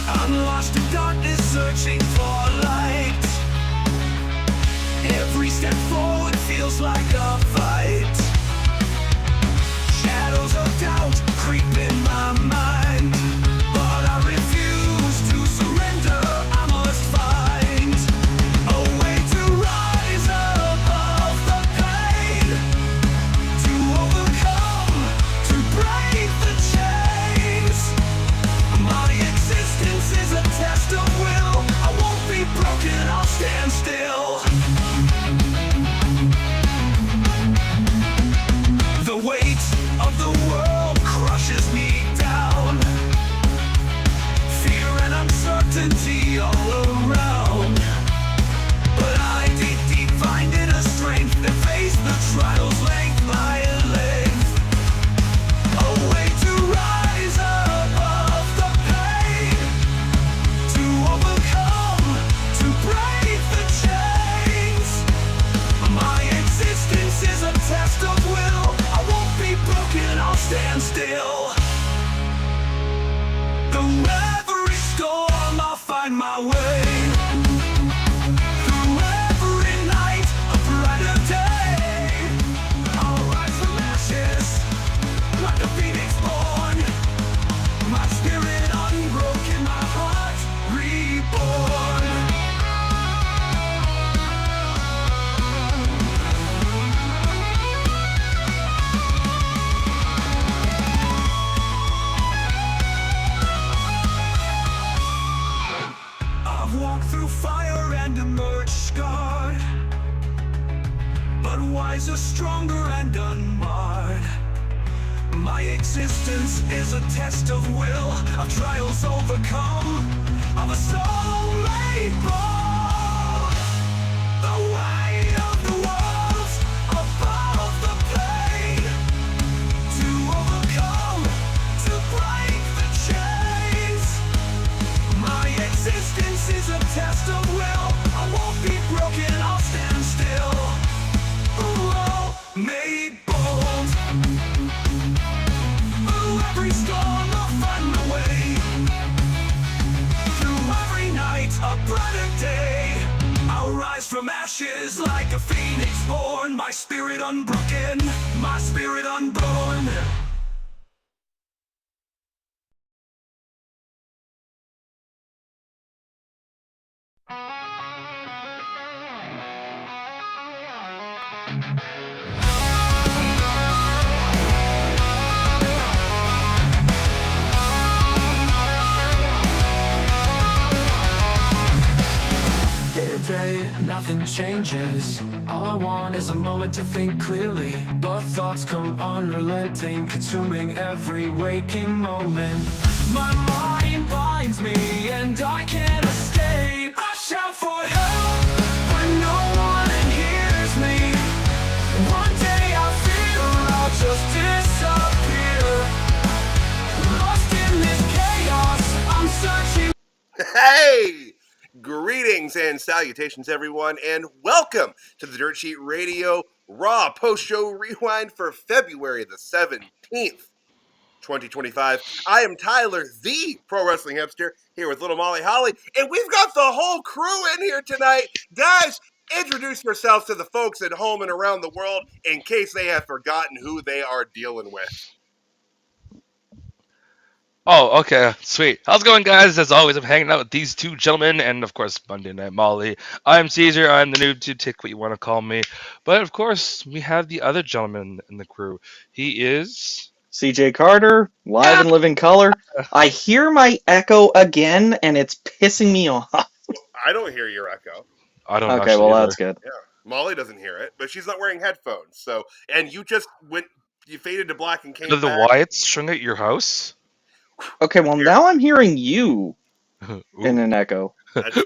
I'm lost in darkness, searching for light. Every step forward feels like a fight. Shadows of doubt creep in my mind, but I refuse to surrender. I must find a way to rise above the pain, to overcome, to break the chains. My existence is a test of will. I won't be broken, I'll stand still. The weight of the world crushes me down. Fear and uncertainty all around. But I deep find inner strength to face the trials length by length. A way to rise above the pain, to overcome, to break the chains. My existence is a test of will. I won't be broken, I'll stand still. Through every storm, I'll find my way. Through every night, a brighter day. I'll rise from ashes, like a phoenix born. My spirit unbroken, my heart reborn. I've walked through fire and emerged scarred, but wiser, stronger, and unmarred. My existence is a test of will, of trials overcome, of a soul made bold. The weight of the world's above the pain, to overcome, to break the chains. My existence is a test of will. I won't be broken, I'll stand still. Ooh, made bold. Through every storm, I'll find my way. Through every night, a brighter day. I'll rise from ashes like a phoenix born. My spirit unbroken, my spirit unborn. Day to day, nothing changes. All I want is a moment to think clearly, but thoughts come unrelenting, consuming every waking moment. My mind binds me and I can't escape. I shout for help, but no one hears me. One day I feel I'll just disappear. Lost in this chaos, I'm searching. Hey! Greetings and salutations, everyone, and welcome to the Dirt Sheet Radio Raw Post-Show Rewind for February the 17th, 2025. I am Tyler, the Pro Wrestling Hipster, here with Little Molly Holly, and we've got the whole crew in here tonight. Guys, introduce yourselves to the folks at home and around the world in case they have forgotten who they are dealing with. Oh, okay, sweet. How's it going, guys? As always, I'm hanging out with these two gentlemen, and of course, Monday Night Molly. I'm Caesar. I'm the noob to tick, what you want to call me. But of course, we have the other gentleman in the crew. He is CJ Carter, live and living color. I hear my echo again, and it's pissing me off. I don't hear your echo. I don't. Okay, well that's good. Yeah, Molly doesn't hear it, but she's not wearing headphones. So, and you just you faded to black and came Did the back. Wyatts showing at your house? Okay, well now I'm hearing you in an echo.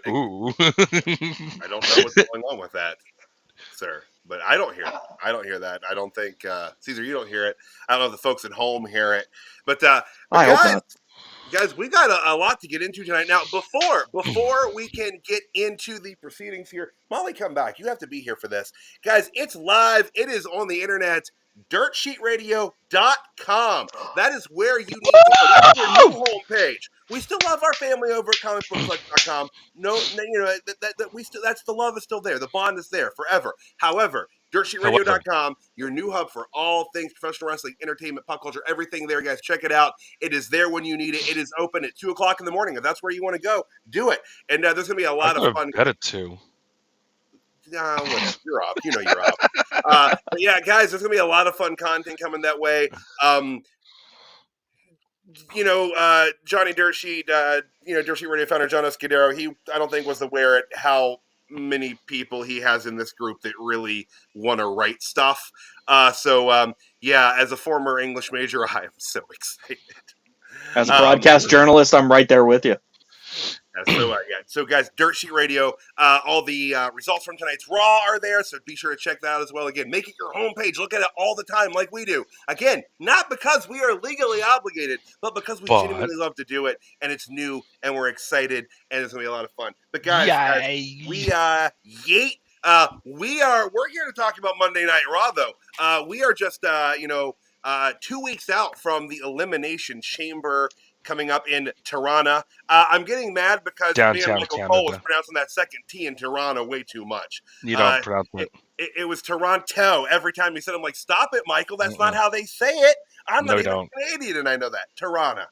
Ooh. I don't know what's going on with that, sir. but I don't hear that. I don't hear that. I don't think Caesar, you don't hear it. I don't know if the folks at home hear it, but I hope guys, not. guys, we got a lot to get into tonight. Now, before we can get into the proceedings here, Molly, come back. You have to be here for this, guys. It's live. It is on the internet. DirtSheetRadio.com. That is where you need to go. That's your new homepage. We still love our family over at comicbookclub.com. No, you know that we still, that's the love is still there. The bond is there forever. However, DirtSheetRadio.com, your new hub for all things professional wrestling, entertainment, pop culture, everything there, guys. Check it out. It is there when you need it. It is open at 2 o'clock in the morning. If that's where you want to go, do it. And there's going to be a lot of fun. Bed at 2. Whatever. You're up. You know you're up. But yeah, guys, there's going to be a lot of fun content coming that way. Johnny Dirtsheet, Dirtsheet Radio founder John Escudero, I don't think was aware at how many people he has in this group that really want to write stuff. As a former English major, I am so excited. As a broadcast journalist, I'm right there with you. So guys, Dirt Sheet Radio, all the results from tonight's Raw are there, so be sure to check that out as well. Again, make it your homepage. Look at it all the time like we do. Again, not because we are legally obligated, but because we genuinely love to do it, and it's new, and we're excited, and it's going to be a lot of fun. But guys, we're here to talk about Monday Night Raw, though. We are just, 2 weeks out from the Elimination Chamber coming up in Toronto. I'm getting mad because me and Michael Cole was pronouncing that second T in Toronto way too much. You don't pronounce it. It was Toronto. Every time he said, I'm like, stop it, Michael. That's not how they say it. I'm not even Canadian, and I know that. Toronto.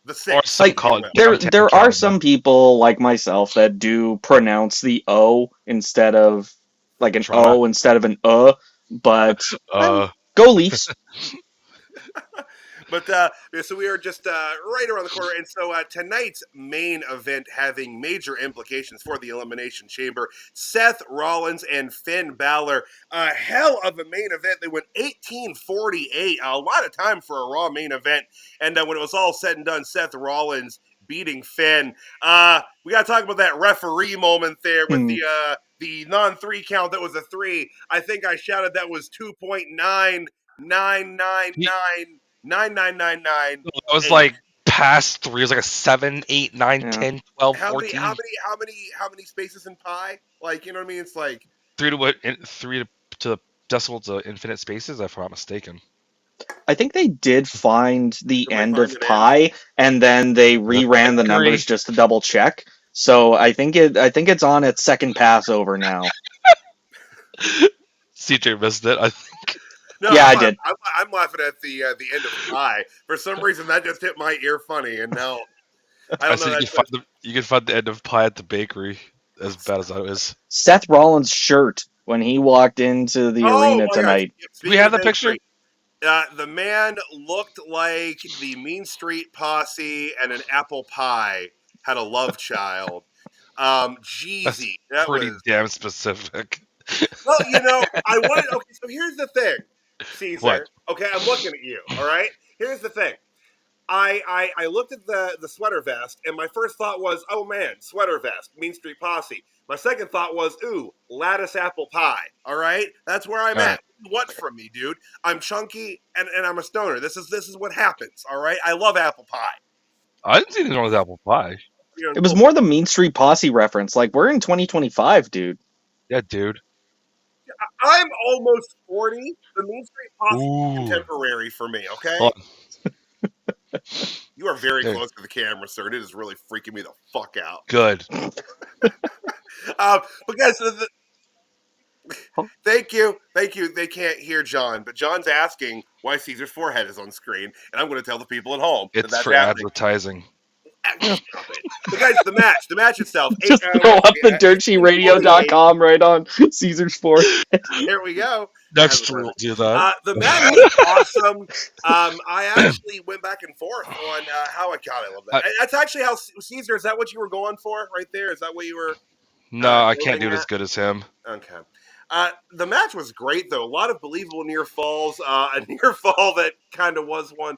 The same. There are some people like myself that do pronounce the O instead of like an Toronto. O instead of an but go Leafs. But so we are just right around the corner, and so tonight's main event having major implications for the Elimination Chamber. Seth Rollins and Finn Balor, hell of a main event. They went 18:48, a lot of time for a Raw main event. And when it was all said and done, Seth Rollins beating Finn. We got to talk about that referee moment there with the non-3 count that was a 3. I think I shouted that was 2.9999. 9999. It was like past 3. It was like a 7, 8, 9, 10, 12, 14. How many spaces in pi? Like, you know what I mean? It's like 3 to the decimal to infinite spaces, if I'm not mistaken. I think they did find the end of pi, and then they reran the numbers just to double check. So I think it's on its second pass over now. CJ missed it, I think. No, yeah, I did. I'm laughing at the end of pi. For some reason, that just hit my ear funny, and now I don't know. You can find the end of pi at the bakery. As bad as that is. Seth Rollins' shirt when he walked into the arena tonight. Do we have the picture? The man looked like the Mean Street Posse and an apple pie had a love child. Jeezy. That's pretty damn specific. Well, I wanted. Okay, so here's the thing. Caesar. What? Okay, I'm looking at you. All right. Here's the thing. I looked at the sweater vest, and my first thought was, oh man, sweater vest, Mean Street Posse. My second thought was, ooh, lattice apple pie. All right, that's where I'm at. What from me, dude? I'm chunky and I'm a stoner. This is what happens. All right, I love apple pie. I didn't see anything wrong with apple pie. It was more the Mean Street Posse reference. Like, we're in 2025, dude. Yeah, dude. I'm almost 40. The Mean Street Posse is contemporary for me, okay? You are very close to the camera, sir. It is really freaking me the fuck out. Good. But guys, thank you. They can't hear John, but John's asking why Caesar's forehead is on screen, and I'm going to tell the people at home. It's for advertising. But guys, the match itself. Just throw up the dirtsheetradio.com right on Caesar's forehead. Here we go. Next we'll do that. The match was awesome. I actually went back and forth on how I love that. That's actually how Caesar. Is that what you were going for right there? Is that what you were? No, I can't do it as good as him. Okay. The match was great though. A lot of believable near falls. A near fall that kind of was one.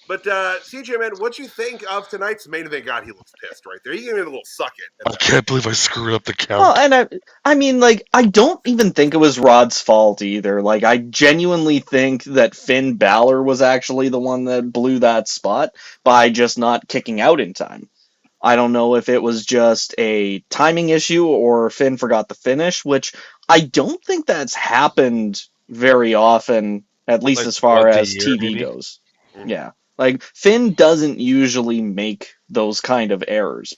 But CJ, man, what'd you think of tonight's main event? God, he looks pissed right there. He gave me a little suck it. I can't believe I screwed up the count. Well, and I mean, like, I don't even think it was Rod's fault either. Like, I genuinely think that Finn Balor was actually the one that blew that spot by just not kicking out in time. I don't know if it was just a timing issue or Finn forgot the finish, which I don't think that's happened very often, at least Like, as far throughout the as year, TV maybe? goes. Yeah. Like, Finn doesn't usually make those kind of errors.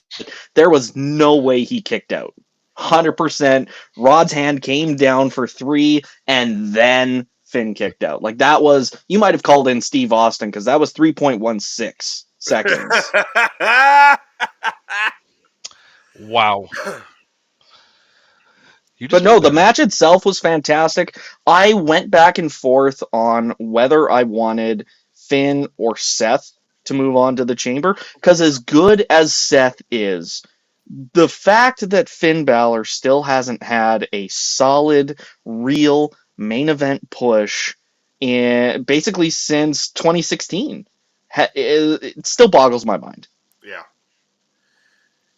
There was no way he kicked out. 100%. Rod's hand came down for 3, and then Finn kicked out. Like, that was... You might have called in Steve Austin, because that was 3.16 seconds. Wow. But no, the match itself was fantastic. I went back and forth on whether I wanted Finn or Seth to move on to the chamber, because as good as Seth is, the fact that Finn Balor still hasn't had a solid, real main event push in basically since 2016, it still boggles my mind. Yeah.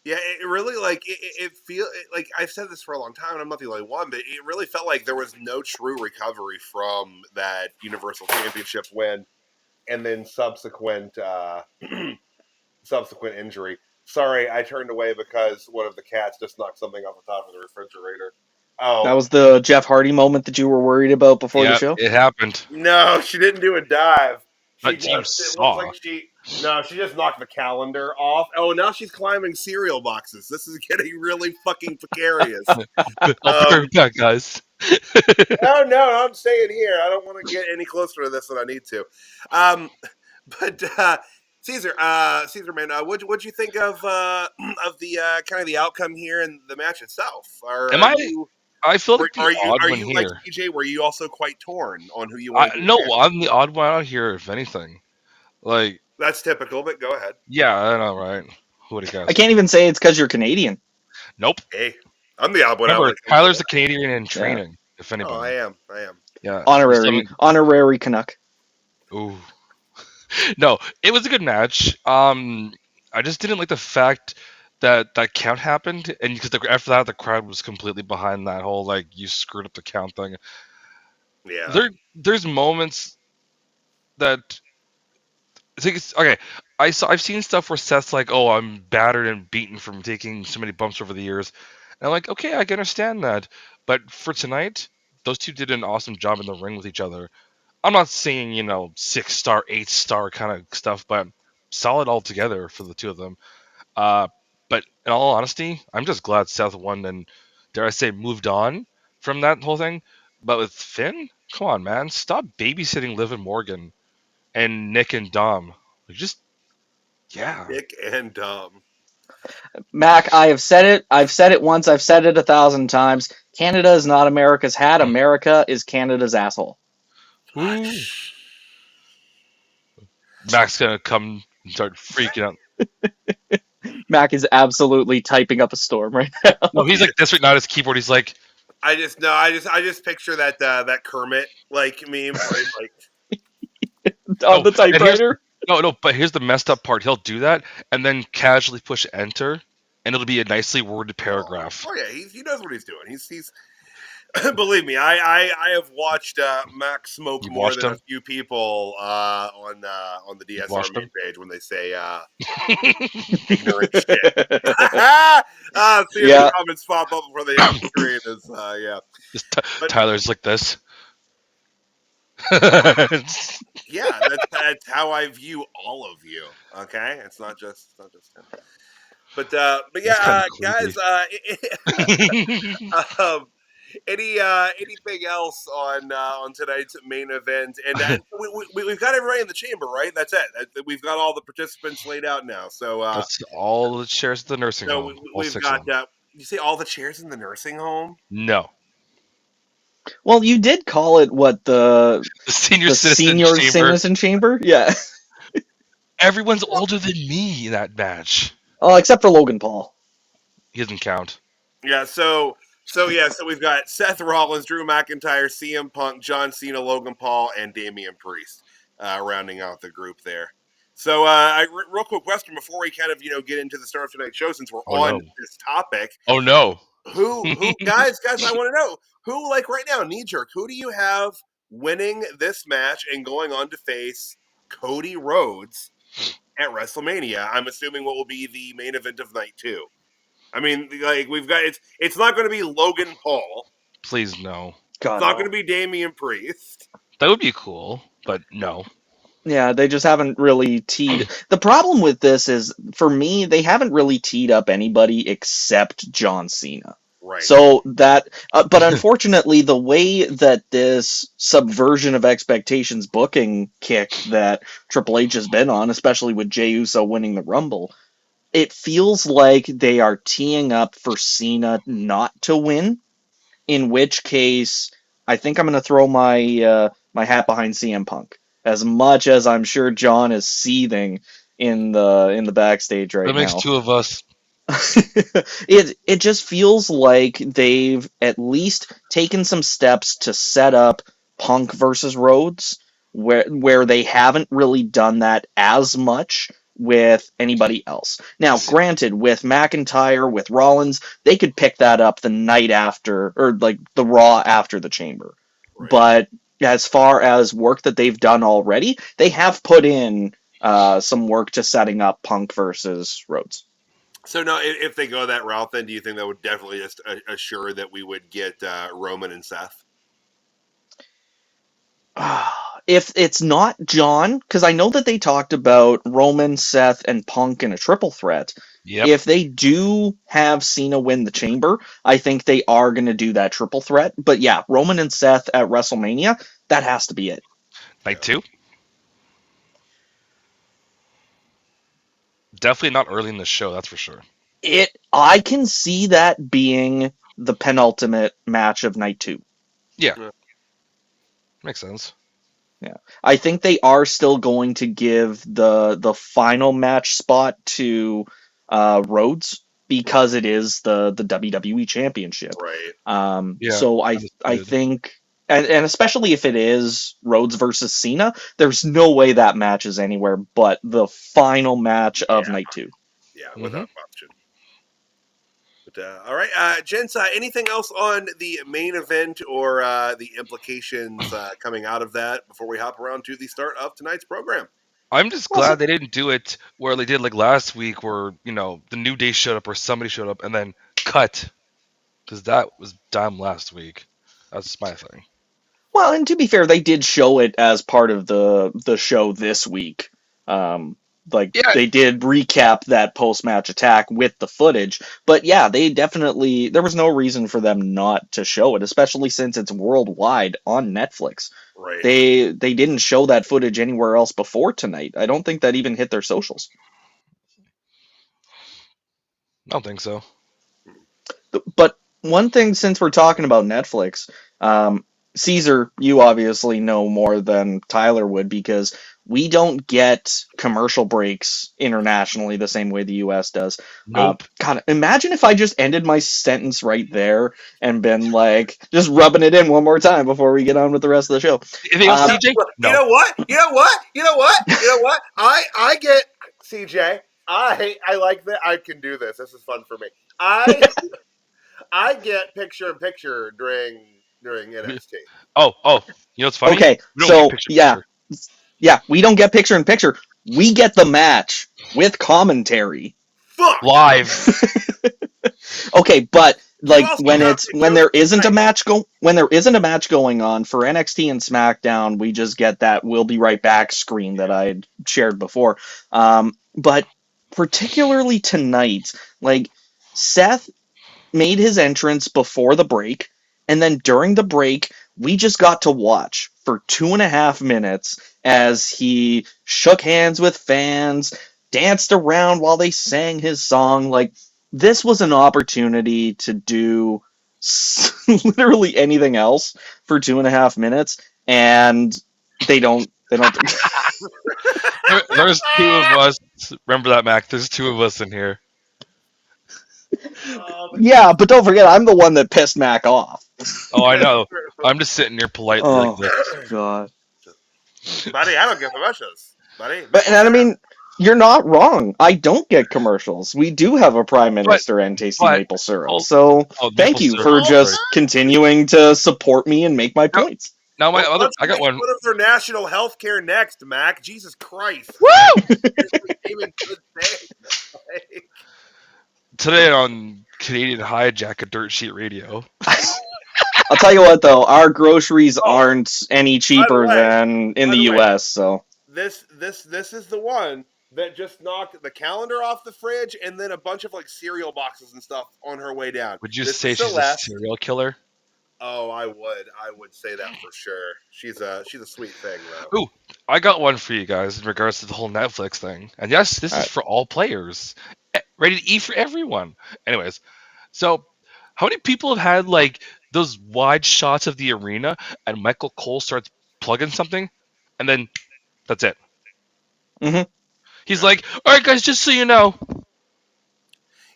Yeah, it really, like, it feels, like, I've said this for a long time, and I'm not the only one, but it really felt like there was no true recovery from that Universal Championship win, and then subsequent injury. Sorry, I turned away because one of the cats just knocked something off the top of the refrigerator. Oh. That was the Jeff Hardy moment that you were worried about before the show? It happened. No, she didn't do a dive. She just she just knocked the calendar off. Oh, now she's climbing cereal boxes. This is getting really fucking precarious. I'll be right back, guys. No, I'm staying here. I don't want to get any closer to this than I need to. But Caesar, man, what'd you think of the kind of the outcome here and the match itself? I feel like are you here. like CJ? Were you also quite torn on who you want? No, I'm the odd one out here. If anything, like that's typical. But go ahead. Yeah, I know, right? Who would have guessed? I can't even say it's because you're Canadian. Nope. Hey, I'm the odd one out. Remember, Tyler's a Canadian in training. Yeah. If anybody. Oh, I am. Yeah. Honorary Canuck. Ooh. No, it was a good match. I just didn't like the fact that count happened, and because after that the crowd was completely behind that whole like you screwed up the count thing. Yeah. There's moments that okay. I've seen stuff where Seth's like, oh, I'm battered and beaten from taking so many bumps over the years. And I'm like, okay, I can understand that. But for tonight, those two did an awesome job in the ring with each other. I'm not saying, 6-star, 8-star kind of stuff, but solid altogether for the two of them. But in all honesty, I'm just glad Seth won and, dare I say, moved on from that whole thing. But with Finn, come on, man. Stop babysitting Liv and Morgan and Nick and Dom. Nick and Dom. Mac, I have said it. I've said it once. I've said it 1,000 times. Canada is not America's hat. America is Canada's asshole. Ooh. Mac's gonna come and start freaking out. Mac is absolutely typing up a storm right now. No, he's like this right now. His keyboard. He's like, I just picture that Kermit like meme, like on the typewriter. No, but here's the messed up part. He'll do that and then casually push enter, and it'll be a nicely worded paragraph. Oh yeah, he knows what he's doing. He's believe me, I have watched Mac smoke more than a few people on the DSR main page when they say ignorant shit. See the comments pop up before they hit the screen is yeah. Tyler's like this. Yeah, that's how I view all of you. Okay, it's not just him. But yeah, guys. Anything else on tonight's main event? And we've got everybody in the chamber, right? That's it. We've got all the participants laid out now. So that's all the chairs at the nursing home. We've got. You say all the chairs in the nursing home? No. Well, you did call it what the senior citizen chamber? Yeah. Everyone's older than me in that match. Oh, except for Logan Paul. He doesn't count. Yeah, so we've got Seth Rollins, Drew McIntyre, CM Punk, John Cena, Logan Paul, and Damian Priest rounding out the group there. So, real quick question before we kind of get into the start of tonight's show, since we're on this topic. Oh no! Who, guys, I want to know who, like right now, knee jerk. Who do you have winning this match and going on to face Cody Rhodes at WrestleMania? I'm assuming what will be the main event of night 2. I mean, like we've got it's not going to be Logan Paul. Please no. God, it's not going to be Damian Priest. That would be cool, but no. Yeah, they just haven't really teed. The problem with this is, for me, they haven't really teed up anybody except John Cena. Right. So that, but unfortunately, the way that this subversion of expectations booking kick that Triple H has been on, especially with Jey Uso winning the Rumble, it feels like they are teeing up for Cena not to win. In which case, I think I'm going to throw my my hat behind CM Punk. As much as I'm sure John is seething in the backstage right now. That makes 2 of us. It just feels like they've at least taken some steps to set up Punk versus Rhodes, where they haven't really done that as much with anybody else. Now, granted, with McIntyre, with Rollins, they could pick that up the night after, or like the Raw after the Chamber. Right. But as far as work that they've done already, they have put in some work to setting up Punk versus Rhodes. So now, if they go that route, then do you think that would definitely just assure that we would get Roman and Seth? If it's not John, because I know that they talked about Roman, Seth, and Punk in a triple threat. Yep. If they do have Cena win the Chamber, I think they are going to do that triple threat. But yeah, Roman and Seth at WrestleMania, that has to be it. Night 2? Definitely not early in the show, that's for sure. I can see that being the penultimate match of night 2. Yeah. Makes sense. Yeah. I think they are still going to give the final match spot to Rhodes because it is the WWE Championship. Right. So I think, and especially if it is Rhodes versus Cena, there's no way that match is anywhere but the final match of night 2. Yeah, without question. But, all right, gents, anything else on the main event or the implications coming out of that before we hop around to the start of tonight's program? I'm just glad they didn't do it where they did like last week where, the New Day showed up or somebody showed up and then cut. Because that was dumb last week. That's my thing. Well, and to be fair, they did show it as part of the show this week. They did recap that post-match attack with the footage. But yeah, there was no reason for them not to show it, especially since it's worldwide on Netflix. Right. They didn't show that footage anywhere else before tonight. I don't think that even hit their socials. I don't think so. But one thing, since we're talking about Netflix, Caesar, you obviously know more than Tyler would because we don't get commercial breaks internationally the same way the US does. Nope. God, imagine if I just ended my sentence right there and been like, just rubbing it in one more time before we get on with the rest of the show. CJ? No. You know what? I get CJ. I like that. I can do this. This is fun for me. I get picture-in-picture during NXT. Oh, you know what's funny? Okay, so yeah, we don't get picture-in-picture. We get the match with commentary. Fuck! Live. Okay, but like when there isn't a match going on for NXT and SmackDown, we just get that "we'll be right back" screen that I had shared before. But particularly tonight, like Seth made his entrance before the break, and then during the break, we just got to watch for 2.5 minutes as he shook hands with fans, danced around while they sang his song. Like, this was an opportunity to do literally anything else for 2.5 minutes, and they don't. There's 2 of us. Remember that, Mac? There's 2 of us in here. Yeah, but don't forget, I'm the one that pissed Mac off. Oh, I know. I'm just sitting here politely like this. God. Buddy, I don't give a mushes. Buddy. But, and I mean, You're not wrong. I don't get commercials. We do have a prime minister and tasty maple syrup. So thank you for just continuing to support me and make my points. Now I got one. What if their national health care next, Mac? Jesus Christ! Woo! Today on Canadian Hijack, a dirt sheet radio. I'll tell you what, though, our groceries aren't any cheaper than in the U.S. So this is the one that just knocked the calendar off the fridge, and then a bunch of like cereal boxes and stuff on her way down. Would you say she's a serial killer? Oh, I would say that for sure. She's a sweet thing, though. Ooh, I got one for you guys in regards to the whole Netflix thing. And yes, this is for all players. Rated E for everyone. Anyways, so how many people have had like those wide shots of the arena and Michael Cole starts plugging something and then that's it? Mm-hmm. He's like, all right, guys, just so you know.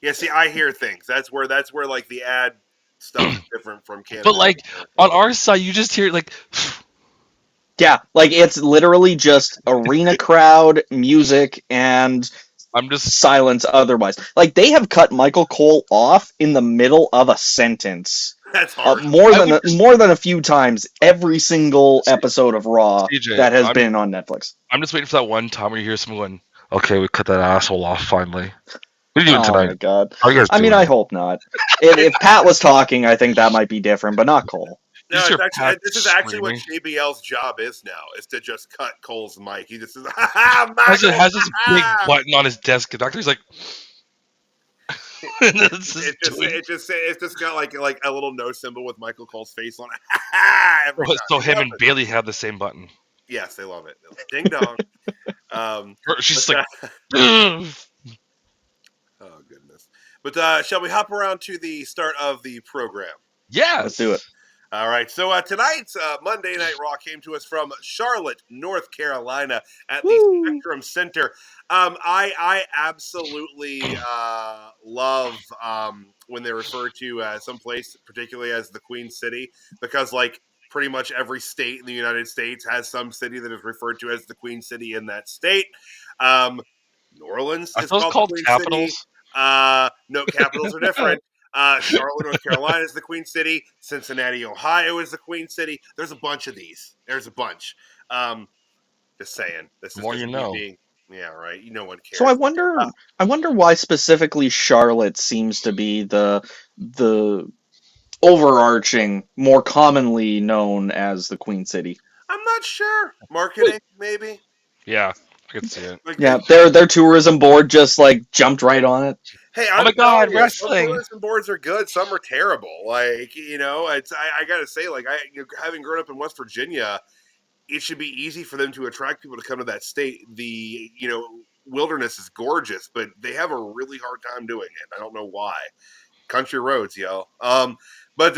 Yeah, see, I hear things. That's where like the ad stuff is different from Canada. But like on our side, you just hear like. Yeah, like it's literally just arena crowd, music, and silence otherwise. Like they have cut Michael Cole off in the middle of a sentence. That's hard. More than a few times every single episode of Raw CJ, that has been on Netflix. I'm just waiting for that one time where you hear someone going, "Okay, we cut that asshole off finally." What are you doing tonight? Oh my god! I hope not. if Pat was talking, I think that might be different, but not Cole. No, this is actually what JBL's job is now, is to just cut Cole's mic. He just says, has this big button on his desk. The doctor's like, it's just got like a little no symbol with Michael Cole's face on it. So him and Bailey have the same button. Yes, they love it. Ding dong. She's like, oh goodness. But shall we hop around to the start of the program? Yeah, let's do it. All right, so tonight's Monday Night Raw came to us from Charlotte, North Carolina, at the Spectrum Center. I absolutely love when they refer to some place, particularly as the Queen City, because like pretty much every state in the United States has some city that is referred to as the Queen City in that state. New Orleans is called Queen capitals? City. No, capitals are different. Charlotte, North Carolina is the Queen City. Cincinnati, Ohio is the Queen City. There's a bunch of these. There's a bunch. Just saying. This is more you know. Yeah, right. No one cares. So I wonder why specifically Charlotte seems to be the overarching, more commonly known as the Queen City. I'm not sure. Marketing, maybe. Yeah, I could see it. Yeah, their tourism board just like jumped right on it. Hey, oh my god, wrestling! Some tourism boards are good, some are terrible. Like it's I gotta say, like having grown up in West Virginia, it should be easy for them to attract people to come to that state. The wilderness is gorgeous, but they have a really hard time doing it. I don't know why. Country roads, yo. But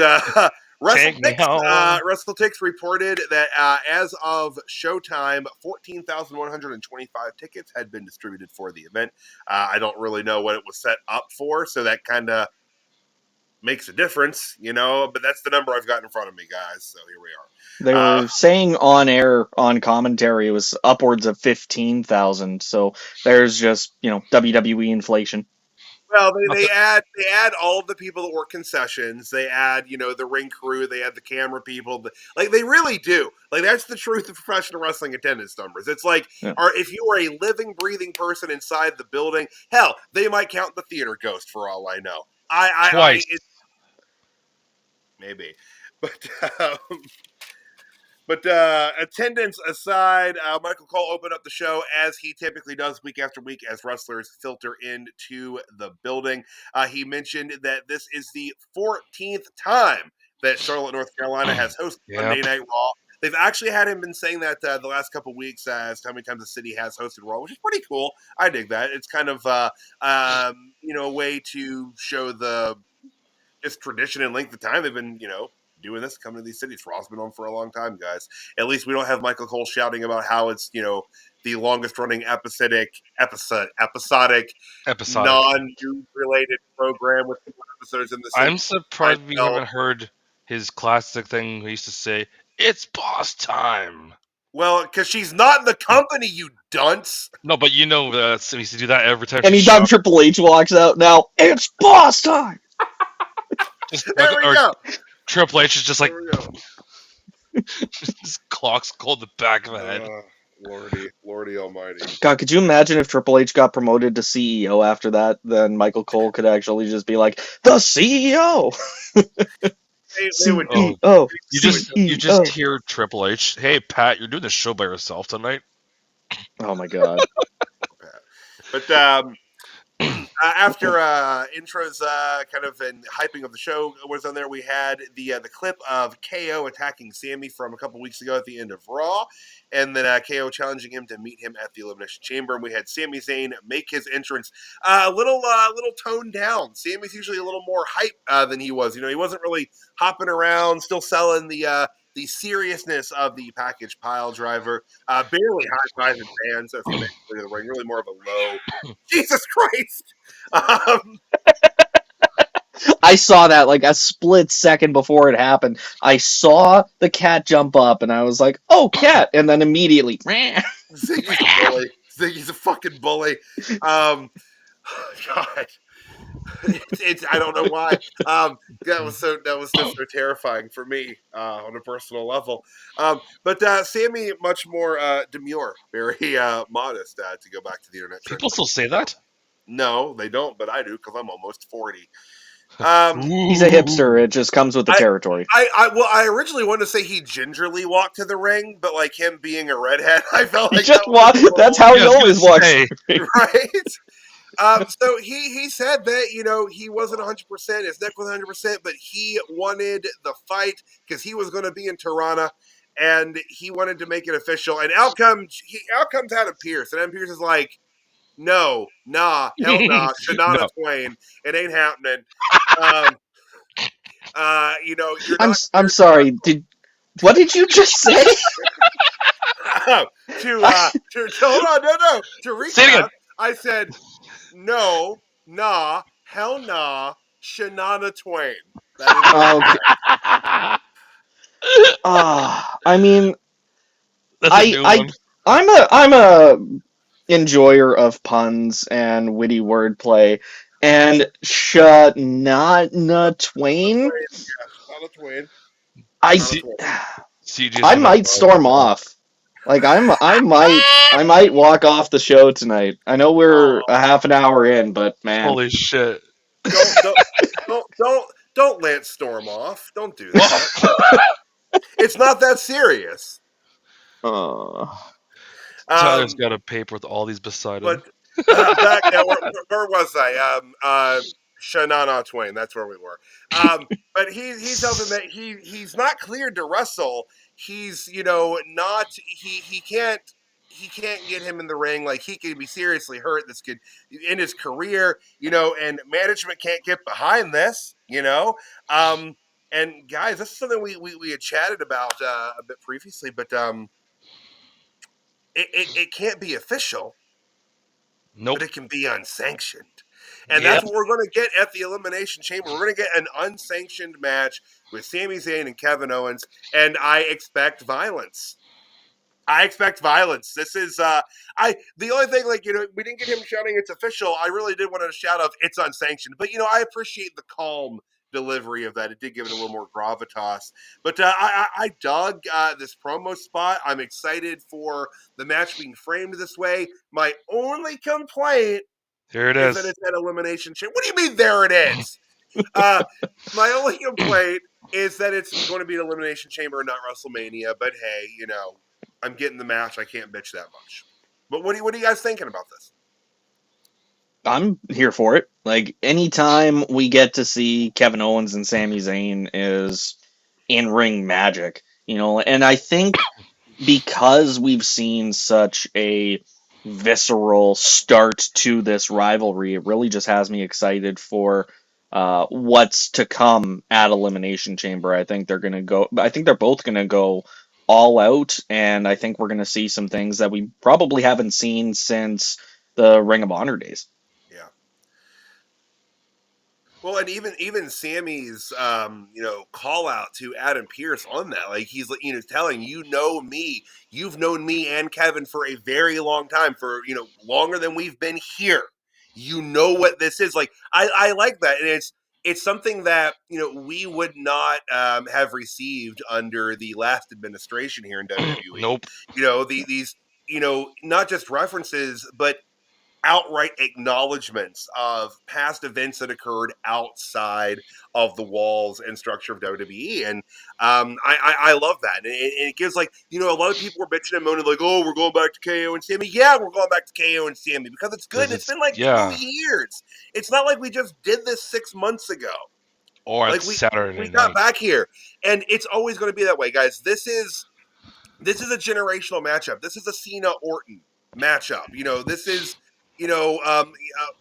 WrestleTix reported that as of showtime, 14,125 tickets had been distributed for the event. I don't really know what it was set up for, so that kind of makes a difference, but that's the number I've got in front of me, guys, so here we are. They were saying on air, on commentary, it was upwards of 15,000, so there's just, WWE inflation. Well, they add all of the people that work concessions. They add, the ring crew. They add the camera people. Like they really do. Like that's the truth of professional wrestling attendance numbers. It's like, if you are a living, breathing person inside the building, hell, they might count the theater ghost for all I know. Maybe, But attendance aside, Michael Cole opened up the show as he typically does week after week as wrestlers filter into the building. He mentioned that this is the 14th time that Charlotte, North Carolina has hosted Monday Night Raw. They've actually had him been saying that the last couple weeks as to how many times the city has hosted Raw, which is pretty cool. I dig that. It's kind of a way to show the just tradition and length of time they've been, doing this, coming to these cities. Raw's been on for a long time, guys. At least we don't have Michael Cole shouting about how it's, the longest running episodic non-news related program with episodes in the city. I'm surprised we haven't heard his classic thing he used to say, "It's boss time." Well, because she's not in the company, you dunce. No, but you know, we used to do that every time. Anytime Triple H walks out, now it's boss time. There we go. Triple H is just like just clocks cold the back of the head. Lordy almighty. God, could you imagine if Triple H got promoted to CEO after that? Then Michael Cole could actually just be like, the CEO! CEO! You just hear Triple H, hey, Pat, you're doing the show by yourself tonight? Oh, my God. But after intros kind of and hyping of the show was on there, we had the clip of KO attacking Sami from a couple weeks ago at the end of Raw, and then KO challenging him to meet him at the Elimination Chamber. And we had Sami Zayn make his entrance a little toned down. Sami's usually a little more hype than he was. He wasn't really hopping around, still selling the seriousness of the package pile driver, barely high-fiving fans as he made the ring, really more of a low. Jesus Christ! I saw that like a split second before it happened. I saw the cat jump up, and I was like, "Oh, cat!" And then immediately, Ziggy's a bully. Ziggy's a fucking bully. God. I don't know why. That was just so terrifying for me on a personal level. But Sami, much more demure, very modest. To go back to the internet. People still say that? No, they don't, but I do because I'm almost 40. He's a hipster. It just comes with the territory. I originally wanted to say he gingerly walked to the ring, but like him being a redhead, I felt like that's how he always walks. Right. So he said that he wasn't 100%, his neck was 100%, but he wanted the fight because he was going to be in Tirana, and he wanted to make it official. And out comes Adam Pearce, and Adam Pearce is like, "No, nah, hell nah, Shania Twain, it ain't happening." I'm sorry. What did you just say? Hold on, no. To recap, I said, "No, nah, hell nah, Shania Twain." Okay. I mean, I'm a enjoyer of puns and witty wordplay, and Shania Twain. I might storm off. Like I might walk off the show tonight. I know we're a half an hour in, but man, holy shit! Don't Lance storm off. Don't do that. It's not that serious. Tyler's got a paper with all these beside him. But back now, where was I? Shania Twain. That's where we were. But he's telling them that he's not cleared to wrestle. He's not he can't get him in the ring. Like he could be seriously hurt. This could end his career. And management can't get behind this. And guys, this is something we had chatted about a bit previously, but it can't be official. Nope. But it can be unsanctioned. And that's what we're going to get at the Elimination Chamber. We're going to get an unsanctioned match with Sami Zayn and Kevin Owens, and I expect violence. This is the only thing, we didn't get him shouting it's official. I really did want to shout out it's unsanctioned. But I appreciate the calm delivery of that. It did give it a little more gravitas. But I dug this promo spot. I'm excited for the match being framed this way. My only complaint is that it's at Elimination Chamber. What do you mean there it is? My only complaint is that it's going to be an Elimination Chamber and not WrestleMania. But hey, I'm getting the match. I can't bitch that much. But what are you guys thinking about this? I'm here for it. Like, anytime we get to see Kevin Owens and Sami Zayn is in-ring magic, and I think because we've seen such a visceral start to this rivalry, it really just has me excited for what's to come at Elimination Chamber. I think they're both going to go all out, and I think we're going to see some things that we probably haven't seen since the Ring of Honor days. Well, and even Sammy's call out to Adam Pearce on that, like he's telling me, you've known me and Kevin for a very long time, for longer than we've been here. You know what this is like. I like that, and it's something that we would not have received under the last administration here in WWE. Nope. These not just references, but outright acknowledgments of past events that occurred outside of the walls and structure of WWE, and I love that. And it gives a lot of people were bitching and moaning like, oh, we're going back to KO and Sami. Yeah, we're going back to KO and Sami because it's good. It's been 2 years. It's not like we just did this 6 months ago. Or like Saturday we got back here, and it's always going to be that way, guys. This is a generational matchup. This is a Cena Orton matchup. This is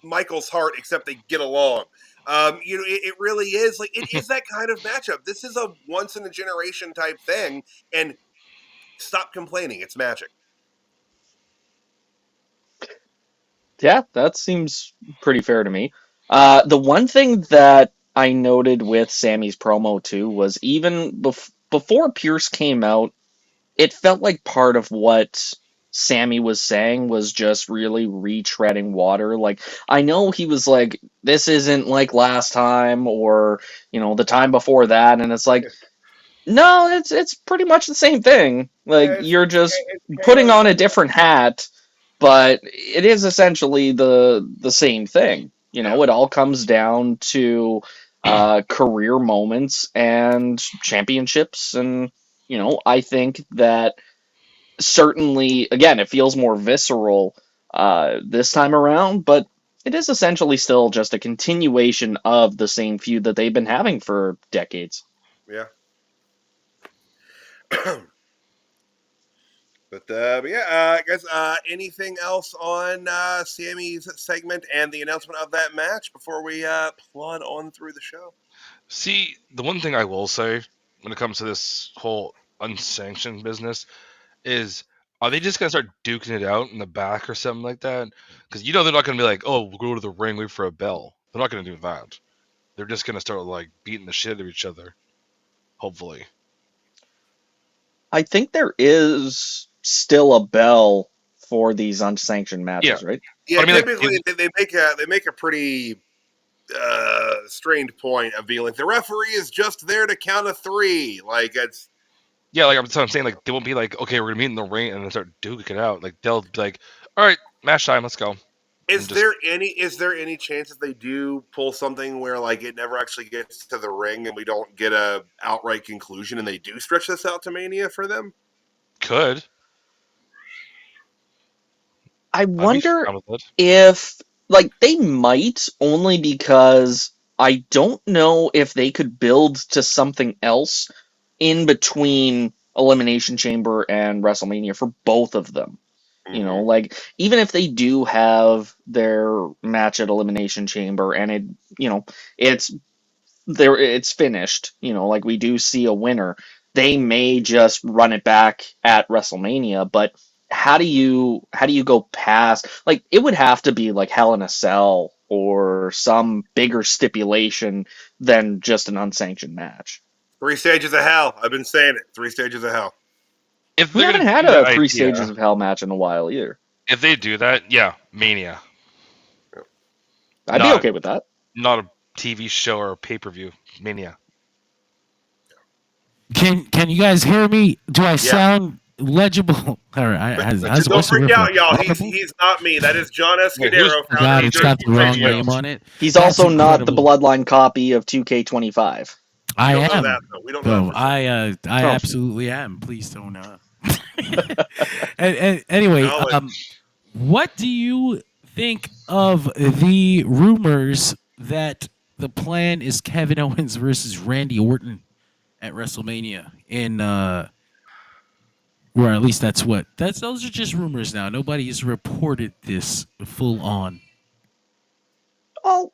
Michael's Heart, except they get along. It really is it is that kind of matchup. This is a once in a generation type thing, and stop complaining. It's magic. Yeah, that seems pretty fair to me. The one thing that I noted with Sammy's promo too was even before Pearce came out, it felt like part of what Sami was saying was just really retreading water. Like, I know he was like, this isn't like last time or, the time before that. And it's like, no, it's pretty much the same thing. Like, you're just putting on a different hat, but it is essentially the same thing. It all comes down to career moments and championships. And, I think that certainly, again, it feels more visceral this time around, but it is essentially still just a continuation of the same feud that they've been having for decades. Yeah. But guys, anything else on Sammy's segment and the announcement of that match before we plod on through the show? See, the one thing I will say when it comes to this whole unsanctioned business is, are they just going to start duking it out in the back or something like that? Because they're not going to be like, oh, we'll go to the ring, wait for a bell. They're not going to do that. They're just going to start beating the shit out of each other. Hopefully. I think there is still a bell for these unsanctioned matches, right? Yeah, typically they make a pretty strained point of being like, the referee is just there to count a 3. It's... Yeah, I'm saying, they won't be like, okay, we're going to meet in the ring and then start duking it out. They'll be like, all right, match time, let's go. Is there any chance that they do pull something where it never actually gets to the ring and we don't get a outright conclusion and they do stretch this out to Mania for them? Could. I wonder if they might, only because I don't know if they could build to something else in between Elimination Chamber and WrestleMania for both of them. Even if they do have their match at Elimination Chamber and it's finished, we do see a winner, they may just run it back at WrestleMania. But how do you go past, it would have to be Hell in a Cell or some bigger stipulation than just an unsanctioned match. 3 stages of hell. I've been saying it. 3 stages of hell. If we haven't had a 3 stages of hell match in a while either. If they do that, yeah, Mania. I'd be okay with that. Not a TV show or a pay-per-view. Mania. Can you guys hear me? Do I sound legible? All right. Don't freak out, y'all. He's not me. That is John Escudero. God, it's got the wrong name on it. He's also not the bloodline copy of 2K25. I am. We don't know. I absolutely am. Please don't. Anyway, what do you think of the rumors that the plan is Kevin Owens versus Randy Orton at WrestleMania? Or at least those are just rumors now. Nobody has reported this full on. Oh,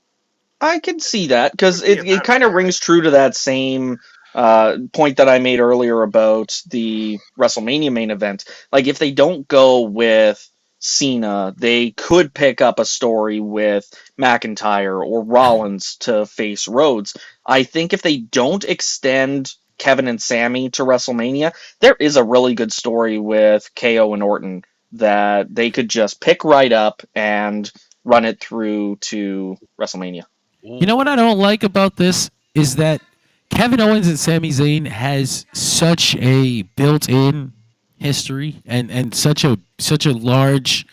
I can see that because it kind of rings true to that same point that I made earlier about the WrestleMania main event. If they don't go with Cena, they could pick up a story with McIntyre or Rollins to face Rhodes. I think if they don't extend Kevin and Sami to WrestleMania, there is a really good story with KO and Orton that they could just pick right up and run it through to WrestleMania. You know what I don't like about this is that Kevin Owens and Sami Zayn has such a built-in history and such a large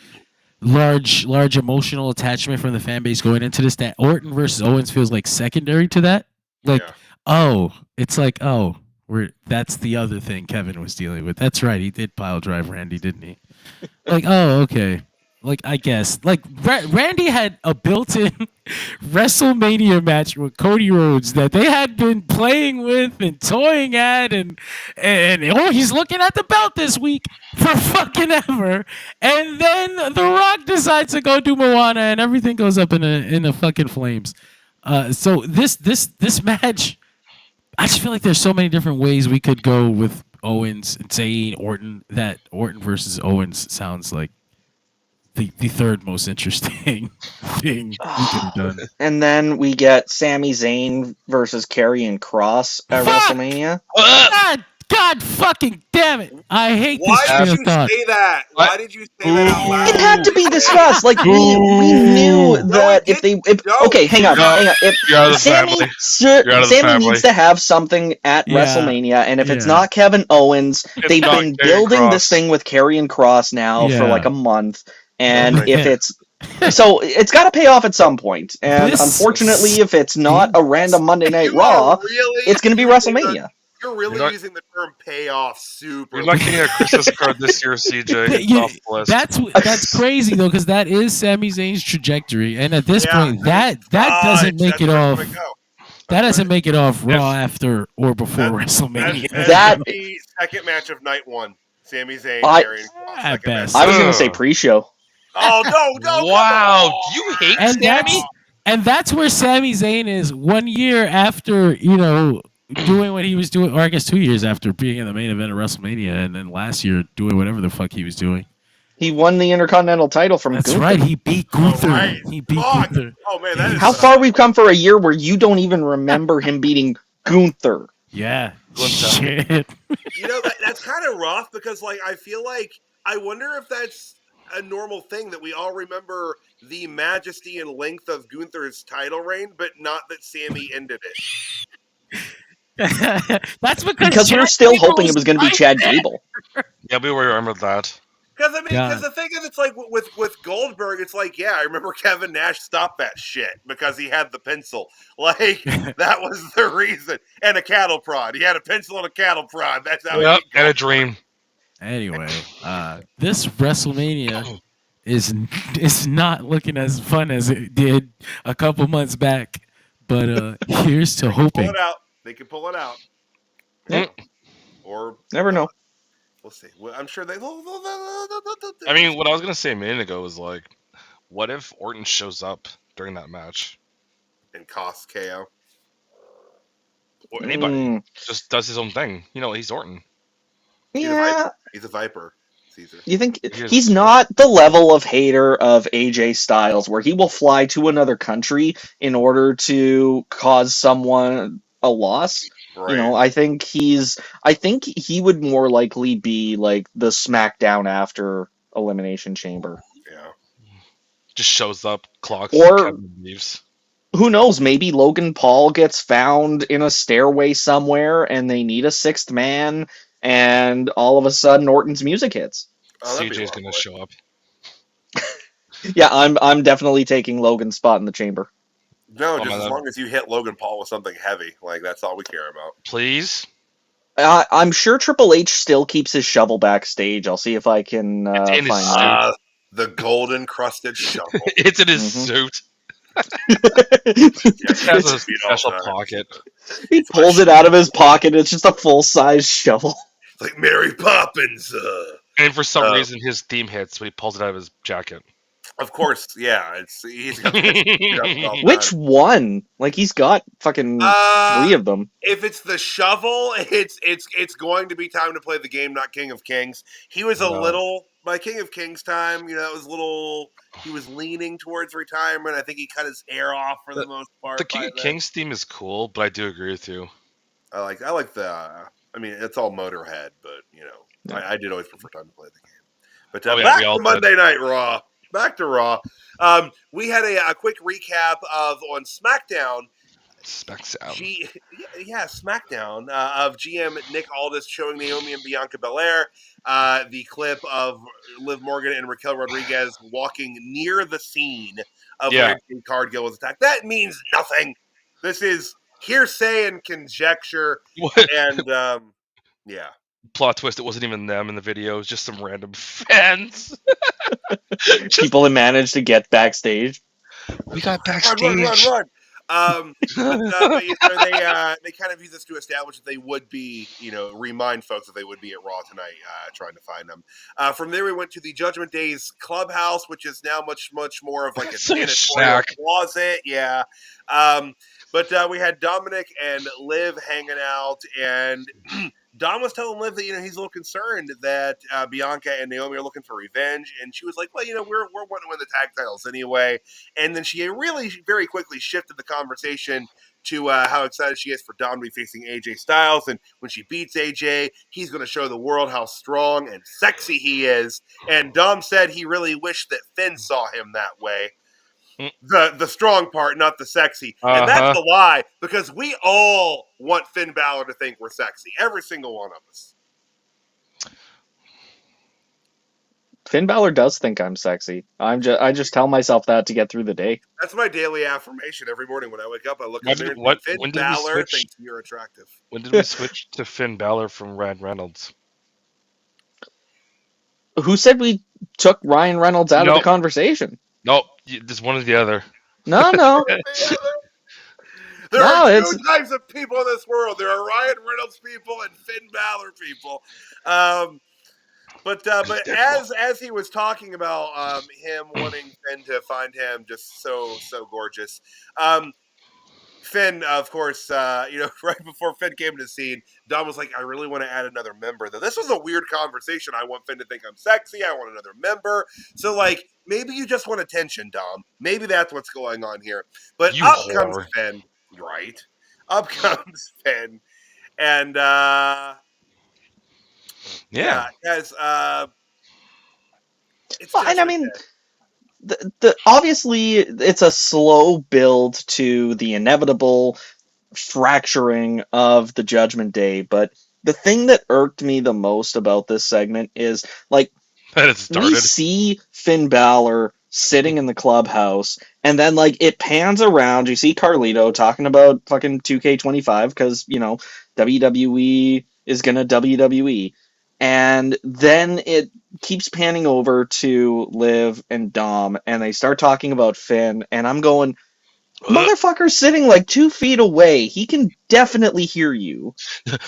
emotional attachment from the fan base going into this that Orton versus Owens feels like secondary to that. Like, it's like, that's the other thing Kevin was dealing with. That's right, he did pile drive Randy, didn't he? Like, okay. Like, I guess. Like, Randy had a built-in WrestleMania match with Cody Rhodes that they had been playing with and toying at, and he's looking at the belt this week for fucking ever. And then The Rock decides to go do Moana, and everything goes up in the fucking flames. So this match, I just feel like there's so many different ways we could go with Owens and Zayn, Orton, that Orton versus Owens sounds like the third most interesting thing we could have done. And then we get Sami Zayn versus Karrion Kross at WrestleMania. God fucking damn it! I hate this. Why did you say that? Why did you say that out loud? It had to be discussed. Like we knew that okay, hang on. If Sami needs to have something at WrestleMania, and if it's not Kevin Owens, they've been building this thing with Karrion Kross now for like a month. And if it's it's got to pay off at some point. And unfortunately, if it's not a random Monday Night Raw, it's going to be WrestleMania. You're really using the term payoff super. You're not getting a Christmas card this year, CJ. That's crazy though, because that is Sami Zayn's trajectory, and at this point, that doesn't make it off. That doesn't make it off Raw after or before WrestleMania. That's the second match of night one. Sami Zayn, Karrion Kross. At best. I was going to say pre-show. Oh no! Wow, you hate Sami? And that's where Sami Zayn is 1 year after, doing what he was doing, or I guess 2 years after being in the main event of WrestleMania, and then last year doing whatever the fuck he was doing. He won the Intercontinental title from Gunther. That's right, he beat Gunther. Right. He beat Gunther. Oh man, that is how far we've come for a year where you don't even remember him beating Gunther. Yeah. Shit. That's kind of rough because, I feel like I wonder if that's a normal thing that we all remember the majesty and length of Gunther's title reign, but not that Sami ended it. That's because we're still hoping it was going to be Chad Gable. Yeah, we remember that. Because the thing is, it's like with Goldberg, it's like, I remember Kevin Nash stopped that shit because he had the pencil. That was the reason. And a cattle prod. He had a pencil and a cattle prod. That's how. Yep, and a dream. Anyway, this WrestleMania is not looking as fun as it did a couple months back. But here's to hoping. They can pull it out. Yeah. Or never know. We'll see. I'm sure they. I mean, what I was gonna say a minute ago was what if Orton shows up during that match and costs KO? Or anybody just does his own thing. He's Orton. Yeah, he's a Viper. Caesar. You think he's not the level of hater of AJ Styles, where he will fly to another country in order to cause someone a loss? Right. I think he would more likely be like the SmackDown after Elimination Chamber. Yeah. Just shows up, clocks, or and leaves. Who knows? Maybe Logan Paul gets found in a stairway somewhere, and they need a sixth man, and all of a sudden Orton's music hits. CJ's gonna show up. Yeah, I'm definitely taking Logan's spot in the chamber. No, just as long as you hit Logan Paul with something heavy. That's all we care about. Please? I'm sure Triple H still keeps his shovel backstage. I'll see if I can find it. The golden crusted shovel. It's in his suit. It has a special pocket. He pulls it out of his pocket. It's just a full-size shovel. It's like Mary Poppins. And for some reason, his theme hits, so he pulls it out of his jacket. Of course, yeah. He's got which one? He's got fucking 3 of them. If it's the shovel, it's going to be time to play the game, not King of Kings. He was a little by King of Kings time, it was a little. He was leaning towards retirement. I think he cut his hair off for the most part. The King of Kings theme is cool, but I do agree with you. I like the. I mean, it's all Motorhead, but I did always prefer time to play the game. But back to Monday Night Raw. Back to Raw. We had a quick recap on SmackDown. SmackDown of GM Nick Aldis showing Naomi and Bianca Belair the clip of Liv Morgan and Raquel Rodriguez walking near the scene of where Jade Cargill was attacked. That means nothing. This is hearsay and conjecture. And plot twist, it wasn't even them in the video. It was just some random fans. People that managed to get backstage. We got backstage. Run. But they kind of use this to establish that they would be, remind folks that they would be at Raw tonight, trying to find them. From there, we went to the Judgment Day's clubhouse, which is now much, much more of like a sanatorium closet. Yeah. But we had Dominik and Liv hanging out, and Dom was telling Liv that he's a little concerned that Bianca and Naomi are looking for revenge, and she was like, "Well, we're wanting to win the tag titles anyway." And then she really very quickly shifted the conversation to how excited she is for Dom to be facing AJ Styles, and when she beats AJ, he's going to show the world how strong and sexy he is. And Dom said he really wished that Finn saw him that way. The strong part, not the sexy. And that's a lie, because we all want Finn Balor to think we're sexy. Every single one of us. Finn Balor does think I'm sexy. I just tell myself that to get through the day. That's my daily affirmation every morning when I wake up. I look at Finn Balor thinks you're attractive. When did we switch to Finn Balor from Ryan Reynolds? Who said we took Ryan Reynolds out of the conversation? Nope, there's one or the other. No. There are two types of people in this world. There are Ryan Reynolds people and Finn Balor people. But as he was talking about him wanting Finn to find him just so gorgeous, Finn, of course, right before Finn came to the scene, Dom was like, "I really want to add another member." Though this was a weird conversation. I want Finn to think I'm sexy. I want another member. So, maybe you just want attention, Dom. Maybe that's what's going on here. But comes Finn, right? Up comes Finn, and guys, it's fine. I mean, obviously it's a slow build to the inevitable fracturing of the Judgment Day, but the thing that irked me the most about this segment is we see Finn Balor sitting in the clubhouse, and then it pans around, you see Carlito talking about fucking 2K25 because WWE is gonna WWE. And then it keeps panning over to Liv and Dom, and they start talking about Finn, and I'm going, motherfucker's sitting 2 feet away. He can definitely hear you.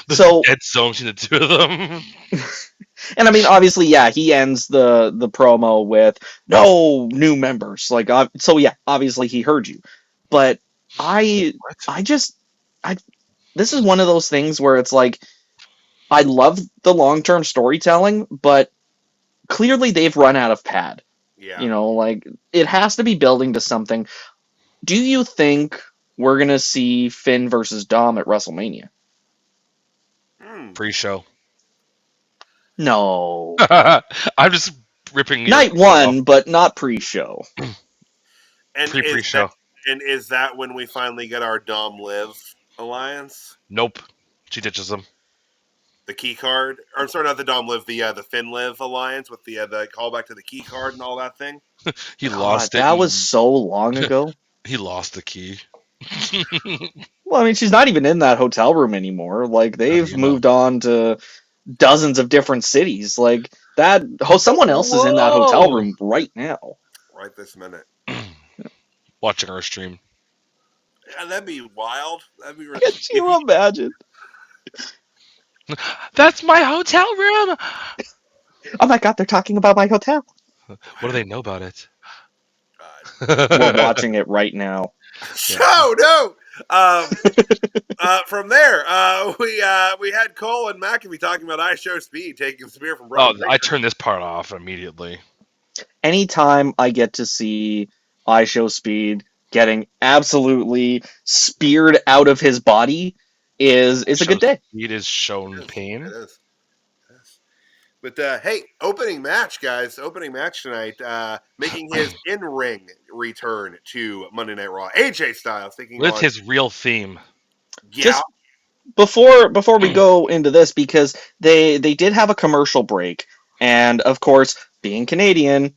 So dead zone between the two of them. And I mean, obviously, he ends the promo with no new members. Obviously he heard you. But this is one of those things where it's I love the long-term storytelling, but clearly they've run out of pad. Yeah. It has to be building to something. Do you think we're going to see Finn versus Dom at WrestleMania? Pre-show. No. I'm just ripping Night one, but not pre-show. And pre-show. And is that when we finally get our Dom-Liv alliance? Nope. She ditches them. The key card, or I'm sorry, not the Dom-Liv, the Finn-Liv alliance with the callback to the key card and all that thing. He lost it. That was so long ago. He lost the key. Well, I mean, she's not even in that hotel room anymore. They've moved on to dozens of different cities. Someone else is in that hotel room right now. Right this minute. Watching our stream. Yeah, that'd be wild. That'd be really. Can you imagine? That's my hotel room! Oh my god, they're talking about my hotel. What do they know about it? We're watching it right now. Yeah. No! From there, we had Cole and McAfee talking about I Show Speed taking the spear from Braun. I turned this part off immediately. Anytime I get to see I Show Speed getting absolutely speared out of his body is a good day. Speed is shown pain. It is. But hey, opening match, guys. Opening match tonight. Making his in-ring return to Monday Night Raw. AJ Styles taking with his real theme. Yeah. Just before we go into this, because they did have a commercial break, and of course, being Canadian,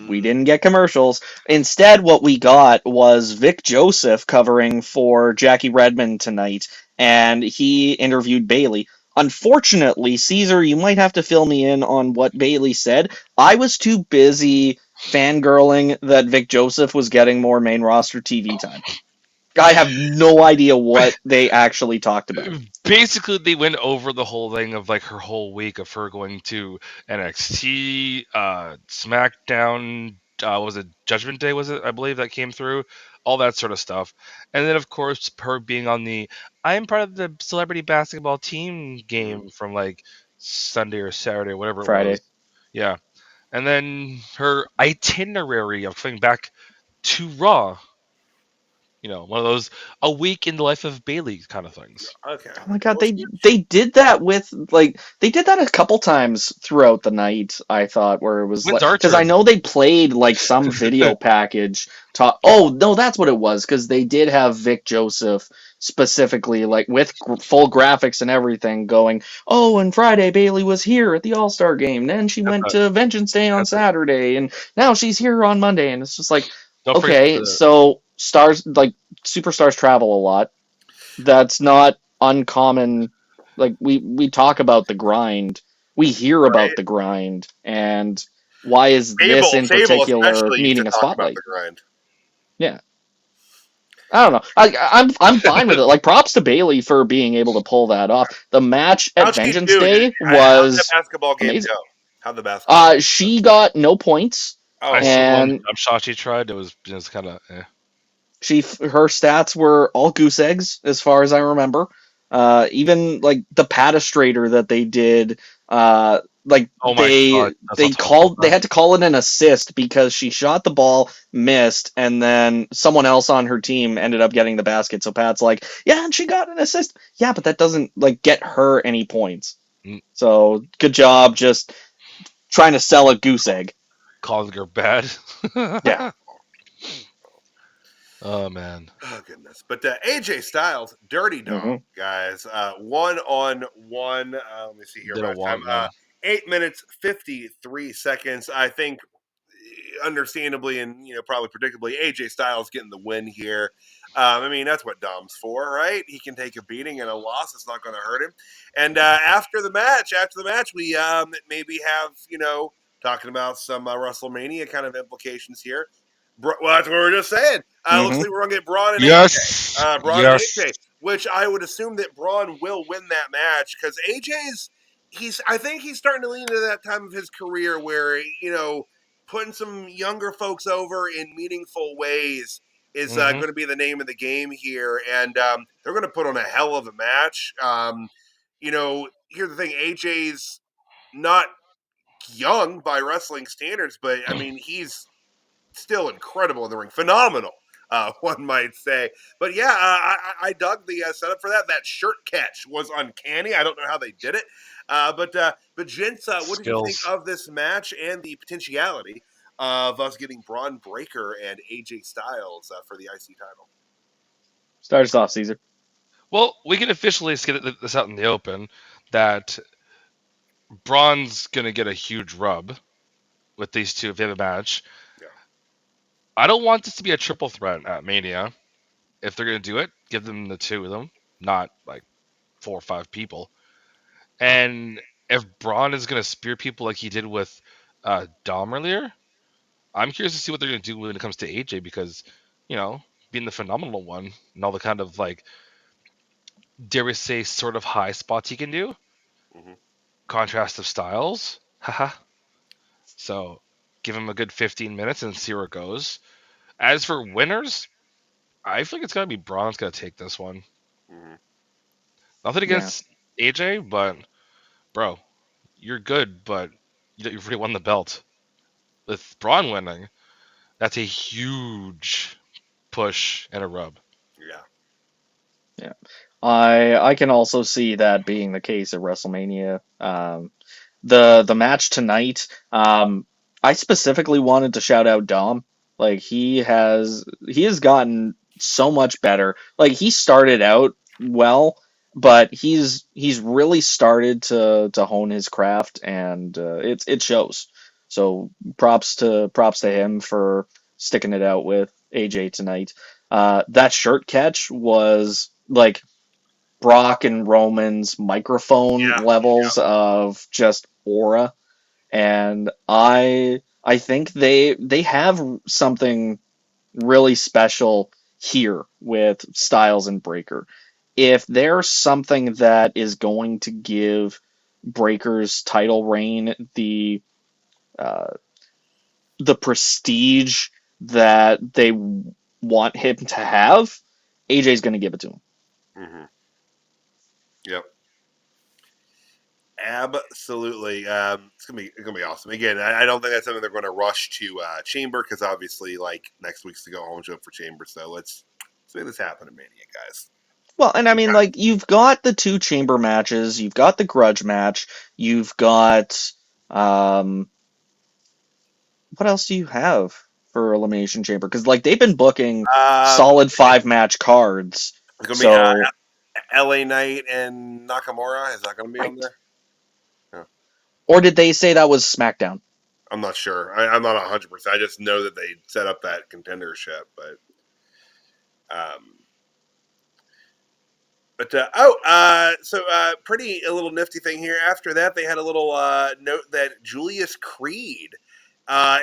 we didn't get commercials. Instead, what we got was Vic Joseph covering for Jackie Redmond tonight, and he interviewed Bayley. Unfortunately, Caesar, you might have to fill me in on what Bayley said. I was too busy fangirling that Vic Joseph was getting more main roster TV time. I have no idea what they actually talked about. Basically, they went over the whole thing of like her whole week of her going to NXT, SmackDown, was it Judgment Day? Was it? I believe that came through. All that sort of stuff, and then of course her being on the I'm part of the celebrity basketball team game from like Sunday or Saturday, whatever Friday. it was. Yeah, and then her itinerary of coming back to Raw. You know, one of those a week in the life of Bayley kind of things. Okay. Oh my god, they did that with they did that a couple times throughout the night. I thought where it was because I know they played like some video package. Oh no, that's what it was because they did have Vic Joseph specifically like with full graphics and everything going. Oh, and Friday Bayley was here at the All-Star game. Then she went to Vengeance Day on Saturday, and now she's here on Monday. And it's just like okay, so stars like superstars travel a lot. That's not uncommon. Like we talk about the grind, we hear about the grind, and why is this in particular needing a spotlight? Yeah, I don't know. I'm fine with it. Like props to Bayley for being able to pull that off. The match at Vengeance Day was the basketball game amazing. How'd the basketball? She got no points. Oh, and I'm shot she tried. It was just kind of. Eh. Her stats were all goose eggs as far as I remember. Even like the patastrator that they did, they had to call it an assist because she shot the ball, missed, and then someone else on her team ended up getting the basket. So Pat's like, yeah, and she got an assist. Yeah, but that doesn't like get her any points. So good job, just trying to sell a goose egg. Calling her bad. Yeah. Oh man! Oh goodness! But AJ Styles, Dirty Dog, guys, 1-on-1. Let me see here. Time. 8 minutes 53 seconds. I think, understandably and probably predictably, AJ Styles getting the win here. I mean that's what Dom's for, right? He can take a beating and a loss. It's not going to hurt him. And after the match, we maybe have talking about some WrestleMania kind of implications here. Well, that's what we were just saying. Looks like we're going to get Braun and AJ. Braun and AJ, which I would assume that Braun will win that match because AJ's, I think he's starting to lean into that time of his career where, putting some younger folks over in meaningful ways is going to be the name of the game here. And they're going to put on a hell of a match. Here's the thing. AJ's not young by wrestling standards, but, I mean, he's still incredible in the ring. Phenomenal, one might say. But yeah, I dug the setup for that. That shirt catch was uncanny. I don't know how they did it. But gents, what did you think of this match and the potentiality of us getting Braun Breaker and AJ Styles for the IC title? Start us off, Caesar. Well, we can officially get this out in the open that Braun's going to get a huge rub with these two if they have a match. I don't want this to be a triple threat at Mania. If they're going to do it, give them the two of them, not like 4 or 5 people. And if Braun is going to spear people like he did with Dom earlier, I'm curious to see what they're going to do when it comes to AJ because, being the phenomenal one and all the kind of like, dare we say, sort of high spots he can do. Contrast of styles. Haha. So give him a good 15 minutes and see where it goes. As for winners, I feel like it's gotta be Braun's gotta take this one. Mm-hmm. Nothing against AJ, but bro, you're good, but you've already won the belt. With Braun winning, that's a huge push and a rub. Yeah. Yeah. I can also see that being the case at WrestleMania. The match tonight, I specifically wanted to shout out Dom. Like he has gotten so much better. Like he started out well, but he's really started to hone his craft, and it shows. So props to him for sticking it out with AJ tonight. That shirt catch was like Brock and Roman's microphone levels of just aura, and I think they have something really special here with Styles and Breaker. If there's something that is going to give Breaker's title reign uh, the prestige that they want him to have, AJ's going to give it to him. Mm-hmm. Yep. Absolutely. It's gonna be awesome. Again, I don't think that's something they're going to rush to Chamber, because obviously, like, next week's the go home show for Chamber. So let's make this happen in Mania, guys. Well, and I mean, like, you've got the 2 Chamber matches, you've got the grudge match, you've got what else do you have for Elimination Chamber? Because like they've been booking solid 5-match cards. It's gonna be LA Knight and Nakamura. Is that gonna be on there? Or did they say that was SmackDown? I'm not sure. I'm not 100%. I just know that they set up that contendership, but pretty a little nifty thing here. After that, they had a little note that Julius Creed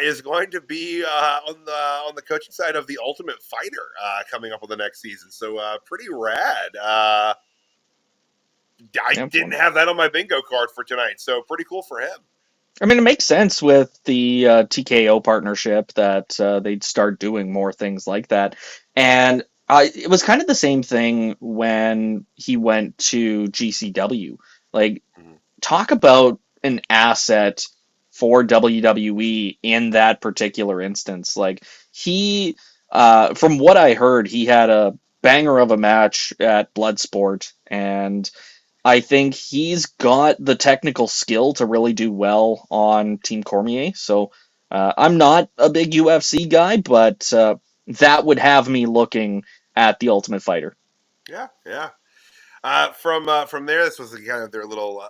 is going to be on the coaching side of the Ultimate Fighter coming up on the next season. So pretty rad. I didn't have that on my bingo card for tonight, so pretty cool for him. I mean, it makes sense with the TKO partnership that they'd start doing more things like that. And it was kind of the same thing when he went to GCW. Like, talk about an asset for WWE in that particular instance. Like, he, from what I heard, he had a banger of a match at Bloodsport, and I think he's got the technical skill to really do well on Team Cormier. So I'm not a big UFC guy, but that would have me looking at the Ultimate Fighter. Yeah. From there, this was kind of their little.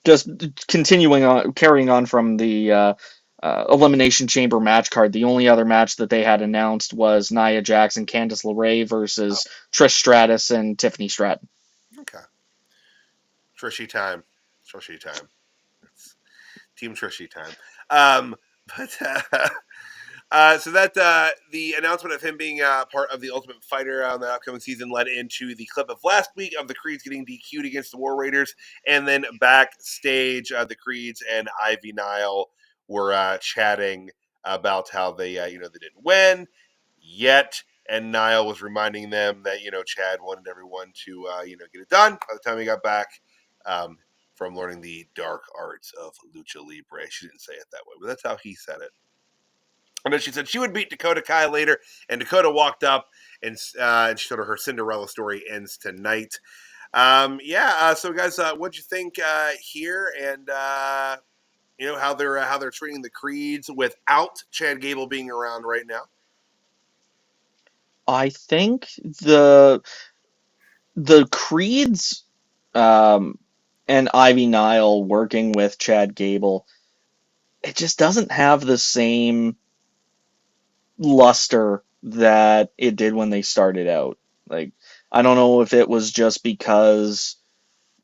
Just carrying on from the Elimination Chamber match card. The only other match that they had announced was Nia Jax and Candice LeRae versus Trish Stratus and Tiffany Stratton. Okay. Trishy time. It's Team Trishy time. So that the announcement of him being part of the Ultimate Fighter on the upcoming season led into the clip of last week of the Creeds getting DQ'd against the War Raiders, and then backstage, the Creeds and Ivy Nile were chatting about how they they didn't win yet, and Nile was reminding them that Chad wanted everyone to get it done by the time he got back from learning the dark arts of lucha libre. She didn't say it that way, but that's how he said it. And then she said she would beat Dakota Kai later, and Dakota walked up, and she told her Cinderella story ends tonight. So guys, what'd you think here, and how they're treating the Creeds without Chad Gable being around right now? I think the Creeds and Ivy Nile working with Chad Gable, it just doesn't have the same luster that it did when they started out. Like, I don't know if it was just because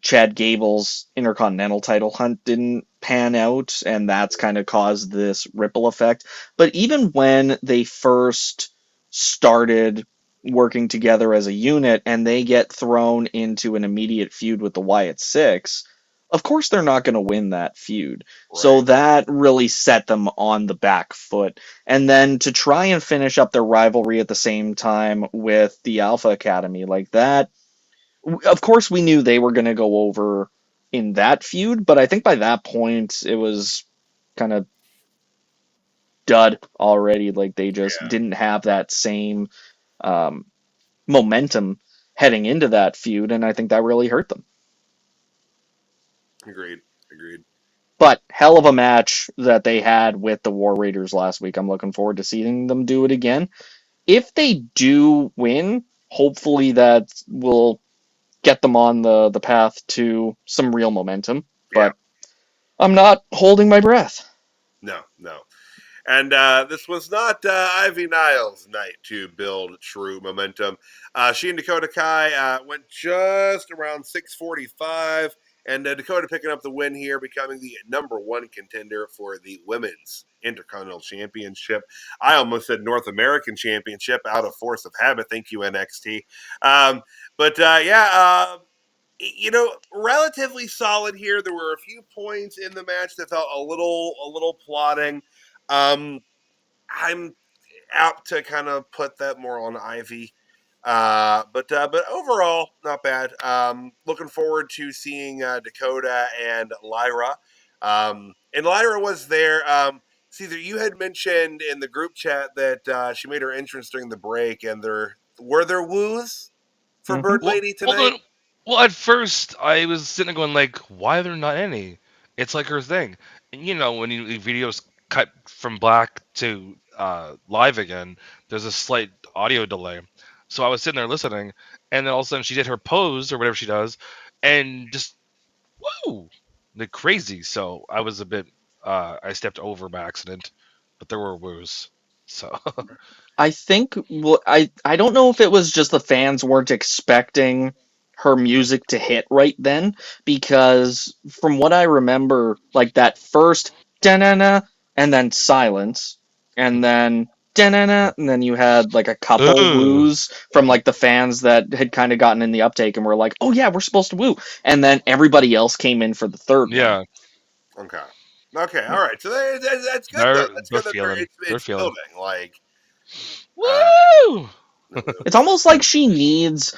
Chad Gable's Intercontinental title hunt didn't pan out, and that's kind of caused this ripple effect. But even when they first started working together as a unit and they get thrown into an immediate feud with the Wyatt Six, of course they're not going to win that feud. Right. So that really set them on the back foot. And then to try and finish up their rivalry at the same time with the Alpha Academy like that, of course we knew they were going to go over in that feud, but I think by that point it was kind of dud already. Like they just didn't have that same momentum heading into that feud, and I think that really hurt them. Agreed. But hell of a match that they had with the War Raiders last week. I'm looking forward to seeing them do it again. If they do win, hopefully that will get them on the path to some real momentum. But I'm not holding my breath. No. And this was not Ivy Niles' night to build true momentum. She and Dakota Kai went just around 6:45, and Dakota picking up the win here, becoming the #1 contender for the Women's Intercontinental Championship. I almost said North American Championship out of force of habit. Thank you, NXT. Relatively solid here. There were a few points in the match that felt a little plodding. I'm apt to kind of put that more on Ivy, but overall not bad. Looking forward to seeing Dakota and Lyra. And Lyra was there. Caesar, you had mentioned in the group chat that she made her entrance during the break, and were there woos for Bird Lady tonight? Well, at first I was sitting there going like, why are there not any? It's like her thing. And when videos cut from black to live again, there's a slight audio delay. So I was sitting there listening, and then all of a sudden she did her pose or whatever she does, and just whoa, like crazy. So I was a bit, I stepped over by accident, but there were woos. So I think I don't know if it was just the fans weren't expecting her music to hit right then, because from what I remember, like that first da-na-na and then silence, and then da-na-na, and then you had like a couple woos from like the fans that had kind of gotten in the uptake and were like, oh yeah, we're supposed to woo, and then everybody else came in for the third one. Okay, all right. So that's good. Though. That's good that it's building. Like, woo! It's almost like she needs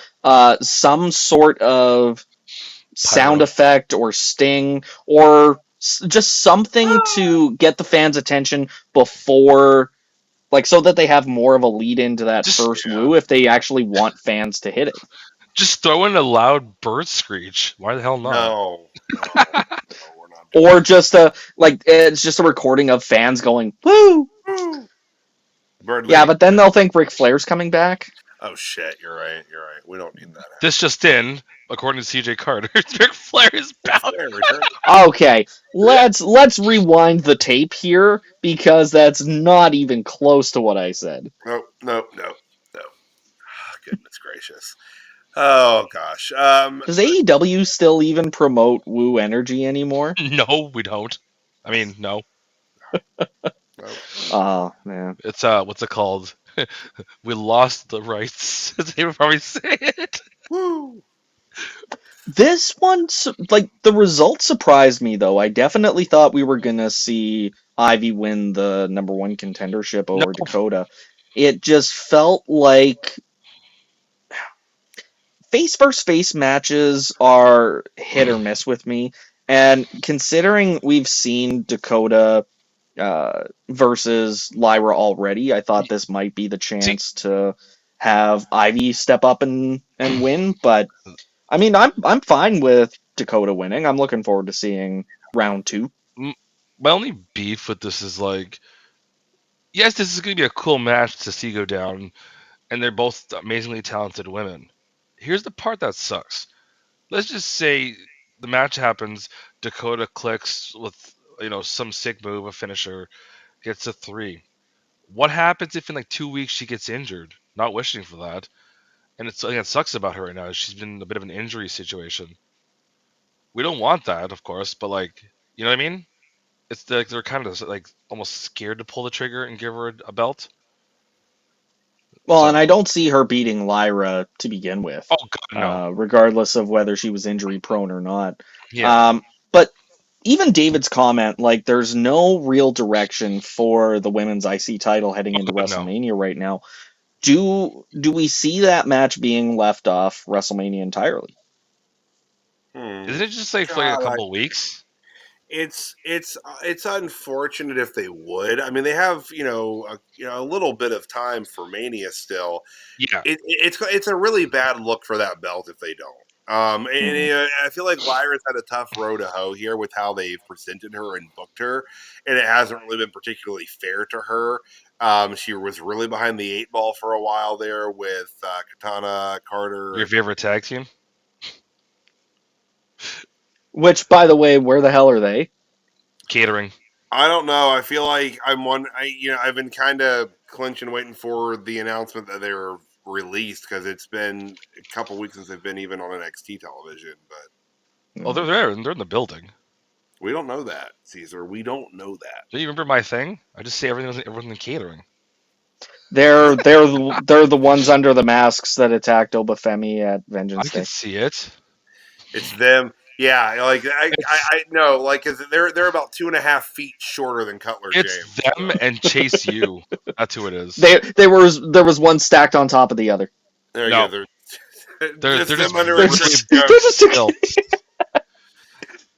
some sort of sound effect or sting or just something to get the fans' attention before, like, so that they have more of a lead into that first woo if they actually want fans to hit it. Just throw in a loud bird screech. Why the hell not? No, we're not. Or just it's just a recording of fans going woo. Yeah, but then they'll think Ric Flair's coming back. Oh shit, you're right. We don't need that. This just in, according to CJ Carter, Ric Flair is back. Okay, let's rewind the tape here, because that's not even close to what I said. No. Goodness gracious. Oh gosh. Does AEW still even promote Woo Energy anymore? No, we don't. I mean, no. Oh man, it's what's it called? We lost the rights. They would probably say it. Woo. This one, like, the results surprised me though. I definitely thought we were gonna see Ivy win the #1 contendership over Dakota. It just felt like face versus face matches are hit or miss with me, and considering we've seen Dakota versus Lyra already, I thought this might be the chance to have Ivy step up and win. But I mean, I'm fine with Dakota winning. I'm looking forward to seeing round 2. My only beef with this is like, yes, this is going to be a cool match to see go down, and they're both amazingly talented women. Here's the part that sucks. Let's just say the match happens, Dakota clicks with some sick move, a finisher, gets a 3. What happens if in like 2 weeks she gets injured? Not wishing for that. And it's something that sucks about her right now. She's been in a bit of an injury situation. We don't want that, of course, but like, you know what I mean? It's like they're kind of like almost scared to pull the trigger and give her a belt. Well, and I don't see her beating Lyra to begin with. Oh God, no. Regardless of whether she was injury prone or not. Yeah. But even David's comment, like, there's no real direction for the women's IC title heading into WrestleMania right now. Do we see that match being left off WrestleMania entirely? Isn't it just like for like a couple weeks? It's unfortunate if they would. I mean, they have a little bit of time for Mania still. Yeah, it's a really bad look for that belt if they don't. I feel like Lyra's had a tough row to hoe here with how they've presented her and booked her, and it hasn't really been particularly fair to her. She was really behind the 8 ball for a while there with Katana Carter. Your favorite tag team? Which, by the way, where the hell are they? Catering. I don't know. I feel like I've been kind of clinching, waiting for the announcement that they were released because it's been a couple weeks since they've been even on NXT television. But they're there. They're in the building. We don't know that, Caesar. We don't know that. Do you remember my thing? I just say everything in catering. They're the ones under the masks that attacked Obafemi at Vengeance Day. I can see it. It's them. Yeah, like I know, like they're about 2.5 feet shorter than Cutler It's James. them and Chase U. That's who it is. There was one stacked on top of the other. There you go. They're just under really built.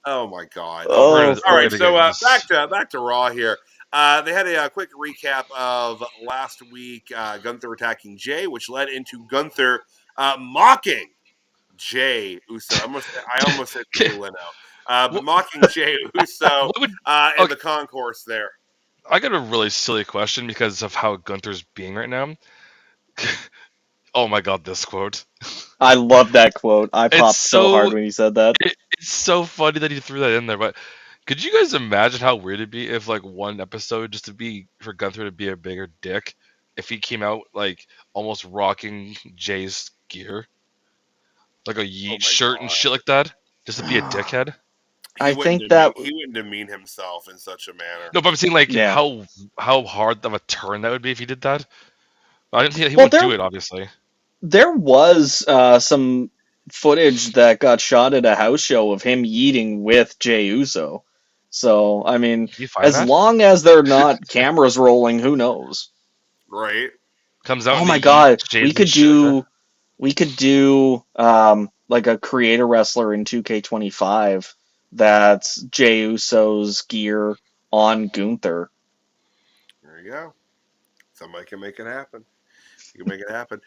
Oh my god! Oh. All right, so back to Raw here. They had a quick recap of last week. Gunther attacking Jay, which led into Gunther mocking Jay Uso. I almost said Jay Leno. But mocking Jay Uso in the concourse there. I got a really silly question because of how Gunther's being right now. Oh my god, this quote. I love that quote. I popped so hard when he said that. It's so funny that he threw that in there, but could you guys imagine how weird it'd be if like one episode just to be for Gunther to be a bigger dick if he came out like almost rocking Jay's gear? Like a Yeet shirt and shit like that? Just to be a dickhead? I think that he wouldn't demean himself in such a manner. No, but I'm saying like how hard of a turn that would be if he did that. I didn't think he would do it, obviously. There was some footage that got shot at a house show of him eating with Jay Uso. So, I mean, as long as they're not cameras rolling, who knows? Right. Comes out. Oh my god, we could do like a creator wrestler in 2K25 that's Jay Uso's gear on Gunther. There you go. Somebody can make it happen. You can make it happen.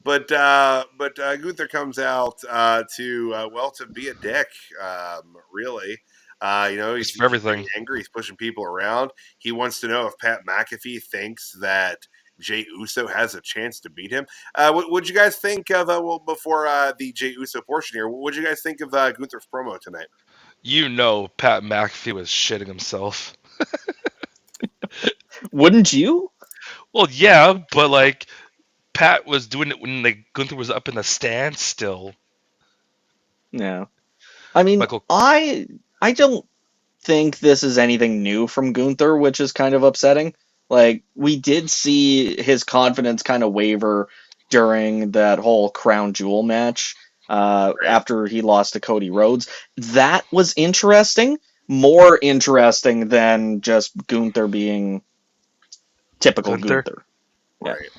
But Gunther comes out to be a dick, really. He's for everything. Angry. He's pushing people around. He wants to know if Pat McAfee thinks that Jay Uso has a chance to beat him. What'd you guys think of, before the Jay Uso portion here, what'd you guys think of Gunther's promo tonight? Pat McAfee was shitting himself. Wouldn't you? Well, yeah, but like Pat was doing it when like Gunther was up in the stand still. Yeah. I mean, I don't think this is anything new from Gunther, which is kind of upsetting. Like, we did see his confidence kind of waver during that whole Crown Jewel match after he lost to Cody Rhodes. That was interesting. More interesting than just Gunther being typical Gunther. Yeah. Right.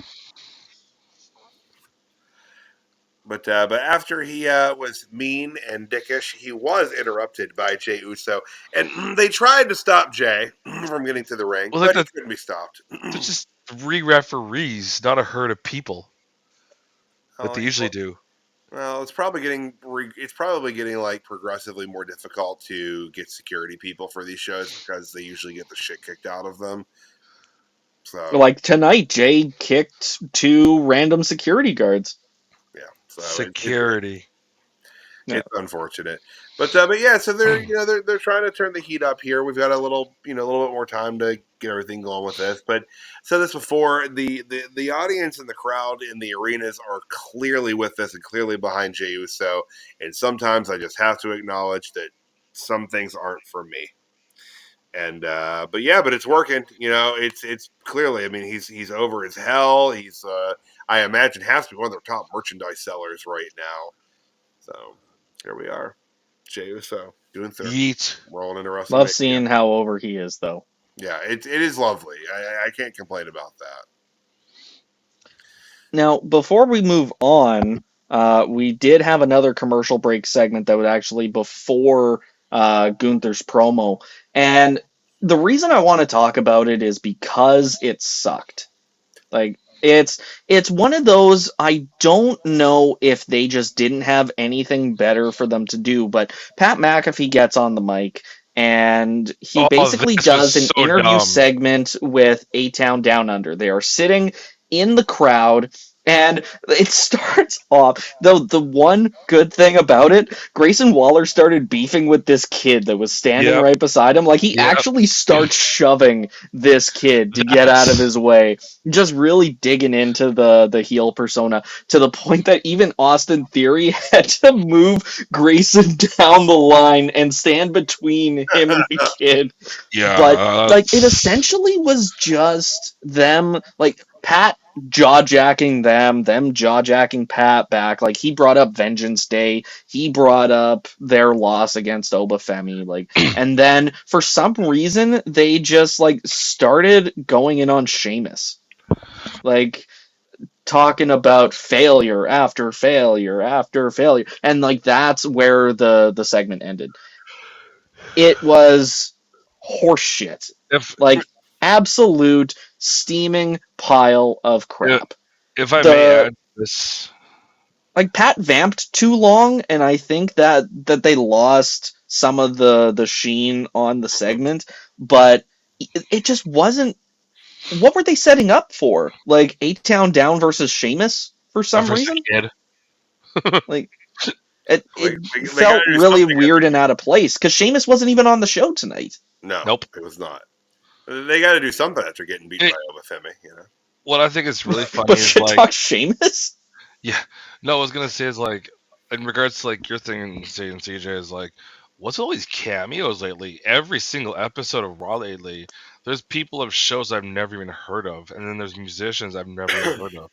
But after he was mean and dickish, he was interrupted by Jay Uso. And they tried to stop Jay from getting to the ring, but he couldn't be stopped. There's just 3 referees, not a herd of people. That they usually do. Well, it's probably getting like progressively more difficult to get security people for these shows because they usually get the shit kicked out of them. So, like tonight, Jay kicked 2 random security guards. Yeah, so security. It's unfortunate, but yeah. So they're trying to turn the heat up here. We've got a little bit more time to get everything going with this. But said this before, the audience and the crowd in the arenas are clearly with us and clearly behind Jey Uso. And sometimes I just have to acknowledge that some things aren't for me. And but it's working. It's clearly. I mean, he's over as hell. He's I imagine has to be one of their top merchandise sellers right now. So here we are, Jey Uso. doing 30. Yeet. Rolling into WrestleMania. Love seeing how over he is, though. Yeah, it is lovely. I can't complain about that. Now, before we move on, we did have another commercial break segment that was actually before Gunther's promo. And the reason I want to talk about it is because it sucked. Like, it's one of those, I don't know if they just didn't have anything better for them to do, but Pat McAfee gets on the mic and he basically does an interview segment with A-Town Down Under. They are sitting in the crowd, and it starts off, though the one good thing about it, Grayson Waller started beefing with this kid that was standing right beside him. Like, he actually starts shoving this kid to get out of his way. Just really digging into the heel persona, to the point that even Austin Theory had to move Grayson down the line and stand between him and the kid. Yeah. But, like, it essentially was just them, like, Pat jaw-jacking them jaw-jacking Pat back. Like, he brought up Vengeance Day, he brought up their loss against Obafemi, like, and then for some reason they just like started going in on Sheamus, like talking about failure after failure after failure, and like that's where the segment ended. It was horseshit. Like, absolute steaming pile of crap. If I may add this, like, Pat vamped too long, and I think that they lost some of the sheen on the segment, but it just wasn't. What were they setting up for? Like, A-Town Down versus Sheamus for some reason? Like, it felt really weird and out of place, because Sheamus wasn't even on the show tonight. No, it was not. They got to do something after getting beat by Obafemi, you know. What I think is really funny but is like talk Sheamus. Yeah, no, I was gonna say is like in regards to like your thing saying CJ is like, what's all these cameos lately? Every single episode of Raw lately, there's people of shows I've never even heard of, and then there's musicians I've never even heard of.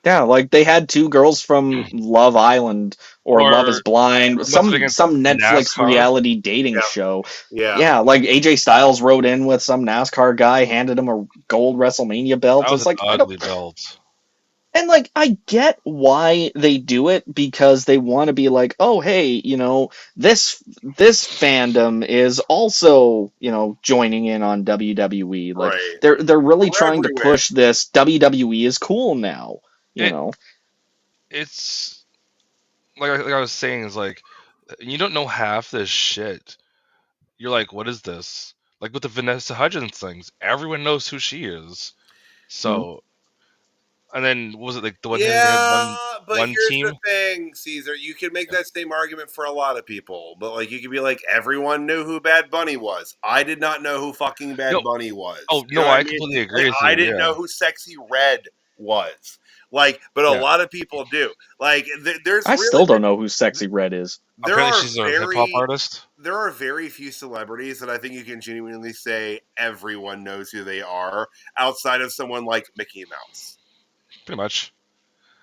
Yeah, like they had two girls from Love Island or Love Is Blind, some Netflix NASCAR? Reality dating show. Yeah, like AJ Styles rode in with some NASCAR guy, handed him a gold WrestleMania belt. That was it's like, an ugly belt. And like, I get why they do it, because they want to be like, oh hey, you know, this fandom is also, you know, joining in on WWE. Like, they're really trying to push this. WWE is cool now. You know, it's like I was saying, is like, you don't know half this shit. You're like, what is this? Like with the Vanessa Hudgens things, everyone knows who she is. So, and then what was it like the one? But one here's team? the thing, Caesar. You can make that same argument for a lot of people, but like you could be like, everyone knew who Bad Bunny was. I did not know who fucking Bad Bunny was. Oh no, I completely agree. Like, I didn't know who Sexy Red was. Like, but a lot of people do. Like, there's. I still don't know who Sexy Red is. Apparently, she's a hip hop artist. There are very few celebrities that I think you can genuinely say everyone knows who they are, outside of someone like Mickey Mouse. Pretty much.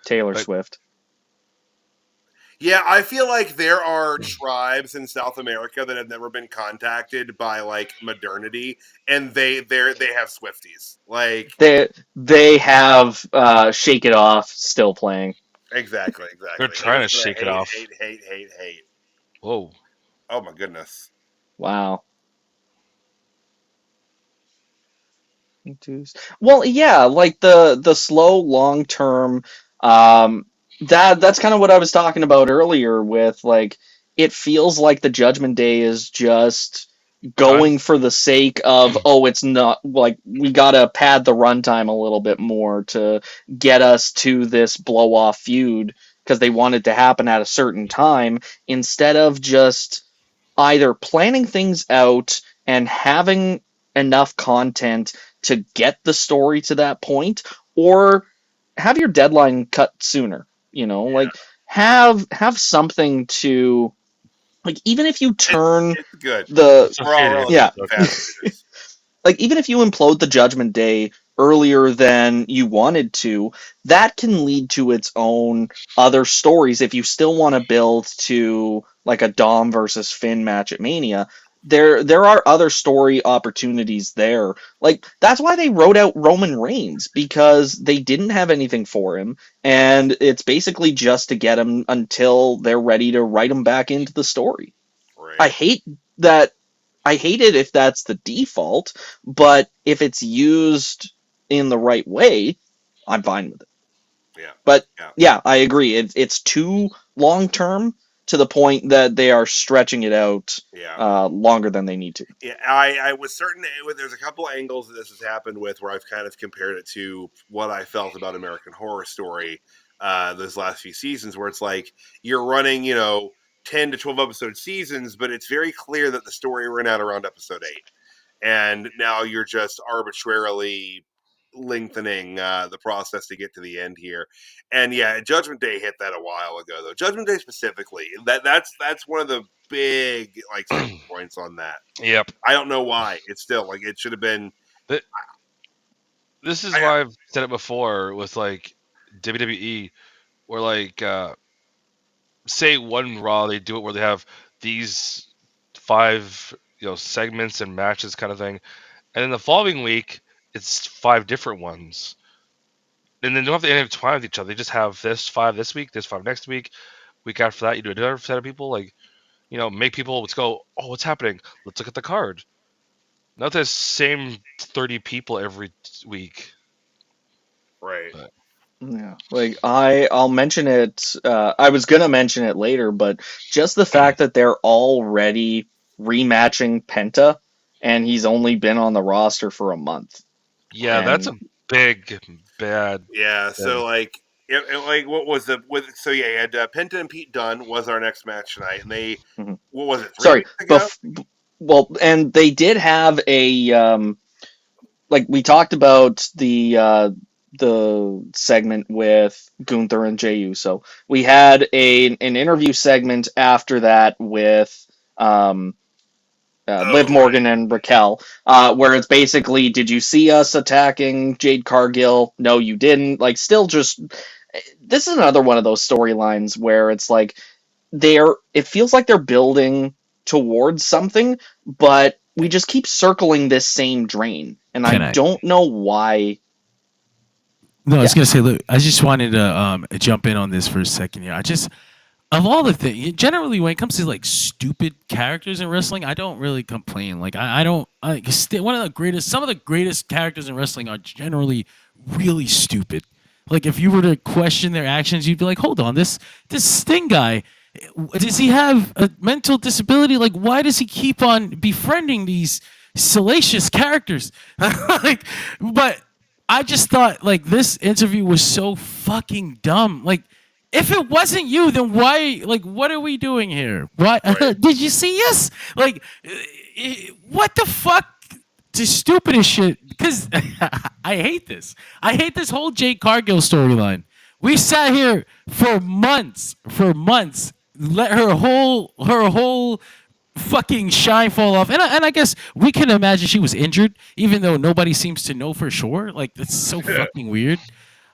Taylor Swift. Yeah, I feel like there are tribes in South America that have never been contacted by like modernity, and they have Swifties. Like they have Shake It Off still playing. Exactly. They're trying to shake it off. Hate. Whoa. Oh my goodness. Wow. Well, yeah, like the slow long term. That's kind of what I was talking about earlier with, like, it feels like the Judgment Day is just going for the sake of, it's not, like, we gotta pad the runtime a little bit more to get us to this blow-off feud, because they want it to happen at a certain time, instead of just either planning things out and having enough content to get the story to that point, or have your deadline cut sooner. You know, like, have something to, like, even if you turn it's good. like, even if you implode the Judgment Day earlier than you wanted to, that can lead to its own other stories. If you still want to build to like a Dom versus Finn match at Mania, there are other story opportunities there. Like, that's why they wrote out Roman Reigns, because they didn't have anything for him, and it's basically just to get him until they're ready to write him back into the story. Right. I hate it if that's the default, but if it's used in the right way, I'm fine with it. Yeah. But yeah, I agree. It's too long term, to the point that they are stretching it out longer than they need to. Yeah, I was certain there's a couple angles that this has happened with where I've kind of compared it to what I felt about American Horror Story those last few seasons, where it's like you're running, 10 to 12 episode seasons, but it's very clear that the story ran out around episode 8. And now you're just arbitrarily lengthening the process to get to the end here. And yeah, Judgment Day hit that a while ago, though. Judgment Day specifically, that's one of the big sticking points on that. Yep. I don't know why. It's still like it should have been. This is why I've said it before with like WWE, where like say one Raw, they do it where they have these 5 segments and matches kind of thing, and then the following week it's 5 different ones, and then they don't have to intertwine with each other. They just have this 5 this week, this 5 next week. Week after that, you do another set of people, like make people let's go. Oh, what's happening? Let's look at the card. Not the same 30 people every week. Right. But. Yeah, like I'll mention it. I was gonna mention it later, but just the fact that they're already rematching Penta, and he's only been on the roster for a month. Yeah, that's a big bad. Yeah. So like what was the so yeah, you had Penta and Pete Dunne was our next match tonight, and they what was it? 3 weeks ago? Well, and they did have a like we talked about the segment with Gunther and Jey Uso. We had an interview segment after that with Liv Morgan and Raquel, where it's basically, did you see us attacking Jade Cargill? No, you didn't. Like, still just, this is another one of those storylines where it's like, it feels like they're building towards something, but we just keep circling this same drain. And I don't know why. No, I was going to say, look, I just wanted to jump in on this for a second here. Of all the things, generally when it comes to like stupid characters in wrestling, I don't really complain. Like some of the greatest characters in wrestling are generally really stupid. Like if you were to question their actions, you'd be like, hold on, this Sting guy, does he have a mental disability? Like, why does he keep on befriending these salacious characters? But I just thought like this interview was so fucking dumb. Like, if it wasn't you, then why? Like, what are we doing here? What did you see us? Like, what the fuck? The stupidest shit. Because I hate this. I hate this whole Jade Cargill storyline. We sat here for months, let her whole fucking shine fall off, and I guess we can imagine she was injured, even though nobody seems to know for sure. Like, that's so fucking weird.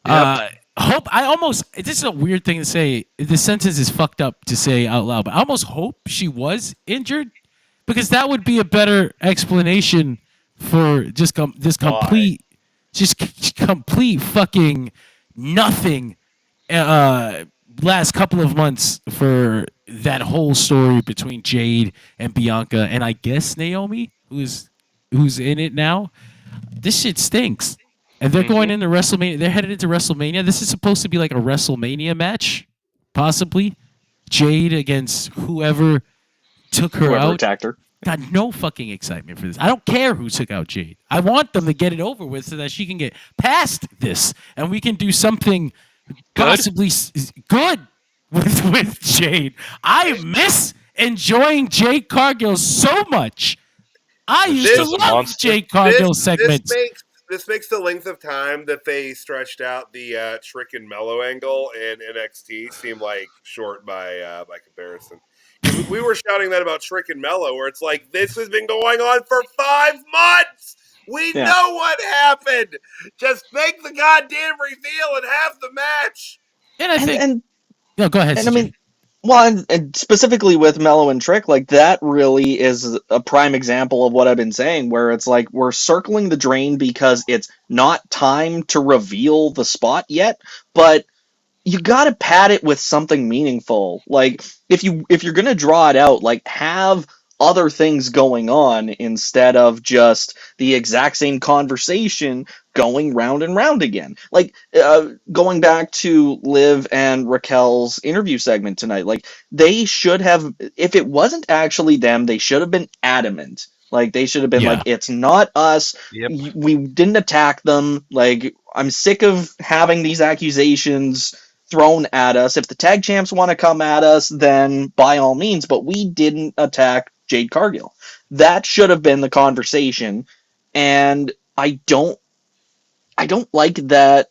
Yep. This is a weird thing to say. The sentence is fucked up to say out loud, but I almost hope she was injured, because that would be a better explanation for just complete fucking nothing last couple of months for that whole story between Jade and Bianca, and I guess Naomi, who's in it now. This shit stinks. And they're going into WrestleMania. They're headed into WrestleMania. This is supposed to be like a WrestleMania match, possibly. Jade against whoever took her out. Attacked her. Got no fucking excitement for this. I don't care who took out Jade. I want them to get it over with so that she can get past this, and we can do something possibly good with Jade. I miss enjoying Jade Cargill so much. I used to love Jade Cargill segments. This makes the length of time that they stretched out the Trick and Mellow angle in NXT seem like short by comparison. We were shouting that about Trick and Mellow, where it's like, this has been going on for 5 months. We know what happened. Just make the goddamn reveal and have the match. And I think... No, go ahead, and CJ. I mean, well, and specifically with Mello and Trick, like, that really is a prime example of what I've been saying, where it's like we're circling the drain because it's not time to reveal the spot yet, but you gotta pad it with something meaningful. Like, if you're gonna draw it out, like, have other things going on instead of just the exact same conversation going round and round again. Like, going back to Liv and Raquel's interview segment tonight, like, they should have, if it wasn't actually them, they should have been adamant. Like, they should have been like, it's not us. Yep. We didn't attack them. Like, I'm sick of having these accusations thrown at us. If the tag champs want to come at us, then by all means, but we didn't attack Jade Cargill. That should have been the conversation, and I don't like that.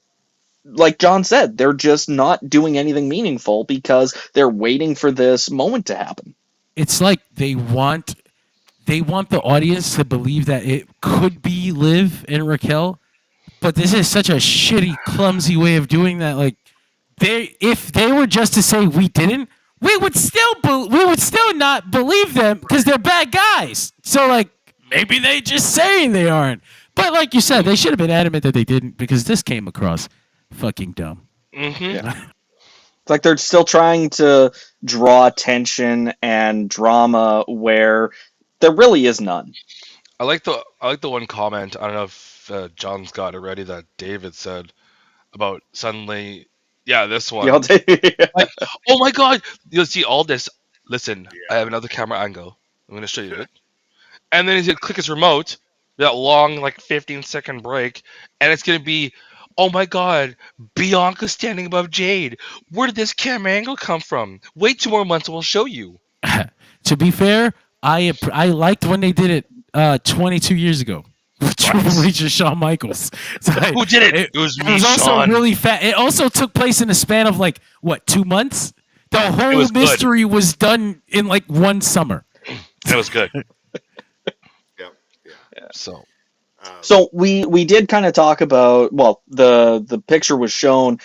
Like John said, they're just not doing anything meaningful because they're waiting for this moment to happen. It's like they want the audience to believe that it could be Liv and Raquel, but this is such a shitty, clumsy way of doing that. Like, if they were just to say we didn't, we would still not believe them because they're bad guys. So, like, maybe they just saying they aren't. But like you said, they should have been adamant that they didn't, because this came across fucking dumb. Mm-hmm. Yeah. It's like they're still trying to draw tension and drama where there really is none. I like the one comment. I don't know if John's got it ready, that David said about suddenly. Yeah, this one. Like, oh my god! You'll see all this. Listen, I have another camera angle. I'm gonna show you it. And then he's gonna click his remote. That long, like 15-second break, and it's gonna be, oh my god, Bianca standing above Jade. Where did this camera angle come from? Wait 2 more months and we'll show you. To be fair, I liked when they did it 22 years ago. Triple H and Shawn Michaels. Who did it? It was me, It was also Shawn. really fat. It also took place in a span of, like, what, 2 months? The whole mystery was done in, like, 1 summer. That was good. Yeah. So we did kind of talk about, well, the picture was shown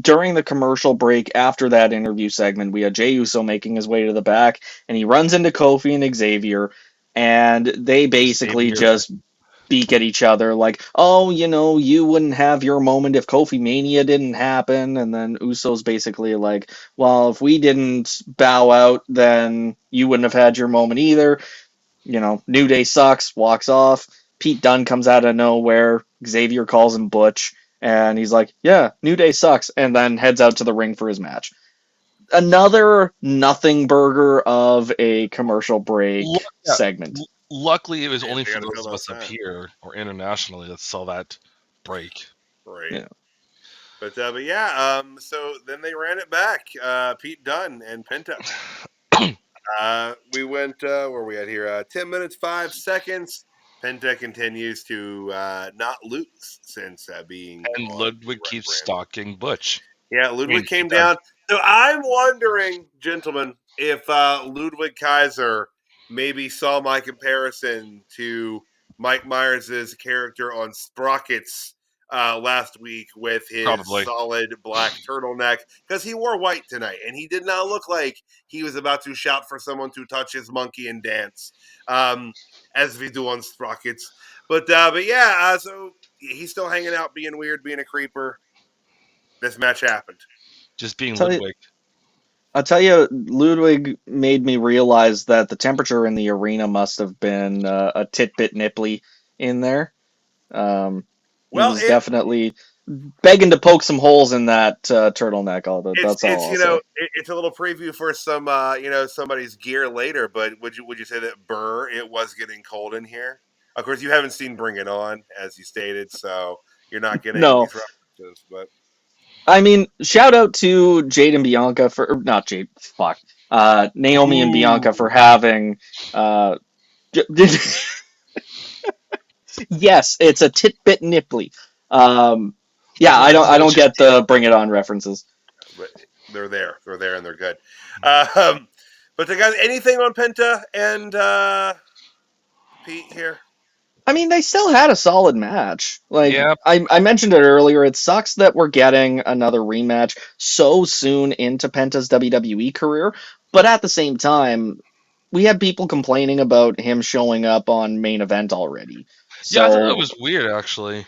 during the commercial break after that interview segment. We had Jey Uso making his way to the back, and he runs into Kofi and Xavier, and they basically just speak at each other like, oh, you wouldn't have your moment if Kofi Mania didn't happen. And then Uso's basically like, well, if we didn't bow out, then you wouldn't have had your moment either. New Day sucks, walks off. Pete Dunne comes out of nowhere. Xavier calls him Butch, and he's like, yeah, New Day sucks, and then heads out to the ring for his match. Another nothing burger of a commercial break segment. Luckily, it was only for those of us up here or internationally that saw that break. Right. Yeah. But yeah, so then they ran it back. Pete Dunne and Penta. We went, where are we at here? 10 minutes, 5 seconds. Penta continues to not lose since being. And Ludwig keeps stalking Butch. Yeah, Ludwig came down. So I'm wondering, gentlemen, if Ludwig Kaiser maybe saw my comparison to Mike Myers' character on Sprockets last week with his solid black turtleneck, because he wore white tonight, and he did not look like he was about to shout for someone to touch his monkey and dance, as we do on Sprockets. But yeah, so he's still hanging out, being weird, being a creeper. This match happened. Just being Ludwig. I'll tell you, Ludwig made me realize that the temperature in the arena must have been a titbit nipply in there. He was definitely begging to poke some holes in that turtleneck. That's all. It's a little preview for some, somebody's gear later. But would you say that it was getting cold in here? Of course, you haven't seen Bring It On, as you stated, so you're not getting these references. But I mean, shout out to Jade and Bianca Naomi and Bianca for having. Yes, it's a titbit nipply. Yeah, I don't get the Bring It On references. But they're there, and they're good. But guys, anything on Penta and Pete here? I mean, they still had a solid match. Like, Yeah. I mentioned it earlier, it sucks that we're getting another rematch so soon into Penta's WWE career, but at the same time, we had people complaining about him showing up on main event already. Yeah, I thought it So, was weird, actually.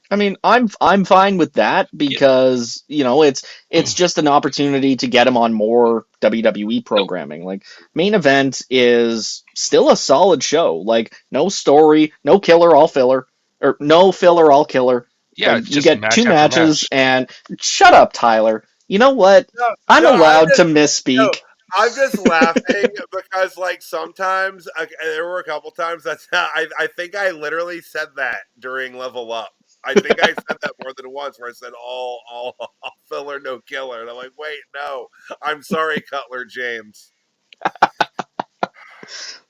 I mean, I'm fine with that because it's just an opportunity to get him on more WWE programming. Like, main event is still a solid show. Like, no story, no killer, all filler, or no filler, all killer. Yeah, Like, it's you just get match two after matches, match. and shut up, Tyler. You know what? No, I'm no, allowed to no, misspeak. I'm just laughing because, like, sometimes there were a couple times that I think I literally said that during Level Up. I think I said that more than once, where I said all filler, no killer, and I'm like, wait, no, I'm sorry, Cutler James.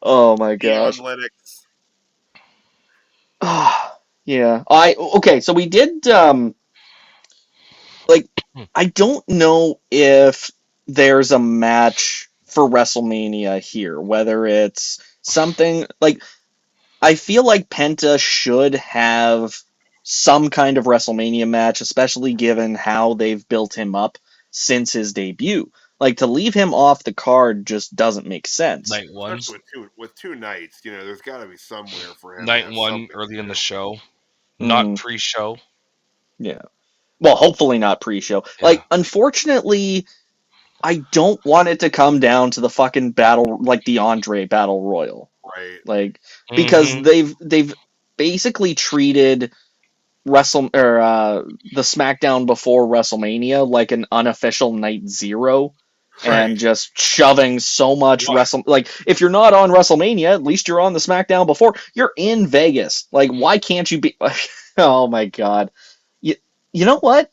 Oh my Be on gosh. Linux. Yeah. Okay, so we did like Hmm. I don't know if there's a match for WrestleMania here, whether it's something like I feel like Penta should have some kind of WrestleMania match, especially given how they've built him up since his debut. Like to leave him off the card just doesn't make sense. Night one. Especially with two nights, there's got to be somewhere for him to Night have one something early to in the do. show. Not Hmm. pre-show. Yeah. Well, hopefully not pre-show. Yeah. Like unfortunately, I don't want it to come down to the fucking battle, like the Andre Battle Royal, Right. like because Mm-hmm. they've basically treated the SmackDown before WrestleMania like an unofficial Night Zero, Right. and just shoving so much What? like if you're not on WrestleMania, at least you're on the SmackDown before. You're in Vegas, like why can't you be? Oh my god, you you know what?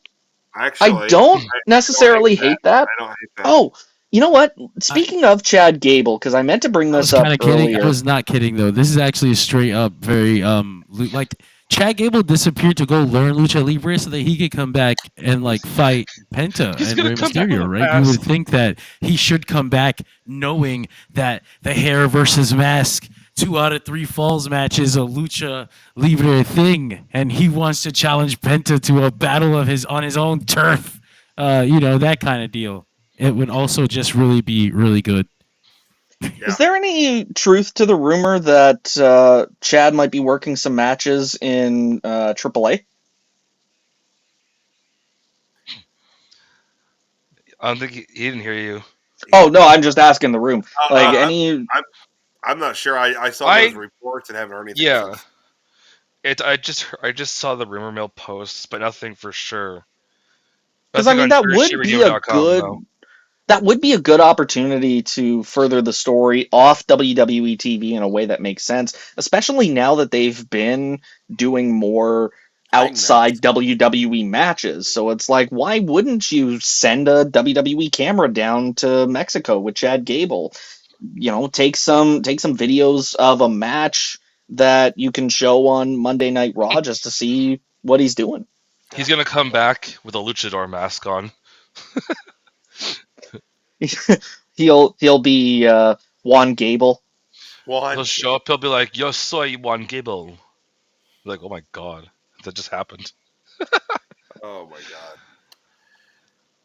I Actually, don't I don't hate necessarily that. hate that. I don't hate that. Oh, you know what? I, Speaking of Chad Gable, because I meant to bring I this was up kind of kidding. I earlier. was not kidding though. This is actually a straight up very like Chad Gable disappeared to go learn lucha libre so that he could come back and like fight Penta He's and gonna Rey come back with Mysterio, a right? You would mask. think that he should come back knowing that the hair versus mask 2 out of 3 falls match is a lucha libre thing, and he wants to challenge Penta to a battle of his on his own turf. That kind of deal. It would also just really be really good. Yeah. Is there any truth to the rumor that Chad might be working some matches in AAA? I don't think he didn't hear you. Oh no, I'm just asking the room. Like Uh, any, I'm not sure. I saw I those reports and haven't heard anything yeah. since. I just saw the rumor mill posts, but nothing for sure. because I Nothing mean on dirtshitradio.com though. that would be a good opportunity to further the story off WWE TV in a way that makes sense, especially now that they've been doing more Hangman. outside WWE matches. So it's like, why wouldn't you send a WWE camera down to Mexico with Chad Gable? Take some videos of a match that you can show on Monday Night Raw just to see what he's doing. He's gonna come back with a luchador mask on. He'll be Juan Gable. He'll show up. He'll be like, "Yo soy Juan Gable." Like, oh my god, that just happened. Oh my god.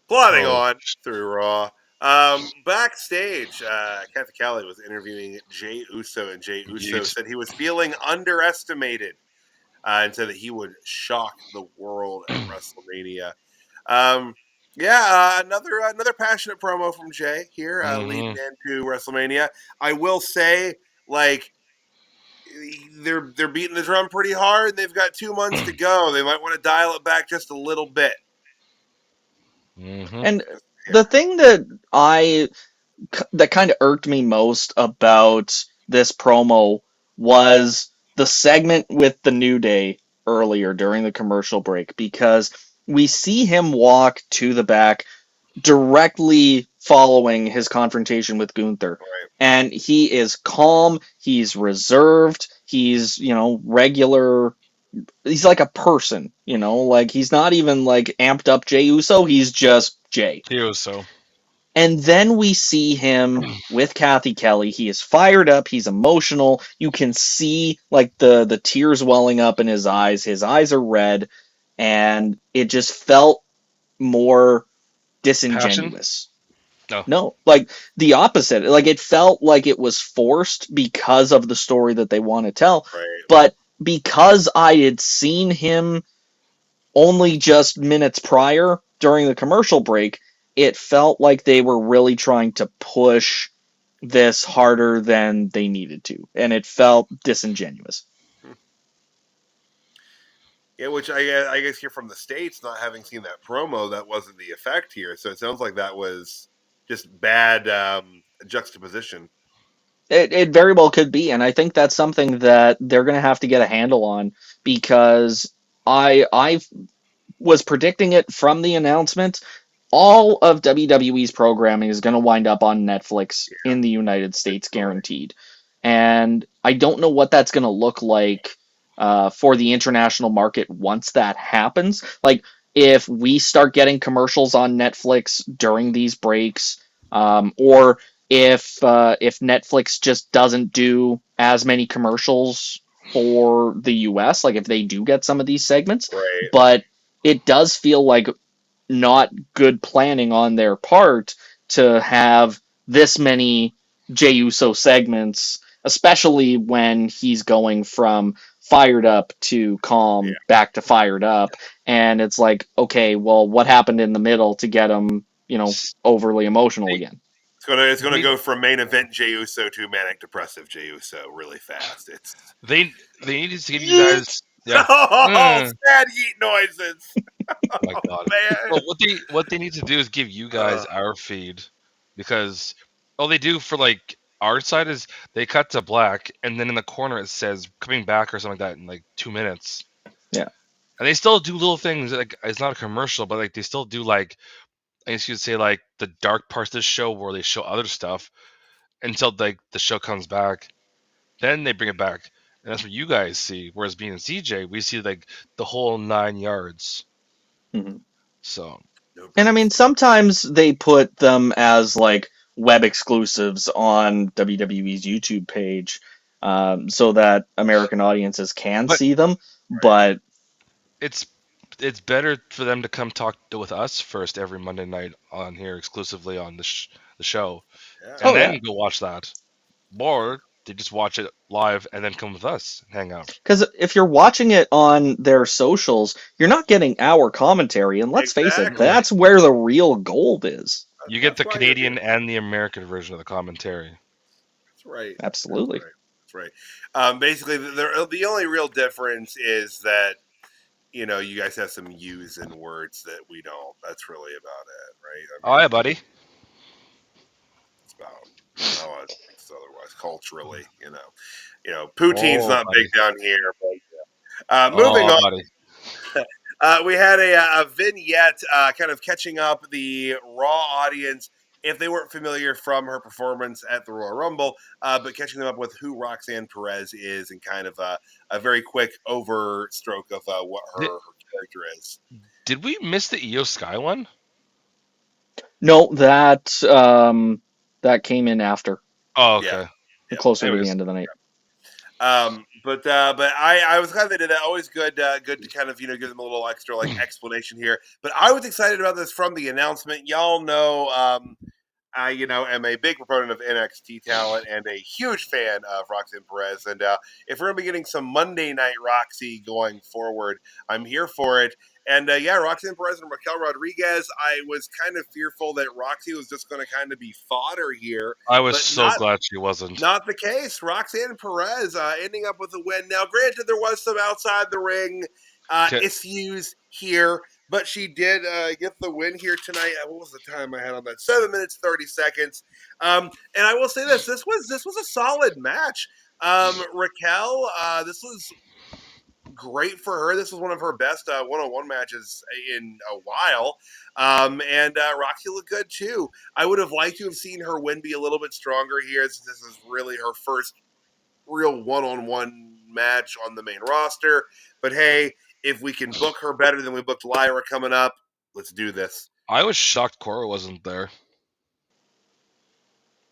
Plodding Oh, on through Raw. Backstage, Kathy Kelly was interviewing Jey Uso, and Jey Uso yeet. said he was feeling underestimated, and said that he would shock the world at WrestleMania. Another passionate promo from Jay here, leading Mhm. into WrestleMania. I will say, like, they're beating the drum pretty hard. They've got 2 months to go. They might want to dial it back just a little bit. Mhm. And the thing that kind of irked me most about this promo was the segment with the New Day earlier during the commercial break, because we see him walk to the back directly following his confrontation with Gunther. Right. And he is calm, he's reserved, he's, regular. He's like a person, like he's not even like amped up Jey Uso, he's just Jey. Uso. And then we see him with Kathy Kelly. He is fired up. He's emotional. You can see like the tears welling up in his eyes. His eyes are red, and it just felt more disingenuous. No, like the opposite. Like it felt like it was forced because of the story that they want to tell. Right. But because I had seen him only just minutes prior during the commercial break, it felt like they were really trying to push this harder than they needed to, and it felt disingenuous. Yeah, which I guess here from the States, not having seen that promo, that wasn't the effect here. So it sounds like that was just bad juxtaposition. It very well could be, and I think that's something that they're going to have to get a handle on, because I was predicting it from the announcement. All of WWE's programming is going to wind up on Netflix in the United States, guaranteed. And I don't know what that's going to look like for the international market once that happens. Like, if we start getting commercials on Netflix during these breaks, or if Netflix just doesn't do as many commercials for the US, like if they do get some of these segments, right. But it does feel like not good planning on their part to have this many Jey Uso segments, especially when he's going from fired up to calm back to fired up. And it's like, okay, well, what happened in the middle to get him, overly emotional again? It's gonna go from main event Jey Uso to manic depressive Jey Uso really fast. They needed to give you guys sad yeet noises. Oh my god! Well, what they need to do is give you guys our feed, because all they do for like our side is they cut to black, and then in the corner it says coming back or something like that in like 2 minutes. Yeah, and they still do little things like it's not a commercial, but like they still do like I guess you'd say like the dark parts of the show where they show other stuff until like the show comes back, then they bring it back, and that's what you guys see. Whereas being in CJ, we see like the whole 9 yards. Mm-hmm. So, and I mean, sometimes they put them as like web exclusives on WWE's YouTube page, so that American audiences can see them. But it's better for them to come talk with us first every Monday night on here exclusively on the show, and then go watch that, or they just watch it live and then come with us and hang out. Because if you're watching it on their socials, you're not getting our commentary, and let's face it, that's where the real gold is. You get the Canadian and the American version of the commentary. That's right. Absolutely. That's right. Basically, the only real difference is that you guys have some U's and words that we don't. That's really about it, right? I mean, buddy. It's about otherwise culturally, poutine's not big down here. But moving on. We had a vignette kind of catching up the Raw audience, if they weren't familiar from her performance at the Royal Rumble, but catching them up with who Roxanne Perez is, and kind of a very quick overstroke of what her character is. Did we miss the Io Sky one? No, that came in after. Oh, okay. Yeah. Closer to the end of the night. But I was glad they did that. Always good to kind of give them a little extra explanation here. But I was excited about this from the announcement. Y'all know, I am a big proponent of NXT talent and a huge fan of Roxanne Perez. And if we're gonna be getting some Monday Night Roxy going forward, I'm here for it. And Roxanne Perez and Raquel Rodriguez, I was kind of fearful that Roxy was just going to kind of be fodder here. I was so glad she wasn't. Not the case. Roxanne Perez ending up with a win. Now, granted, there was some outside the ring issues here, but she did get the win here tonight. What was the time I had on that? 7 minutes, 30 seconds. And I will say this was a solid match. Raquel, this was great for her. This was one of her best one-on-one matches in a while. And Roxy looked good too. I would have liked to have seen her win be a little bit stronger here. This is really her first real one-on-one match on the main roster. But hey, if we can book her better than we booked Lyra coming up, let's do this. I was shocked Cora wasn't there.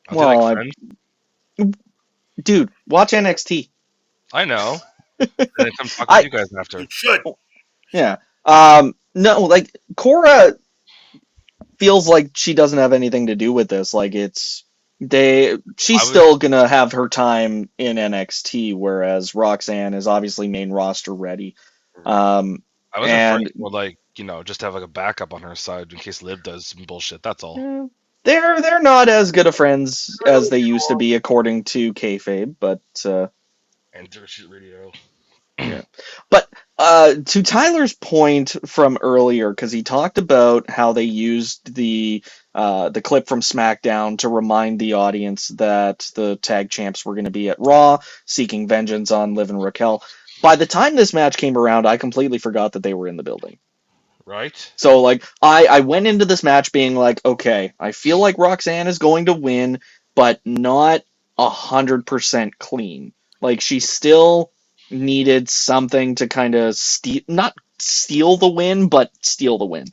Are they like friends? Dude, watch NXT. I know. And then come talk with you guys after. You should. Yeah. No, like Cora feels like she doesn't have anything to do with this. Like she's still gonna have her time in NXT, whereas Roxanne is obviously main roster ready. I was afraid, well, like, just have like a backup on her side in case Liv does some bullshit. That's all. They're not as good of friends as they used to be, according to kayfabe. But and Dirt Sheet Radio. Yeah. But to Tyler's point from earlier, because he talked about how they used the clip from SmackDown to remind the audience that the tag champs were going to be at Raw, seeking vengeance on Liv and Raquel. By the time this match came around, I completely forgot that they were in the building. Right. So, like, I went into this match being like, okay, I feel like Roxanne is going to win, but not 100% clean. Like, she still needed something to kind of not steal the win, but steal the win.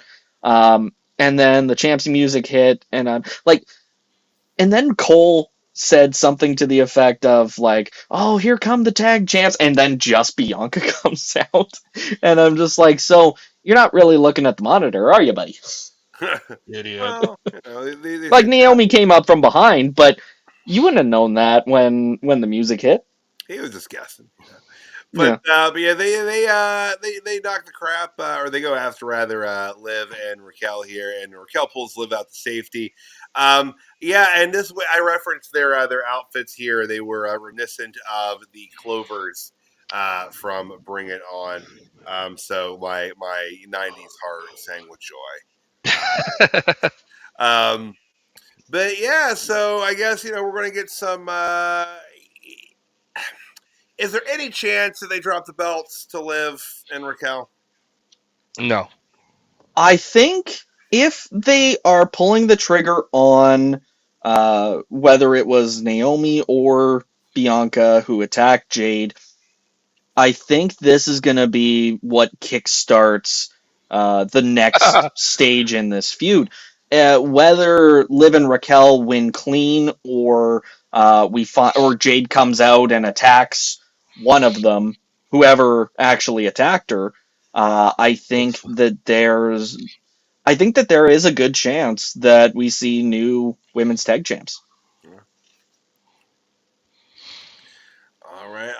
And then the champs music hit, and I'm like, and then Cole said something to the effect of like, "Oh, here come the tag champs," and then just Bianca comes out, and I'm just like, so you're not really looking at the monitor, are you, buddy? Idiot. Well, like Naomi came up from behind, but you wouldn't have known that when the music hit. He was just guessing. But yeah, they knock the crap, or they go after rather Liv and Raquel here, and Raquel pulls Liv out to safety. Yeah, and this way I referenced their outfits here. They were reminiscent of the Clovers from Bring It On. So my '90s heart sang with joy. But yeah, so I guess we're going to get some. Is there any chance that they drop the belts to Liv and Raquel? No. I think if they are pulling the trigger on whether it was Naomi or Bianca who attacked Jade, I think this is going to be what kickstarts the next stage in this feud. Whether Liv and Raquel win clean or or Jade comes out and attacks one of them, whoever actually attacked her, I think that there is a good chance that we see new women's tag champs. All right.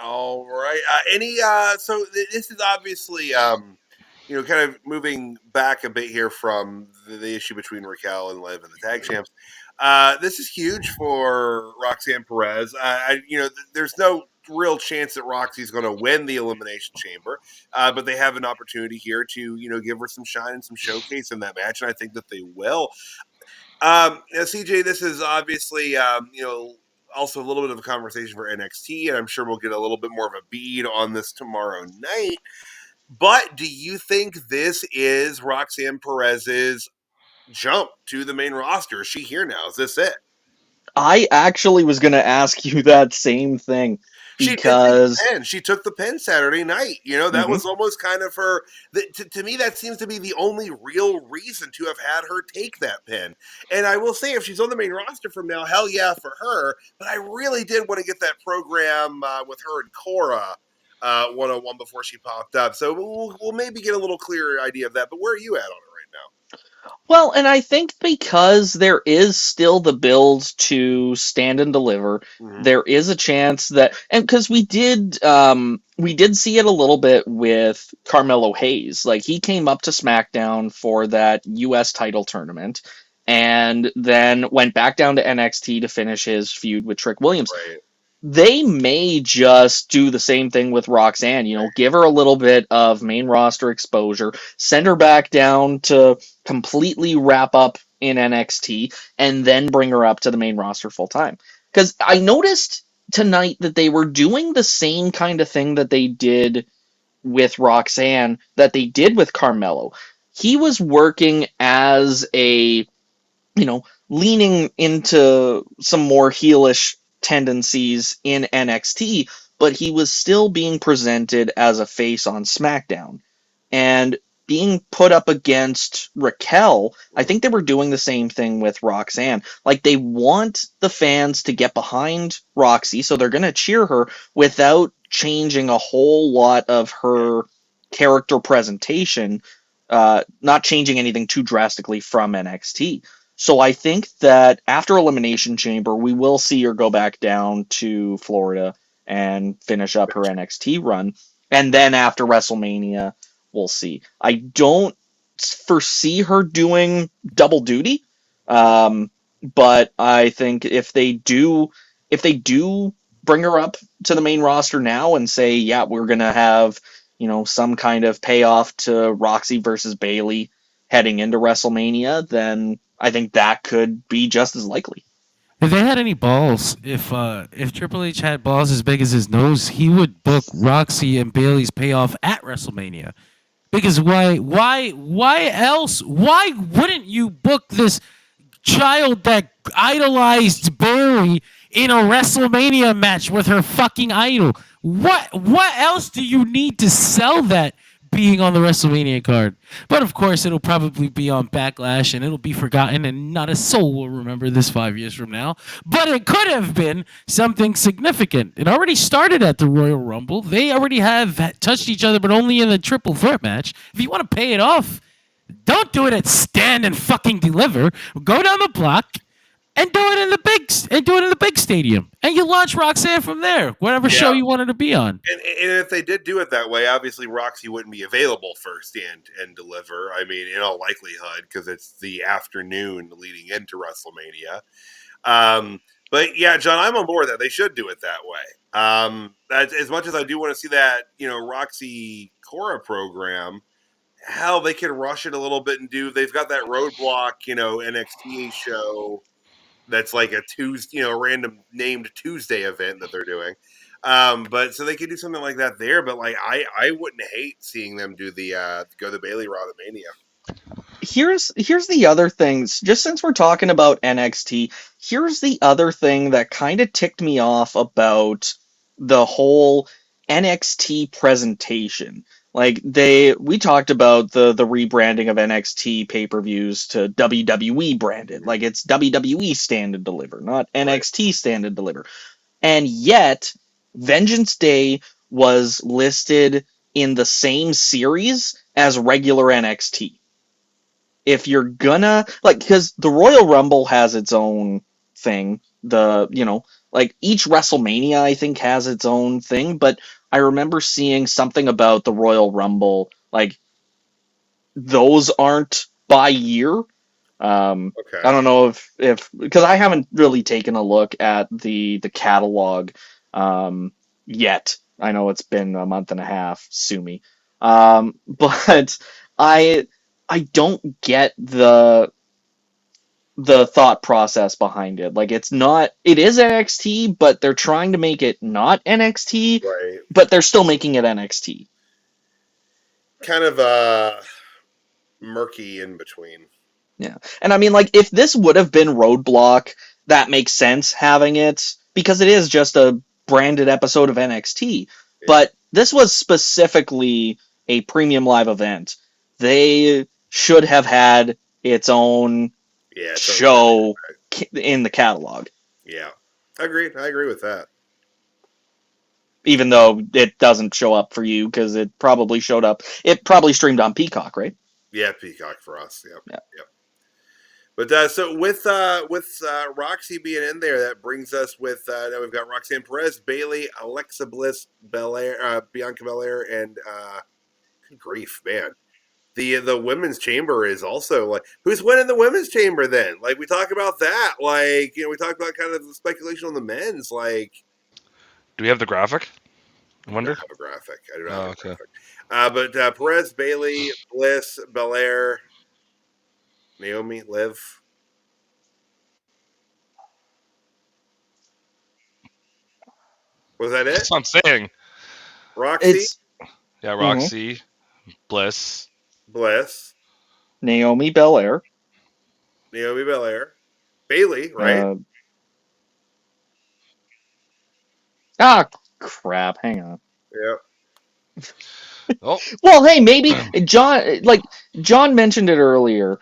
So this is obviously, kind of moving back a bit here from the issue between Raquel and Liv and the tag champs. This is huge for Roxanne Perez. There's no real chance that Roxy's going to win the Elimination Chamber, but they have an opportunity here to, give her some shine and some showcase in that match, and I think that they will. CJ, this is obviously, also a little bit of a conversation for NXT, and I'm sure we'll get a little bit more of a bead on this tomorrow night. But do you think this is Roxanne Perez's jump to the main roster? Is she here now? Is this it? I actually was going to ask you that same thing. Because she took the pin Saturday night. That was almost kind of her. To me, that seems to be the only real reason to have had her take that pin. And I will say, if she's on the main roster from now, hell yeah for her. But I really did want to get that program with her and Cora one-on-one before she popped up. So we'll maybe get a little clearer idea of that. But where are you at on it right now? Well, and I think because there is still the build to Stand and Deliver, there is a chance that, and because we did see it a little bit with Carmelo Hayes. Like, he came up to SmackDown for that U.S. title tournament, and then went back down to NXT to finish his feud with Trick Williams. Right. They may just do the same thing with Roxanne, give her a little bit of main roster exposure, send her back down to completely wrap up in NXT, and then bring her up to the main roster full time. Because I noticed tonight that they were doing the same kind of thing that they did with Roxanne, that they did with Carmelo. He was working as a, leaning into some more heelish tendencies in NXT, but he was still being presented as a face on SmackDown. And being put up against Raquel, I think they were doing the same thing with Roxanne. Like, they want the fans to get behind Roxy, so they're going to cheer her without changing a whole lot of her character presentation, not changing anything too drastically from NXT. So I think that after Elimination Chamber, we will see her go back down to Florida and finish up her NXT run. And then after WrestleMania, we'll see. I don't foresee her doing double duty, but I think if they do bring her up to the main roster now and say, yeah, we're gonna have some kind of payoff to Roxy versus Bayley heading into WrestleMania, then I think that could be just as likely. If they had any balls, if Triple H had balls as big as his nose, he would book Roxy and Bayley's payoff at WrestleMania. Because why else? Why wouldn't you book this child that idolized Bayley in a WrestleMania match with her fucking idol? What else do you need to sell that being on the WrestleMania card? But of course, it'll probably be on Backlash and it'll be forgotten and not a soul will remember this 5 years from now. But it could have been something significant. It already started at the Royal Rumble. They already have touched each other, but only in the triple threat match. If you want to pay it off, don't do it at Stand and Fucking Deliver. Go down the block and do it in the big stadium, and you launch Roxanne from there, whatever show you wanted to be on. And if they did do it that way, obviously Roxy wouldn't be available for Stand and Deliver. I mean, in all likelihood, because it's the afternoon leading into WrestleMania. But yeah, John, I'm on board that they should do it that way. As much as I do want to see that, Roxy Cora program. Hell, they could rush it a little bit and they've got that Roadblock, NXT show that's like a Tuesday, random named Tuesday event that they're doing. But so they could do something like that there. But like, I wouldn't hate seeing them do go the Bayley Route of Mania. Here's the other things. Just since we're talking about NXT, here's the other thing that kind of ticked me off about the whole NXT presentation. Like we talked about the rebranding of NXT pay-per-views to WWE branded. Like it's WWE Stand and Deliver, not NXT Stand and Deliver. And yet, Vengeance Day was listed in the same series as regular NXT. If you're gonna because the Royal Rumble has its own thing, each WrestleMania I think has its own thing, but I remember seeing something about the Royal Rumble, like those aren't by year. Okay. I don't know if because I haven't really taken a look at the catalog yet. I know it's been a month and a half, sue me. But I don't get the thought process behind it. Like it is NXT, but they're trying to make it not NXT, right. But they're still making it NXT. Kind of murky in between. Yeah. And I mean, like, if this would have been Roadblock, that makes sense having it, because it is just a branded episode of NXT. Yeah. But this was specifically a premium live event. They should have had its own show in the catalog. Yeah. I agree with that. Even though it doesn't show up for you, because it probably streamed on Peacock, right? Yeah, Peacock for us. Yep. But so with Roxy being in there, that brings us with now we've got Roxanne Perez, Bayley, Alexa Bliss, Bianca Belair, and good grief, man. The women's chamber is also like, who's winning the women's chamber then? Like, we talk about that. Like, we talk about kind of the speculation on the men's. Like, do we have the graphic? I wonder. I don't have a graphic. I do not have a graphic. But Perez, Bayley, Bliss, Belair, Naomi, Liv. Was that it? That's what I'm saying. Roxy? Yeah, Roxy, mm-hmm. Bliss, Naomi Belair, Bayley, right? Crap! Hang on. Yep. Oh. Well, hey, maybe John mentioned it earlier.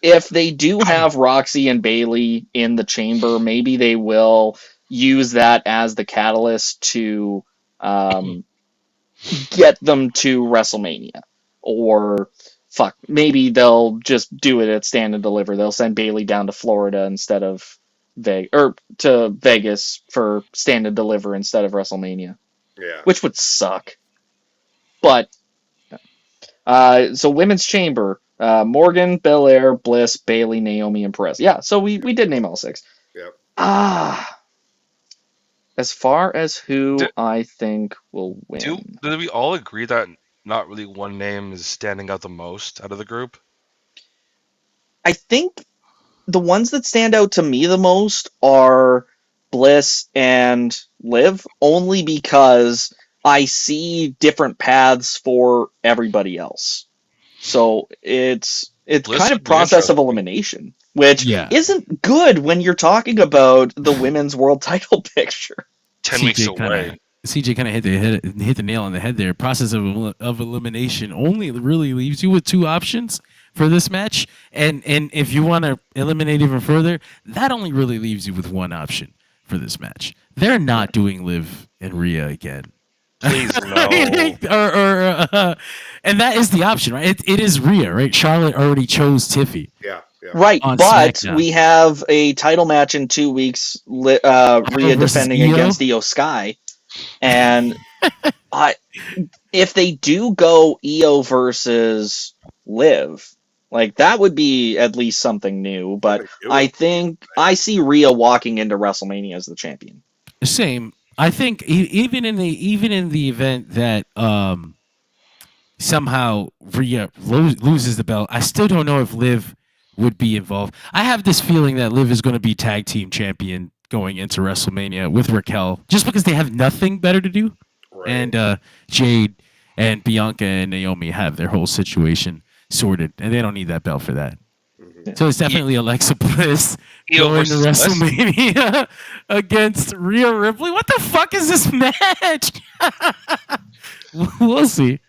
If they do have Roxy and Bayley in the chamber, maybe they will use that as the catalyst to get them to WrestleMania. Or maybe they'll just do it at Stand and Deliver. They'll send Bayley down to Florida instead of to Vegas for Stand and Deliver instead of WrestleMania. Yeah. Which would suck. But so Women's Chamber, Morgan, Belair, Bliss, Bayley, Naomi, and Perez. Yeah, so we did name all 6. Yep. As far as who I think will win. Did we all agree that not really one name is standing out the most out of the group? I think the ones that stand out to me the most are Bliss and Liv, only because I see different paths for everybody else. So it's Bliss kind of process of elimination, which isn't good when you're talking about the women's world title picture. 10 weeks away. CJ kind of hit the nail on the head there. Process of elimination only really leaves you with 2 options for this match, and if you want to eliminate even further, that only really leaves you with 1 option for this match. They're not doing Liv and Rhea again. Please no. And that is the option, right? It is Rhea, right? Charlotte already chose Tiffy. Yeah. Right, but SmackDown. We have a title match in 2 weeks. Rhea defending against Io Sky, and if they do go Io versus Liv, that would be at least something new. But I think I see Rhea walking into WrestleMania as the champion. Same. I think even in the event that somehow Rhea loses the belt, I still don't know if Liv would be involved. I have this feeling that Liv is going to be tag team champion going into WrestleMania with Raquel, just because they have nothing better to do. Right. And Jade and Bianca and Naomi have their whole situation sorted, and they don't need that belt for that. Mm-hmm. So it's definitely Alexa Bliss going to WrestleMania against Rhea Ripley. What the fuck is this match? We'll see.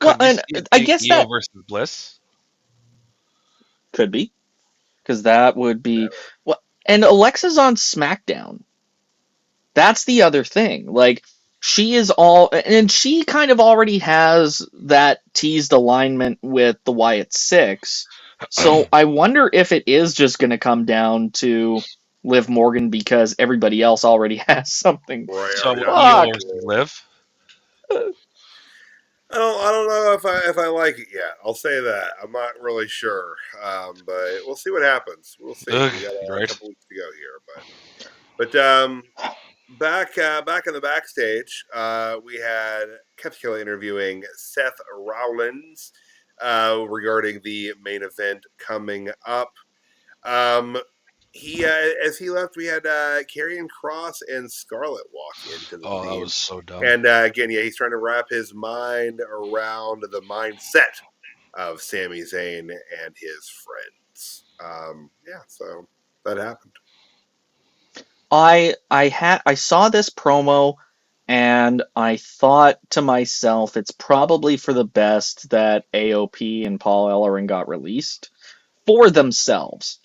Well, and I guess Io versus Bliss could be, because that would be and Alexa's on SmackDown. That's the other thing. She is and she kind of already has that teased alignment with the Wyatt Six. So I wonder if it is just going to come down to Liv Morgan because everybody else already has something. Right. So Io versus Liv. I don't know if I like it yet. I'll say that. I'm not really sure, but we'll see what happens. We'll see. We got a couple weeks to go here, but back in the backstage, we had Kevin interviewing Seth Rollins regarding the main event coming up. As he left, we had Karrion Kross and Scarlett walk into the scene. That was so dumb. And again, he's trying to wrap his mind around the mindset of Sami Zayn and his friends. So that happened. I saw this promo and I thought to myself, it's probably for the best that AOP and Paul Ellering got released for themselves.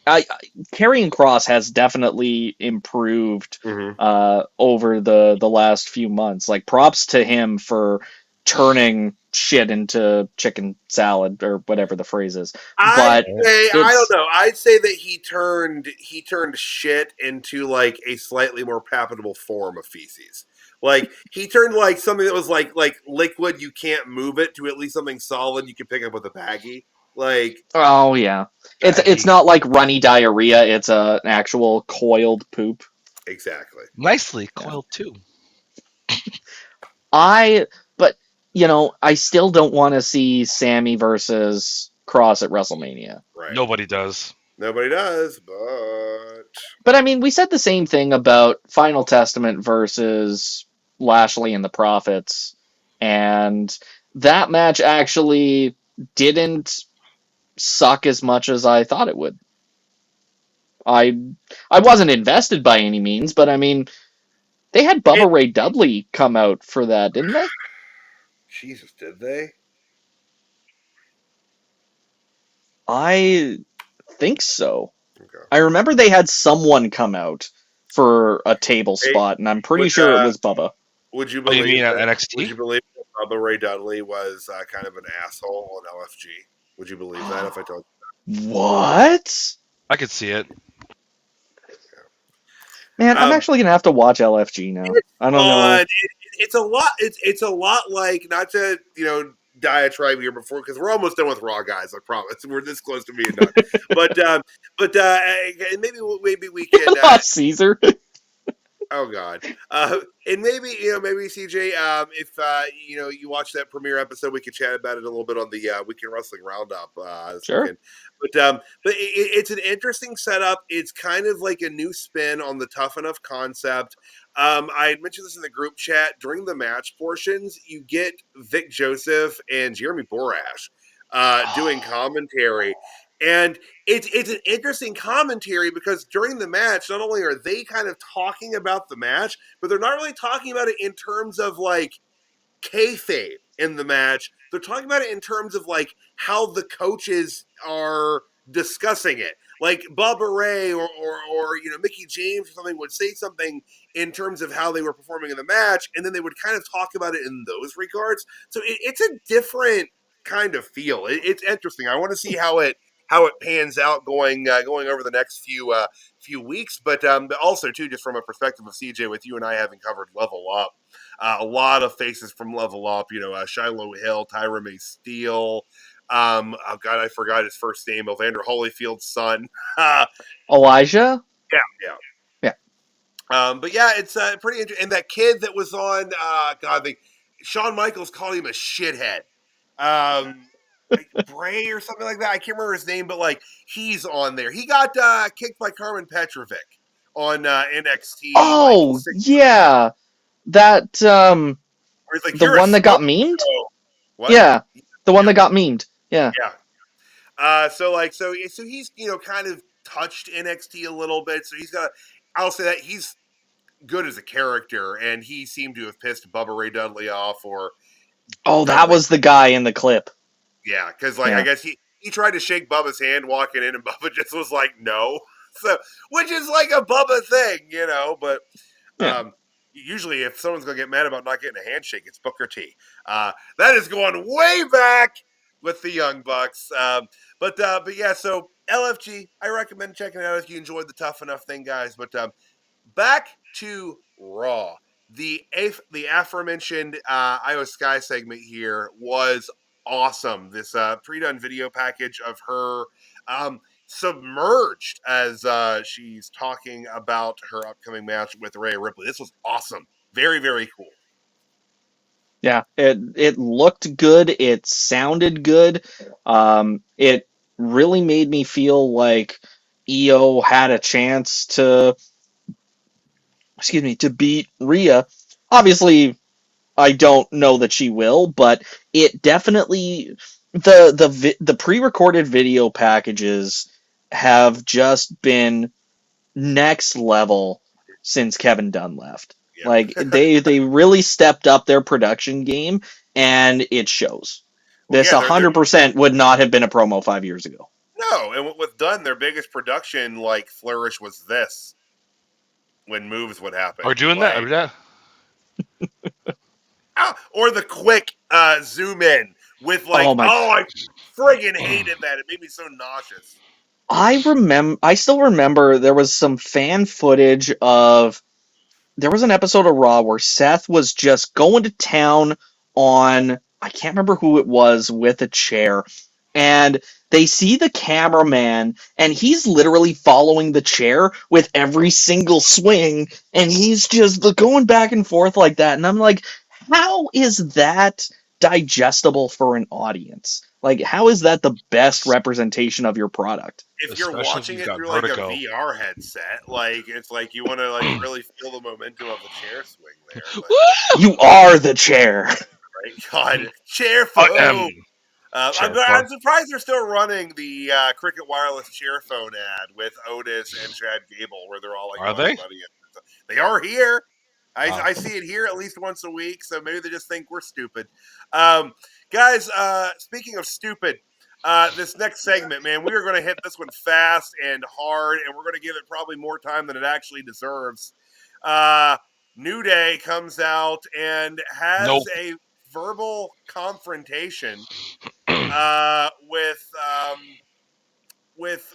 Karrion Kross has definitely improved over the last few months. Props to him for turning shit into chicken salad or whatever the phrase is. I don't know. I'd say that he turned shit into a slightly more palatable form of feces. He turned something that was like liquid, you can't move it, to at least something solid you can pick up with a baggie. Oh yeah, it's not like runny diarrhea. It's an actual coiled poop. Exactly. Nicely coiled too. But I still don't want to see Sami versus Kross at WrestleMania. Right. Nobody does, but I mean, we said the same thing about Final Testament versus Lashley and the Prophets, and that match actually didn't suck as much as I thought it would. I wasn't invested by any means, but I mean, They had Bubba Ray Dudley come out for that, didn't they? Jesus, did they? I think so. Okay. I remember they had someone come out for a table spot, and I'm pretty sure it was Bubba. Would you Oh, you believe mean at that? NXT? Would you believe that Bubba Ray Dudley was kind of an asshole on LFG? Would you believe that if I told you that? What? I could see it. Man, I'm actually gonna have to watch LFG now. I don't know. It's a lot. It's a lot like, not to diatribe here before, because we're almost done with Raw, guys. I promise. We're this close to being done. but maybe we can Caesar. Oh God, and maybe CJ, if you watch that premiere episode, we could chat about it a little bit on the Weekend Wrestling Roundup this weekend. But it's an interesting setup. It's kind of like a new spin on the Tough Enough concept. I had mentioned this in the group chat during the match portions. You get Vic Joseph and Jeremy Borash doing commentary. And it's an interesting commentary because during the match, not only are they kind of talking about the match, but they're not really talking about it in terms of like kayfabe in the match. They're talking about it in terms of like how the coaches are discussing it. Like Bubba Ray or Mickey James or something would say something in terms of how they were performing in the match, and then they would kind of talk about it in those regards. So it's a different kind of feel. It's interesting. I want to see how it pans out going over the next few weeks, but also too, just from a perspective of CJ, with you and I having covered Level Up, a lot of faces from Level Up, Shiloh Hill, Tyra May Steele, oh God, I forgot his first name, Evander Holyfield's son, Elijah. Yeah. But yeah, it's pretty interesting. And that kid that was on, Shawn Michaels called him a shithead. Like Bray or something like that. I can't remember his name, but like he's on there. He got kicked by Carmen Petrovic on NXT. Oh yeah, that like, the one that got memed. What? Yeah, the one that got memed. Yeah. So he's kind of touched NXT a little bit. So I'll say that he's good as a character, and he seemed to have pissed Bubba Ray Dudley off. That was the guy in the clip. Yeah, because I guess he tried to shake Bubba's hand walking in, and Bubba just was like, no. So, which is like a Bubba thing, but usually if someone's going to get mad about not getting a handshake, it's Booker T. That is going way back with the Young Bucks. But yeah, so LFG, I recommend checking it out if you enjoyed the Tough Enough thing, guys. But back to Raw. The aforementioned Io Sky segment here was awesome. This pre-done video package of her submerged as she's talking about her upcoming match with Rhea Ripley. This was awesome. Very, very cool. Yeah, it looked good. It sounded good. It really made me feel like Io had a chance to beat Rhea. Obviously, I don't know that she will, but it definitely the pre-recorded video packages have just been next level since Kevin Dunne left. Yeah. Like they really stepped up their production game, and it shows. This 100% would not have been a promo 5 years ago. No, and with Dunne, their biggest production flourish was this. When moves would happen. Or doing that. Or the quick zoom in with I friggin' hated that. It made me so nauseous. I still remember there was some fan footage of, there was an episode of Raw where Seth was just going to town on, I can't remember who it was, with a chair. And they see the cameraman, and he's literally following the chair with every single swing, and he's just going back and forth like that. And I'm like, how is that digestible for an audience? Like, how is that the best represenation of your product? If you're watching it through vertigo. Like a VR headset, it's like you want to really feel the momentum of the chair swing there. You are the chair. Right? God, chair phone. I'm surprised they're still running the Cricket Wireless chair phone ad with Otis and Chad Gable, where they're all like, "Are they? They are here." I see it here at least once a week, so maybe they just think we're stupid. Guys, speaking of stupid, this next segment, man, we are going to hit this one fast and hard, and we're going to give it probably more time than it actually deserves. New Day comes out and has a verbal confrontation with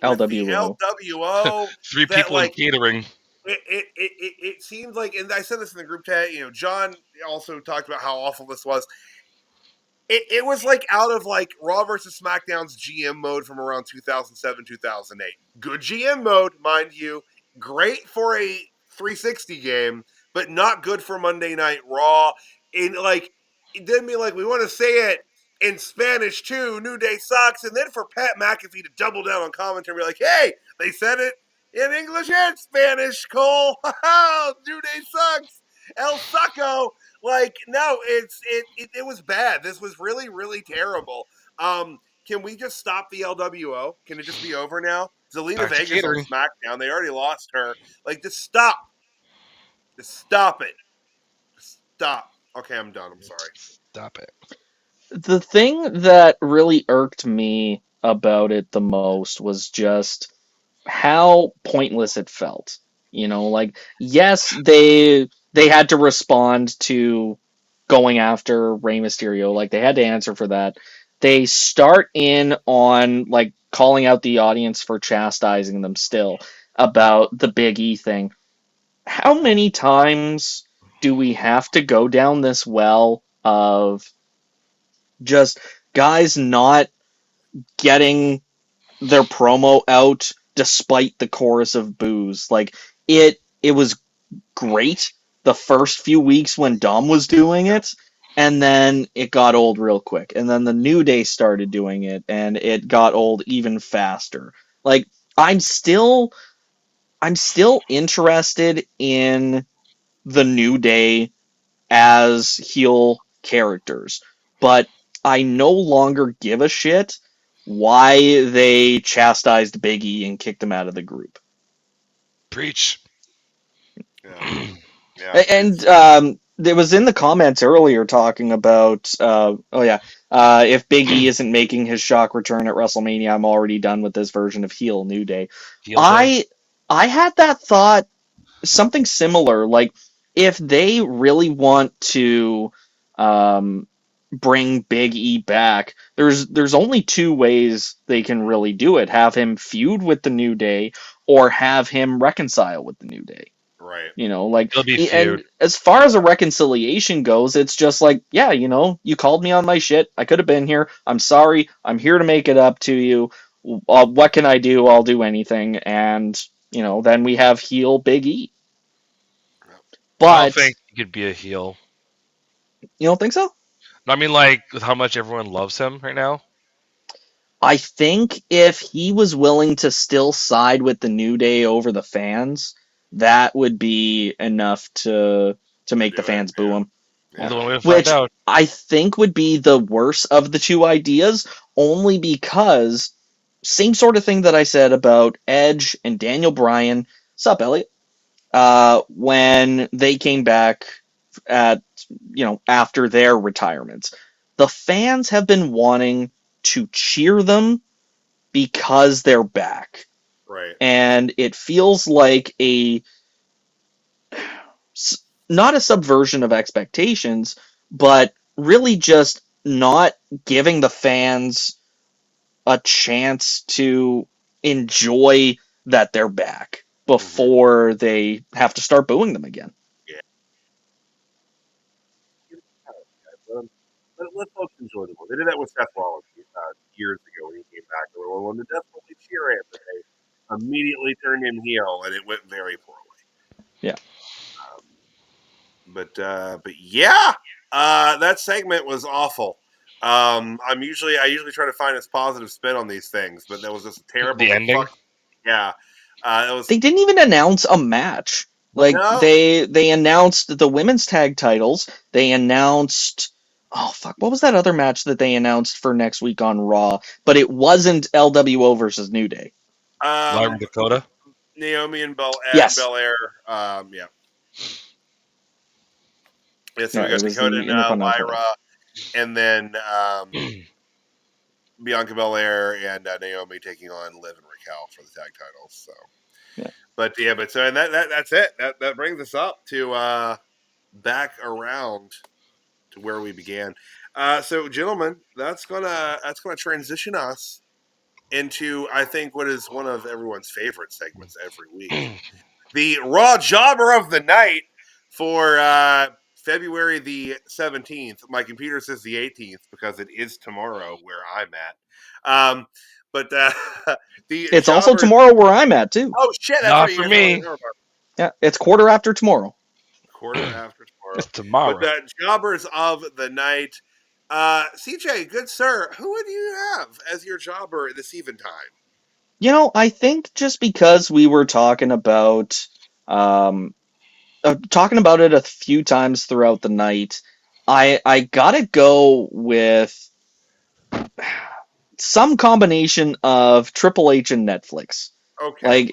LWO. the LWO. Three people in catering. It seemed like, and I said this in the group chat, John also talked about how awful this was. It was like out of like Raw versus SmackDown's GM mode from around 2007, 2008. Good GM mode, mind you. Great for a 360 game, but not good for Monday Night Raw. And like, it didn't mean like we want to say it in Spanish too. New Day sucks. And then for Pat McAfee to double down on commentary, be like, hey, they said it in English and Spanish, Cole. New Day sucks. El Saco. Like, no, it was bad. This was really, really terrible. Can we just stop the LWO? Can it just be over now? Zelina Vega's on SmackDown. They already lost her. Like, just stop. Just stop it. Just stop. Okay, I'm done. I'm sorry. Stop it. The thing that really irked me about it the most was just how pointless it felt. Like, yes, they had to respond to going after Rey Mysterio. Like, they had to answer for that. They start in on, like, calling out the audience for chastising them still about the Big E thing. How many times do we have to go down this well of just guys not getting their promo out despite the chorus of boos? Like, it was great the first few weeks when Dom was doing it, and then it got old real quick. And then the New Day started doing it, and it got old even faster. Like, I'm still interested in the New Day as heel characters, but I no longer give a shit why they chastised Big E and kicked him out of the group. Preach. Yeah. And it was in the comments earlier talking about, if Big E isn't making his shock return at WrestleMania, I'm already done with this version of heel New Day. I had that thought, something similar. Like, if they really want to bring Big E back, there's only two ways they can really do it: have him feud with the New Day, or have him reconcile with the New Day. Right. And as far as a reconciliation goes, it's just like, yeah, you called me on my shit. I could have been here. I'm sorry. I'm here to make it up to you. What can I do? I'll do anything. And, then we have heel Big E. But I don't think he could be a heel. You don't think so? I mean, like, with how much everyone loves him right now? I think if he was willing to still side with the New Day over the fans, that would be enough to make the fans boo him. Yeah. Which I think would be the worst of the two ideas, only because same sort of thing that I said about Edge and Daniel Bryan. Sup, Elliot? When they came back after their retirements, the fans have been wanting to cheer them because they're back. Right. And it feels like not a subversion of expectations, but really just not giving the fans a chance to enjoy that they're back before they have to start booing them again. Yeah. Let folks enjoy the one. They did that with Seth Rollins years ago when he came back. They were willing to desperately cheer him, but they immediately turned him heel, and it went very poorly. Yeah. But yeah, that segment was awful. I usually try to find its positive spin on these things, but that was just terrible. The ending. Yeah. They didn't even announce a match. Like, no. they announced the women's tag titles. They announced, what was that other match that they announced for next week on Raw? But it wasn't LWO versus New Day. Dakota? Naomi and Belair. Yes. Belair. Yeah. Yeah, so we got Dakota and Lyra, and then Bianca Belair and Naomi taking on Liv and Raquel for the tag titles. So, and that's it. That brings us up to back around to where we began. So, gentlemen, that's gonna transition us into, I think, what is one of everyone's favorite segments every week, the Raw Jobber of the Night for February the 17th. My computer says the 18th because it is tomorrow where I'm at. But it's also tomorrow where I'm at too. Oh shit! That's not for me. Yeah, it's quarter after tomorrow. Quarter after tomorrow. It's tomorrow. But the Jobbers of the Night. CJ, good sir, who would you have as your jobber this eventide? I think just because we were talking about it a few times throughout the night, I gotta go with some combination of Triple H and Netflix. Okay. Like,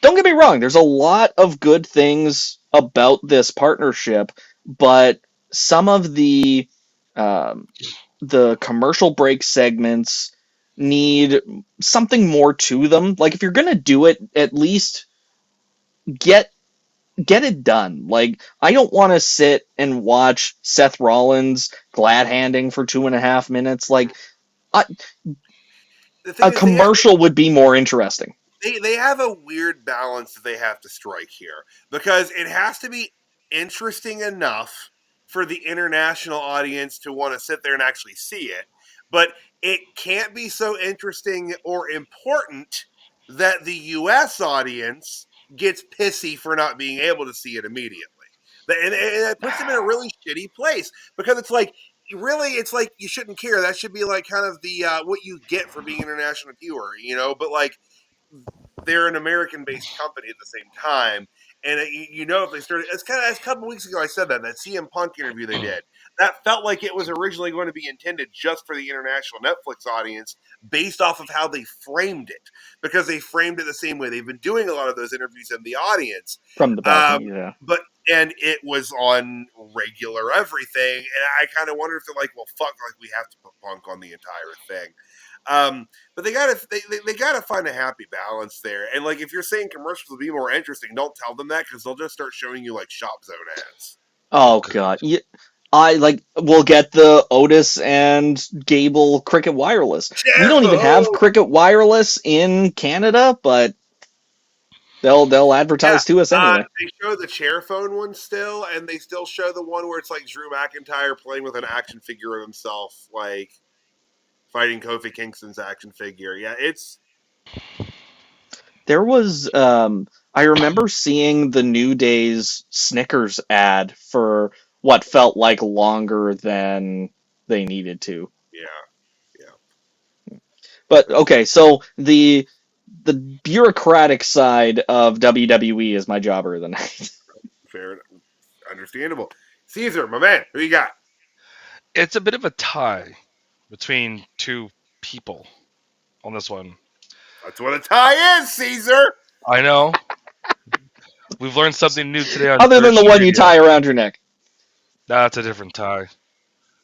don't get me wrong, there's a lot of good things about this partnership, but some of the commercial break segments need something more to them. Like, if you're gonna do it, at least get it done. Like, I don't want to sit and watch Seth Rollins glad-handing for 2.5 minutes. Like, a commercial would be more interesting. They have a weird balance that they have to strike here, because it has to be interesting enough for the international audience to want to sit there and actually see it, but it can't be so interesting or important that the U.S. audience gets pissy for not being able to see it immediately. And it puts them in a really shitty place, because it's like, really, it's like you shouldn't care. That should be like kind of the what you get for being an international viewer, but like, they're an American-based company at the same time, and if they started, it's kind of, a couple weeks ago I said that CM Punk interview they did, that felt like it was originally going to be intended just for the international Netflix audience, based off of how they framed it, because they framed it the same way they've been doing a lot of those interviews in the audience from the balcony, yeah. And it was on regular everything, and I kind of wonder if they're like, well, fuck, like, we have to put Punk on the entire thing. But they gotta find a happy balance there. And like, if you're saying commercials will be more interesting, don't tell them that, because they'll just start showing you like Shop Zone ads. Oh god, we'll get the Otis and Gable Cricket Wireless. We don't even have Cricket Wireless in Canada, but they'll advertise to us anyway. They show the chair phone one still, and they still show the one where it's like Drew McIntyre playing with an action figure of himself, like fighting Kofi Kingston's action figure. Yeah, there was I remember seeing the New Day's Snickers ad for what felt like longer than they needed to. Yeah. But okay, so the bureaucratic side of WWE is my jobber of the night. Fair, understandable. Caesar, my man, who you got? It's a bit of a tie between two people on this one. That's what a tie is, Caesar. I know. We've learned something new today. Other than the one you tie around your neck. That's a different tie.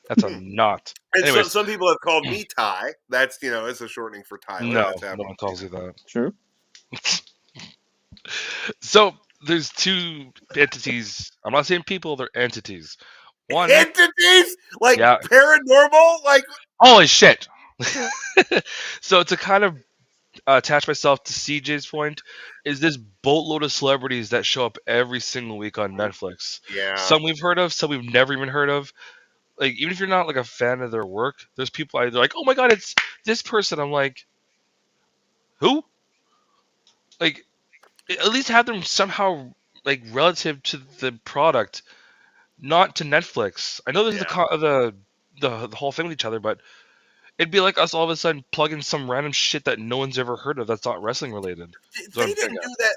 That's a knot. And so, some people have called me Ty. That's, it's a shortening for Tyler. No one calls you that. True. So there's two entities. I'm not saying people, they're entities. One entities? Like paranormal? Like, holy shit. So to kind of attach myself to CJ's point, is this boatload of celebrities that show up every single week on Netflix. Yeah. Some we've heard of, some we've never even heard of. Like, even if you're not like a fan of their work, there's people they're like, oh my god, it's this person. I'm like, who? Like, at least have them somehow like relative to the product, not to Netflix. I know there's the whole thing with each other, but it'd be like us all of a sudden plugging some random shit that no one's ever heard of that's not wrestling related. They didn't do that.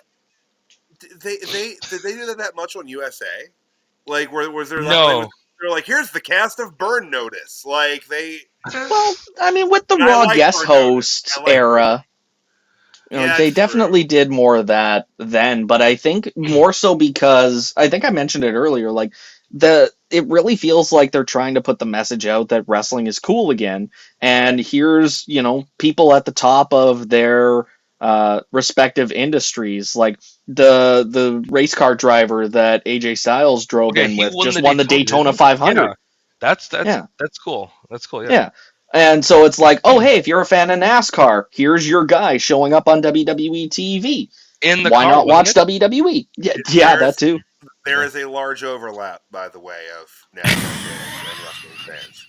Did they do that much on USA? Like, was there? No. They're like, here's the cast of Burn Notice. Like, they. Well, I mean, with the Raw guest host era, They definitely did more of that then, but I think more so because I think I mentioned it earlier. Like it really feels like they're trying to put the message out that wrestling is cool again. And here's people at the top of their respective industries, like the race car driver that AJ Styles drove in with just won the Daytona 500. Yeah. That's cool. That's cool. Yeah. And so it's like, oh, hey, if you're a fan of NASCAR, here's your guy showing up on WWE TV. Why not watch WWE? Yeah, that too. There is a large overlap, by the way, of NASCAR fans and wrestling fans.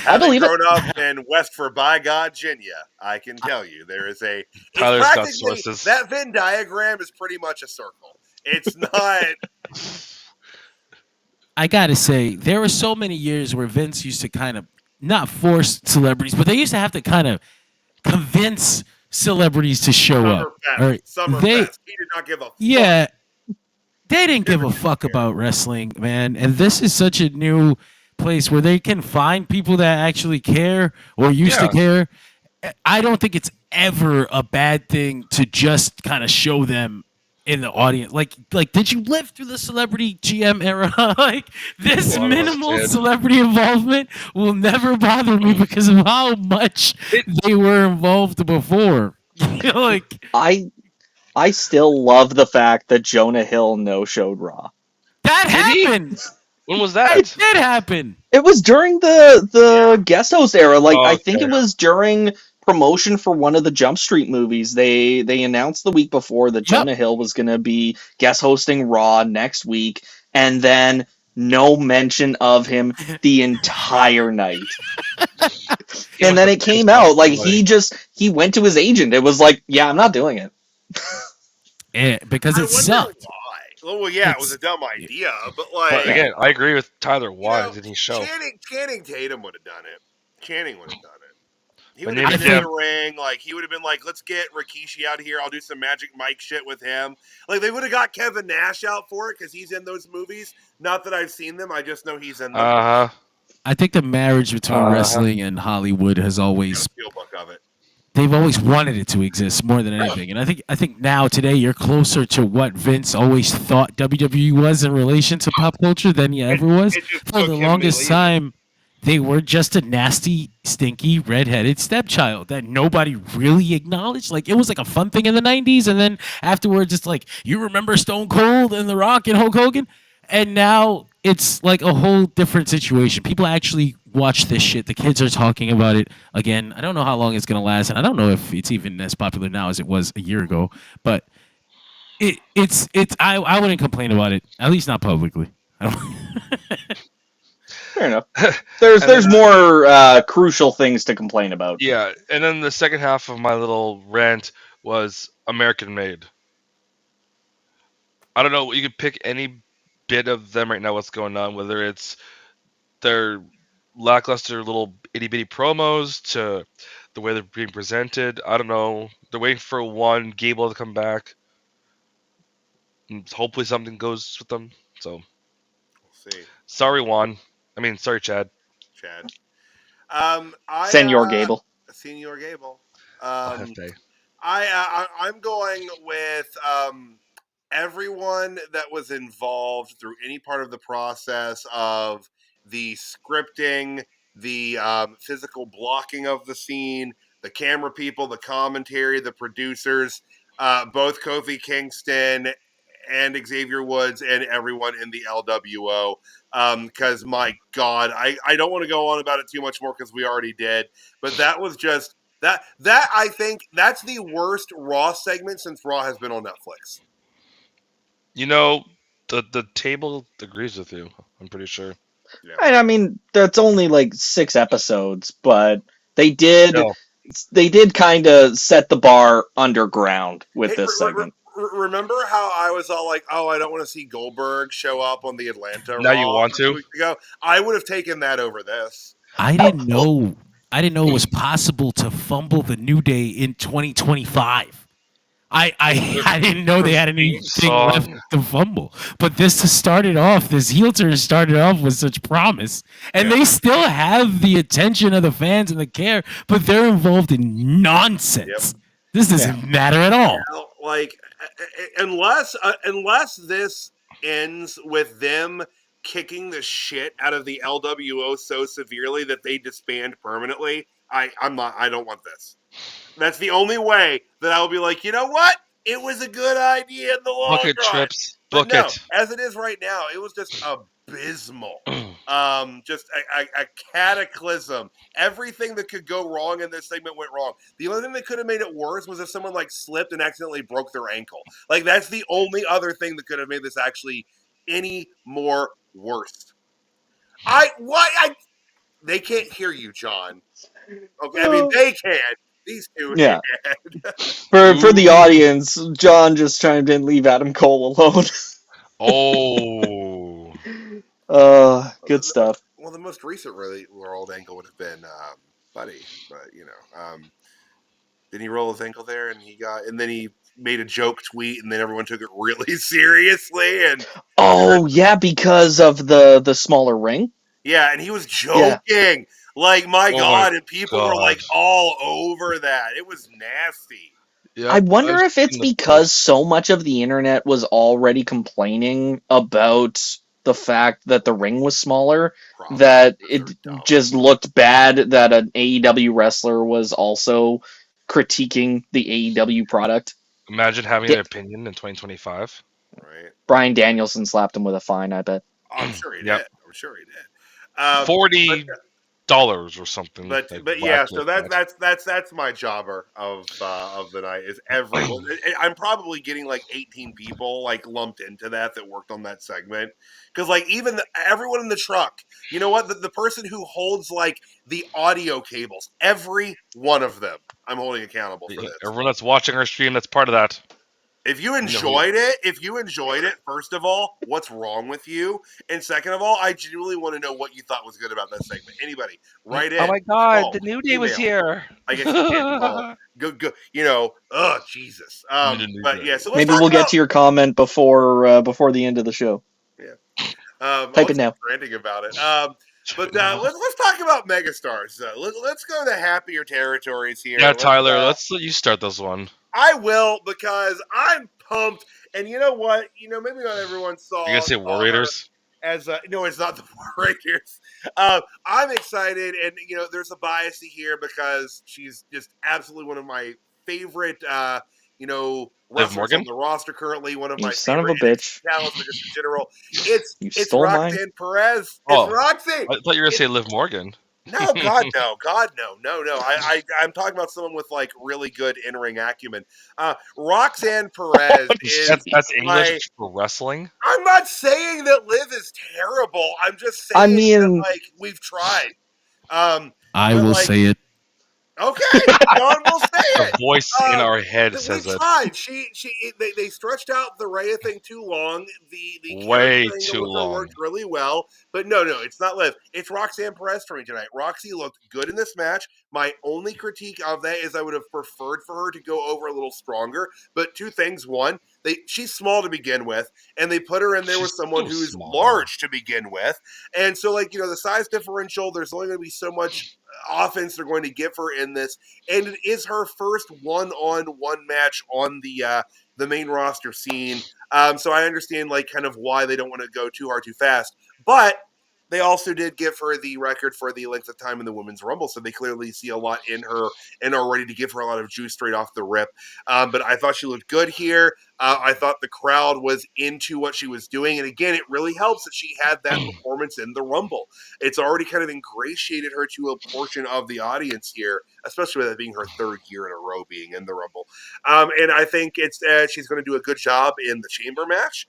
I believe grown up in West Virginia, I can tell you there is a. Tyler's got sources. That Venn diagram is pretty much a circle. It's not. I gotta say, there were so many years where Vince used to kind of not force celebrities, but they used to have to kind of convince celebrities to show up. Summerfest. He did not give a fuck. Yeah, they didn't give a fuck about wrestling, man. And this is such a new place where they can find people that actually care or used to care. I don't think it's ever a bad thing to just kind of show them in the audience. Like, did you live through the celebrity GM era? Like, this minimal celebrity involvement will never bother me because of how much they were involved before. Like, I still love the fact that Jonah Hill no-showed Raw. That happened. When was that? It did happen. It was during the guest host era. Like, I think it was during promotion for one of the Jump Street movies. They announced the week before that Jonah Hill was going to be guest hosting Raw next week, and then no mention of him the entire night. And then it came out like he went to his agent. It was like, yeah, I'm not doing it. Because it sucked. Why. Well, yeah, it was a dumb idea, but again, I agree with Tyler. Why didn't he show? Channing Tatum would have done it. Channing would have done it. He would have been in the ring, like he would have been like, "Let's get Rikishi out here. I'll do some Magic Mike shit with him." Like they would have got Kevin Nash out for it because he's in those movies. Not that I've seen them, I just know he's in them. I think the marriage between wrestling and Hollywood has always steelbook of it. They've always wanted it to exist more than anything, and I think now today you're closer to what Vince always thought WWE was in relation to pop culture than he ever was. For the longest time, they were just a nasty, stinky, redheaded stepchild that nobody really acknowledged. Like, it was like a fun thing in the 90s, and then afterwards it's like, you remember Stone Cold and The Rock and Hulk Hogan? And now it's like a whole different situation. People actually watch this shit. The kids are talking about it again. I don't know how long it's going to last, and I don't know if it's even as popular now as it was a year ago, but it's I wouldn't complain about it, at least not publicly. Fair enough. There's more crucial things to complain about. Yeah, and then the second half of my little rant was American Made. I don't know. You could pick any bit of them right now. What's going on? Whether it's their lackluster little itty bitty promos to the way they're being presented. I don't know. They're waiting for one Gable to come back. And hopefully something goes with them. So we'll see. Sorry, Juan. I mean, sorry, Chad. Senor Gable. Senor Gable. I'm going with everyone that was involved through any part of the process of the scripting, the physical blocking of the scene, the camera people, the commentary, the producers, both Kofi Kingston and Xavier Woods and everyone in the LWO. Because, my God, I don't want to go on about it too much more because we already did. But that was just, that I think, that's the worst Raw segment since Raw has been on Netflix. You know, the table agrees with you, I'm pretty sure. Yeah. I mean, that's only like 6 episodes, but they did kind of set the bar underground with this segment. Remember how I was all like, "Oh, I don't want to see Goldberg show up on the Atlanta Now Raw you want to? 2 weeks ago." I would have taken that over this. I didn't know it was possible to fumble the New Day in 2025. I didn't know they had anything left to fumble. But this heel turn started off with such promise. And they still have the attention of the fans and the care, but they're involved in nonsense. This doesn't matter at all. Like, unless this ends with them kicking the shit out of the LWO so severely that they disband permanently, I don't want this. That's the only way that I will be like, you know what? It was a good idea in the long Book it, run. Trips. But Book no, it. as it is right now, it was just abysmal. Just a cataclysm. Everything that could go wrong in this segment went wrong. The only thing that could have made it worse was if someone like slipped and accidentally broke their ankle. Like, that's the only other thing that could have made this actually any more worse. They can't hear you, John. Okay, I mean, they can. These two Yeah. can. For the audience, John just chimed in, leave Adam Cole alone. Oh. Good stuff. Well, the most recent really world angle would have been Buddy, but didn't he roll his ankle there and then he made a joke tweet and then everyone took it really seriously and yeah, because of the smaller ring. Yeah, and he was joking. Yeah. Like, my God, and people were like all over that. It was nasty. Yep, I wonder if it's because so much of the internet was already complaining about the fact that the ring was smaller, that it just looked bad that an AEW wrestler was also critiquing the AEW product. Imagine having an opinion in 2025. Right. Bryan Danielson slapped him with a fine, I bet. I'm sure he did. I'm sure he did. $40 or something. But yeah, so that's my jobber of the night is everyone. I'm probably getting like 18 people like lumped into that worked on that segment because like even everyone in the truck, you know what, the person who holds like the audio cables, every one of them, I'm holding accountable for this. Everyone that's watching our stream, that's part of that. If you enjoyed it, first of all, what's wrong with you? And second of all, I genuinely want to know what you thought was good about that segment. Anybody, write in. Oh my God, the New Day was here. I guess you can't call. Go. Jesus. But yeah, so maybe we'll get to your comment before the end of the show. Yeah. Type it now. Ranting about it. But let's talk about megastars. Let's go to happier territories here. Yeah, Tyler, let's let you start this one. I will, because I'm pumped. And you know what? Maybe not everyone saw. You're going to say Warriors? No, it's not the Warriors. I'm excited, and there's a bias here because she's just absolutely one of my favorite. Liv Morgan on the roster currently. One of my son of a bitch. Talents just in general. It's Roxanne Perez. It's Roxy. I thought you were going to say Liv Morgan. No, God, no. I'm talking about someone with like really good in-ring acumen. Roxanne Perez is that's English for wrestling. I'm not saying that Liv is terrible. I'm just saying that like we've tried. I will say it. Okay, John will say it. The voice in our head says it. Tried. They stretched out the Rhea thing too long. The way too long. Worked really well, but no, it's not Liv. It's Roxanne Perez for me tonight. Roxy looked good in this match. My only critique of that is I would have preferred for her to go over a little stronger. But two things: one, she's small to begin with, and they put her in there with someone who's large to begin with, and so the size differential. There's only going to be so much offense they're going to give her in this, and it is her first one-on-one match on the main roster scene. So I understand kind of why they don't want to go too hard too fast, but they also did give her the record for the length of time in the Women's Rumble, so they clearly see a lot in her and are ready to give her a lot of juice straight off the rip. But I thought she looked good here. I thought the crowd was into what she was doing, and again, it really helps that she had that performance in the Rumble. It's already kind of ingratiated her to a portion of the audience here, especially with it being her third year in a row being in the Rumble. And I think she's going to do a good job in the Chamber match.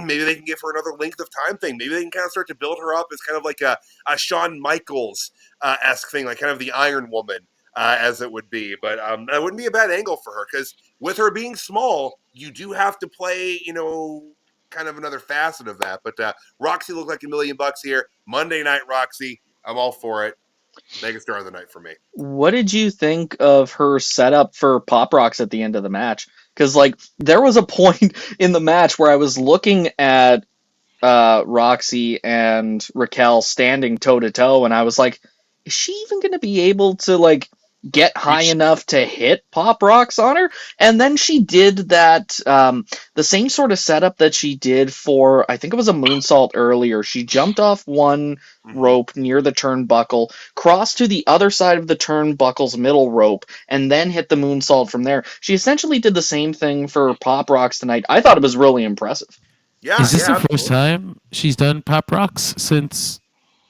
Maybe they can give her another length of time thing. Maybe they can kind of start to build her up as kind of like a Shawn Michaels esque thing, like kind of the Iron Woman, as it would be. But that wouldn't be a bad angle for her, because with her being small, you do have to play, kind of another facet of that. But Roxy looked like $1 million here. Monday Night Roxy, I'm all for it. Megastar of the night for me. What did you think of her setup for Pop Rocks at the end of the match? Because there was a point in the match where I was looking at Roxy and Raquel standing toe to toe, and I was like, is she even going to be able to get high enough to hit pop rocks on her. And then she did that, the same sort of setup that she did for, I think it was a moonsault earlier. She jumped off one rope near the turnbuckle, crossed to the other side of the turnbuckle's middle rope, and then hit the moonsault from there. She essentially did the same thing for pop rocks tonight. I thought it was really impressive. Yeah, is this the first time she's done pop rocks since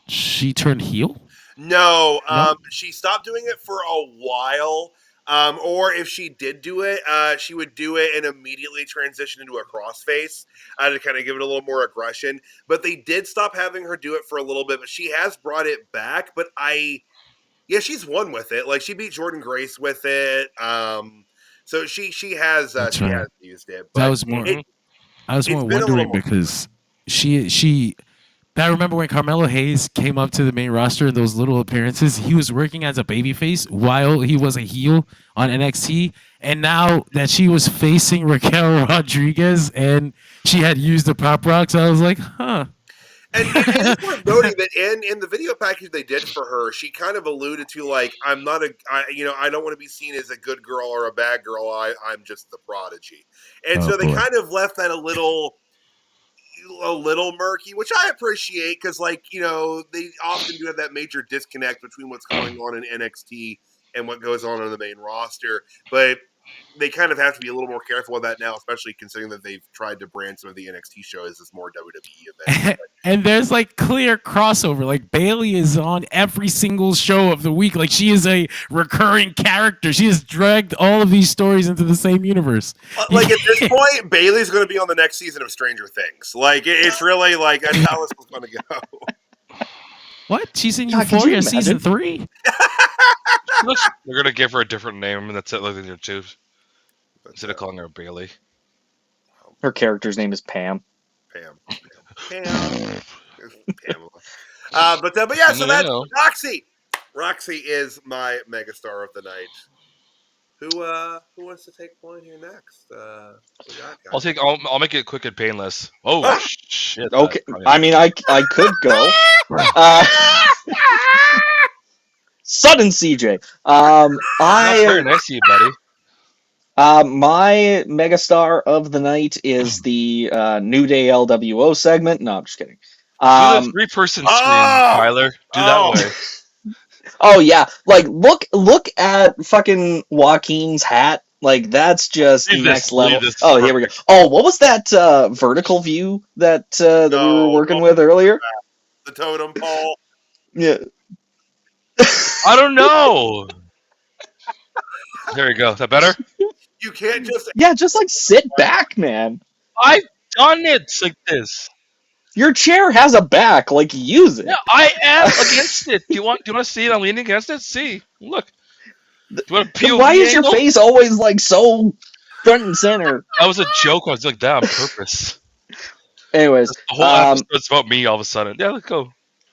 she turned heel? No, she stopped doing it for a while. Or if she did do it, she would do it and immediately transition into a crossface to kind of give it a little more aggression. But they did stop having her do it for a little bit, but she has brought it back. But she's won with it. Like, she beat Jordan Grace with it. So she has has used it. But I was more wondering because I remember when Carmelo Hayes came up to the main roster in those little appearances, he was working as a babyface while he was a heel on NXT. And now that she was facing Raquel Rodriguez and she had used the pop rocks, I was like, huh. And it's worth noting that in the video package they did for her, she kind of alluded to, like, I don't want to be seen as a good girl or a bad girl. I'm just the prodigy. And so they kind of left that a little murky, which I appreciate because, like, they often do have that major disconnect between what's going on in NXT and what goes on the main roster. But they kind of have to be a little more careful with that now, especially considering that they've tried to brand some of the NXT shows as more WWE events. And there's like clear crossover. Like Bayley is on every single show of the week. Like she is a recurring character. She has dragged all of these stories into the same universe. Like at this point, Bayley's going to be on the next season of Stranger Things. Like it's really like that's how it's going to go. What? She's in Euphoria season 3? They're going to give her a different name, and that's it. Like they're two. Instead of calling her Bayley. Her character's name is Pam. Pamela. But yeah, so that's Roxy. Roxy is my megastar of the night. Who wants to take point here next? I'll make it quick and painless. Oh shit! Okay, I mean I could go. Sudden CJ. Very nice to you, buddy. My megastar of the night is the New Day LWO segment. No, I'm just kidding. Do the 3-person screen, Tyler. Do that way. Oh yeah, like look at fucking Joaquin's hat. Like that's just next level. Oh, here we go. Oh, what was that vertical view that we were working with earlier? The totem pole. Yeah. I don't know. There we go. Is that better? You can't just... Yeah, just like sit back, man. I've done it like this. Your chair has a back. Like, use it. Yeah, I am against it. Do you want to see it? I'm leaning against it. See, look. Do you want to POV Why is your face always like so front and center? That was a joke. I was like that on purpose. Anyways, the whole episode's about me all of a sudden. Yeah, let's go.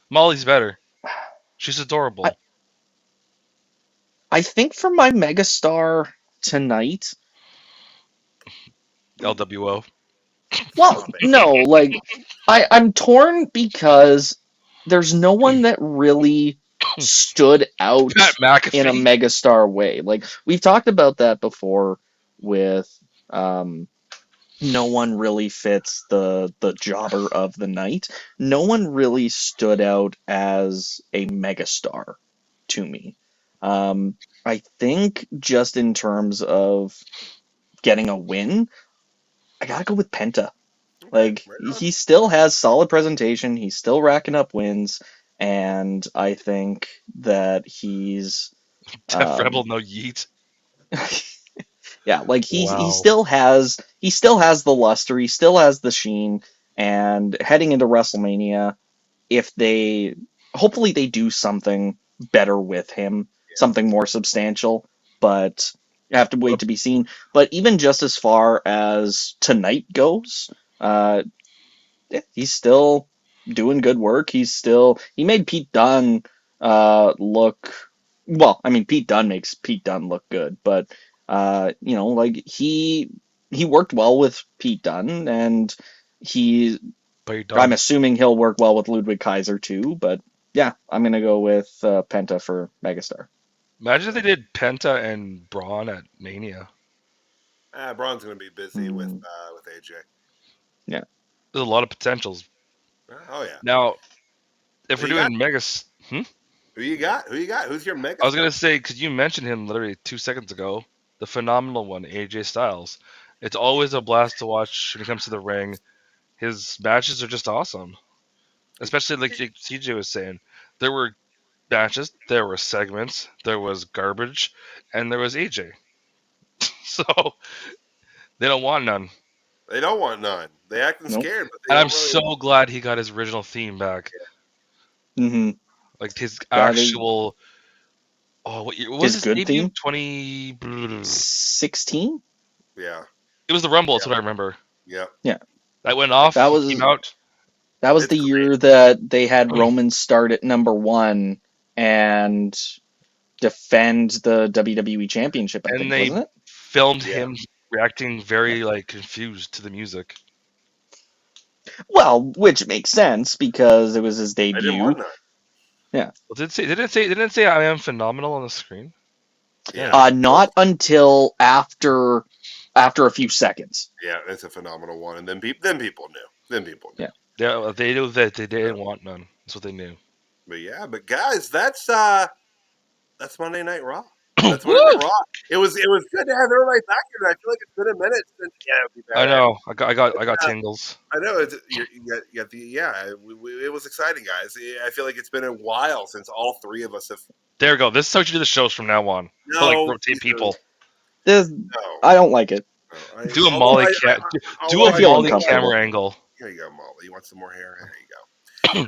Molly's better. She's adorable. I think for my megastar tonight, LWO. Well, no, like I'm torn because there's no one that really stood out in a megastar way. Like we've talked about that before with no one really fits the jobber of the night. No one really stood out as a megastar to me. I think just in terms of getting a win, I gotta go with Penta. Like, he still has solid presentation, he's still racking up wins, and I think that he's... Def Rebel, no yeet. Yeah, like, he still has the luster, he still has the sheen, and heading into WrestleMania, hopefully they do something better with him, something more substantial, but you have to wait to be seen. But even just as far as tonight goes, he's still doing good work. He made Pete Dunne look... Well, I mean, Pete Dunne makes Pete Dunne look good, but, like, he worked well with Pete Dunne, and I'm assuming he'll work well with Ludwig Kaiser, too, but yeah, I'm going to go with Penta for megastar. Imagine if they did Penta and Braun at Mania. Braun's going to be busy with AJ. Yeah. There's a lot of potentials. Oh yeah. Now, if we're doing Megas, who you got? Who's your Mega? I was gonna say, because you mentioned him literally 2 seconds ago, the phenomenal one, AJ Styles. It's always a blast to watch when he comes to the ring. His matches are just awesome, especially like CJ was saying. There were matches, there were segments, there was garbage, and there was AJ. So they don't want none. They don't want none. They acting scared, but and I'm so glad he got his original theme back. Mm-hmm. Like his actual. What year? What was his good debut? theme? 2016. Yeah. It was the Rumble. That's what I remember. Yeah. Yeah. That went off. That was came out. That was the year that they had Roman start at number 1 and defend the WWE Championship. I think, wasn't it? Filmed him reacting very confused to the music. Well, which makes sense because it was his debut. I didn't want that. Yeah. Well, did it say I am phenomenal on the screen? Yeah. Not until after a few seconds. Yeah, it's a phenomenal one, and then people knew. Yeah. Yeah, they knew that they didn't want none. That's what they knew. But guys, that's Monday Night Raw. That's Monday Night Raw. It was good to have everybody back here. I feel like it's been a minute since. I know. I got tingles. I know. It was exciting, guys. I feel like it's been a while since all three of us have. There we go. This is how you do the shows from now on. No, rotate people. I don't like it. Do a Molly camera angle. Here you go, Molly. You want some more hair? There you go.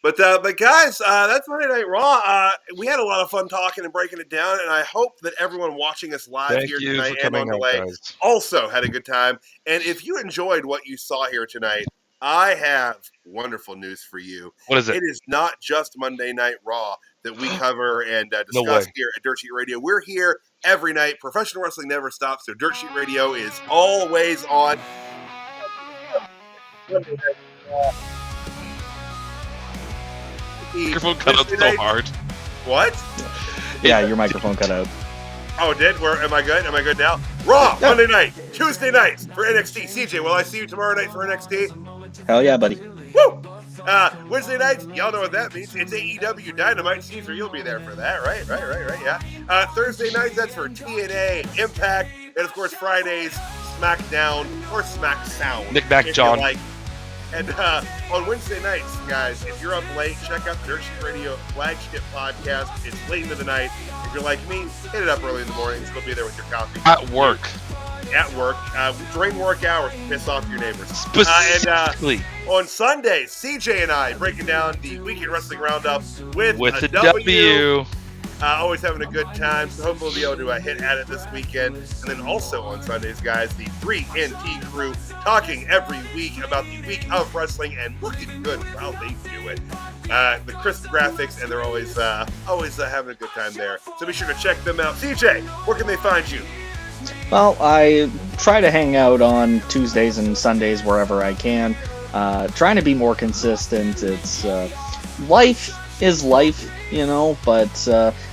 But guys, that's Monday Night Raw. We had a lot of fun talking and breaking it down, and I hope that everyone watching us live here tonight and on the way also had a good time. And if you enjoyed what you saw here tonight, I have wonderful news for you. What is it? It is not just Monday Night Raw that we cover and discuss here at Dirt Sheet Radio. We're here every night. Professional wrestling never stops, so Dirt Sheet Radio is always on. Microphone cut out so hard. What? Yeah, your microphone cut out. Oh, it did? Am I good? Am I good now? Raw, Monday night, Tuesday nights for NXT. CJ, will I see you tomorrow night for NXT? Hell yeah, buddy. Woo! Wednesday nights, y'all know what that means. It's AEW Dynamite. Caesar, you'll be there for that, right? Yeah. Thursday nights, that's for TNA, Impact, and of course Fridays, SmackDown or SmackSound. Nick Back John. And on Wednesday nights, guys, if you're up late, check out the Dirt Sheet Radio flagship podcast. It's late into the night. If you're like me, hit it up early in the morning. Still be there with your coffee. At work. During work hours, piss off your neighbors. Specifically. And on Sundays, CJ and I breaking down the Weekend Wrestling Roundup with a W. Always having a good time, so hopefully we'll be able to hit at it this weekend. And then also on Sundays, guys, the 3NT crew talking every week about the week of wrestling and looking good while they do it. The crisp graphics, and they're always having a good time there. So be sure to check them out. CJ, where can they find you? Well, I try to hang out on Tuesdays and Sundays wherever I can. Trying to be more consistent. It's life is life, but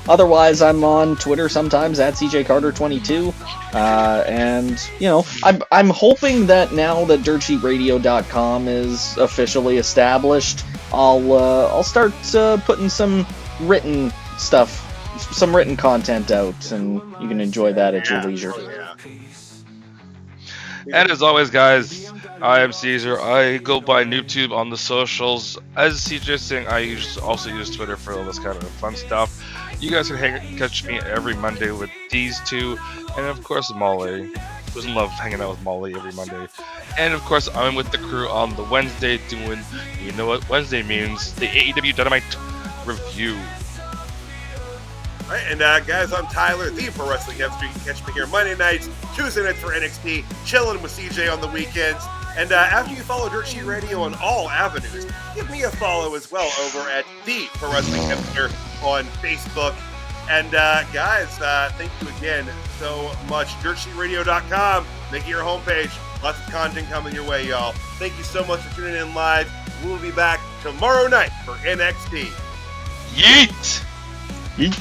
otherwise I'm on Twitter sometimes at CJCarter22, and I'm hoping that now that DirtSheetRadio.com is officially established, I'll start putting some written stuff, some written content out, and you can enjoy that at your leisure. And as always, guys, I am Caesar. I go by NoobTube on the socials. As CJ is saying, I also use Twitter for all this kind of fun stuff. You guys can catch me every Monday with these two, and of course Molly. Doesn't love hanging out with Molly every Monday. And of course, I'm with the crew on the Wednesday doing, you know what Wednesday means, the AEW Dynamite review. Right, and guys, I'm Tyler, the Pro Wrestling Hipster. You can catch me here Monday nights, Tuesday nights for NXT, chilling with CJ on the weekends. And after you follow Dirt Sheet Radio on all avenues, give me a follow as well over at the Pro Wrestling Hipster on Facebook. And guys, thank you again so much. DirtSheetRadio.com, make it your homepage. Lots of content coming your way, y'all. Thank you so much for tuning in live. We'll be back tomorrow night for NXT. Yeet! Yeet.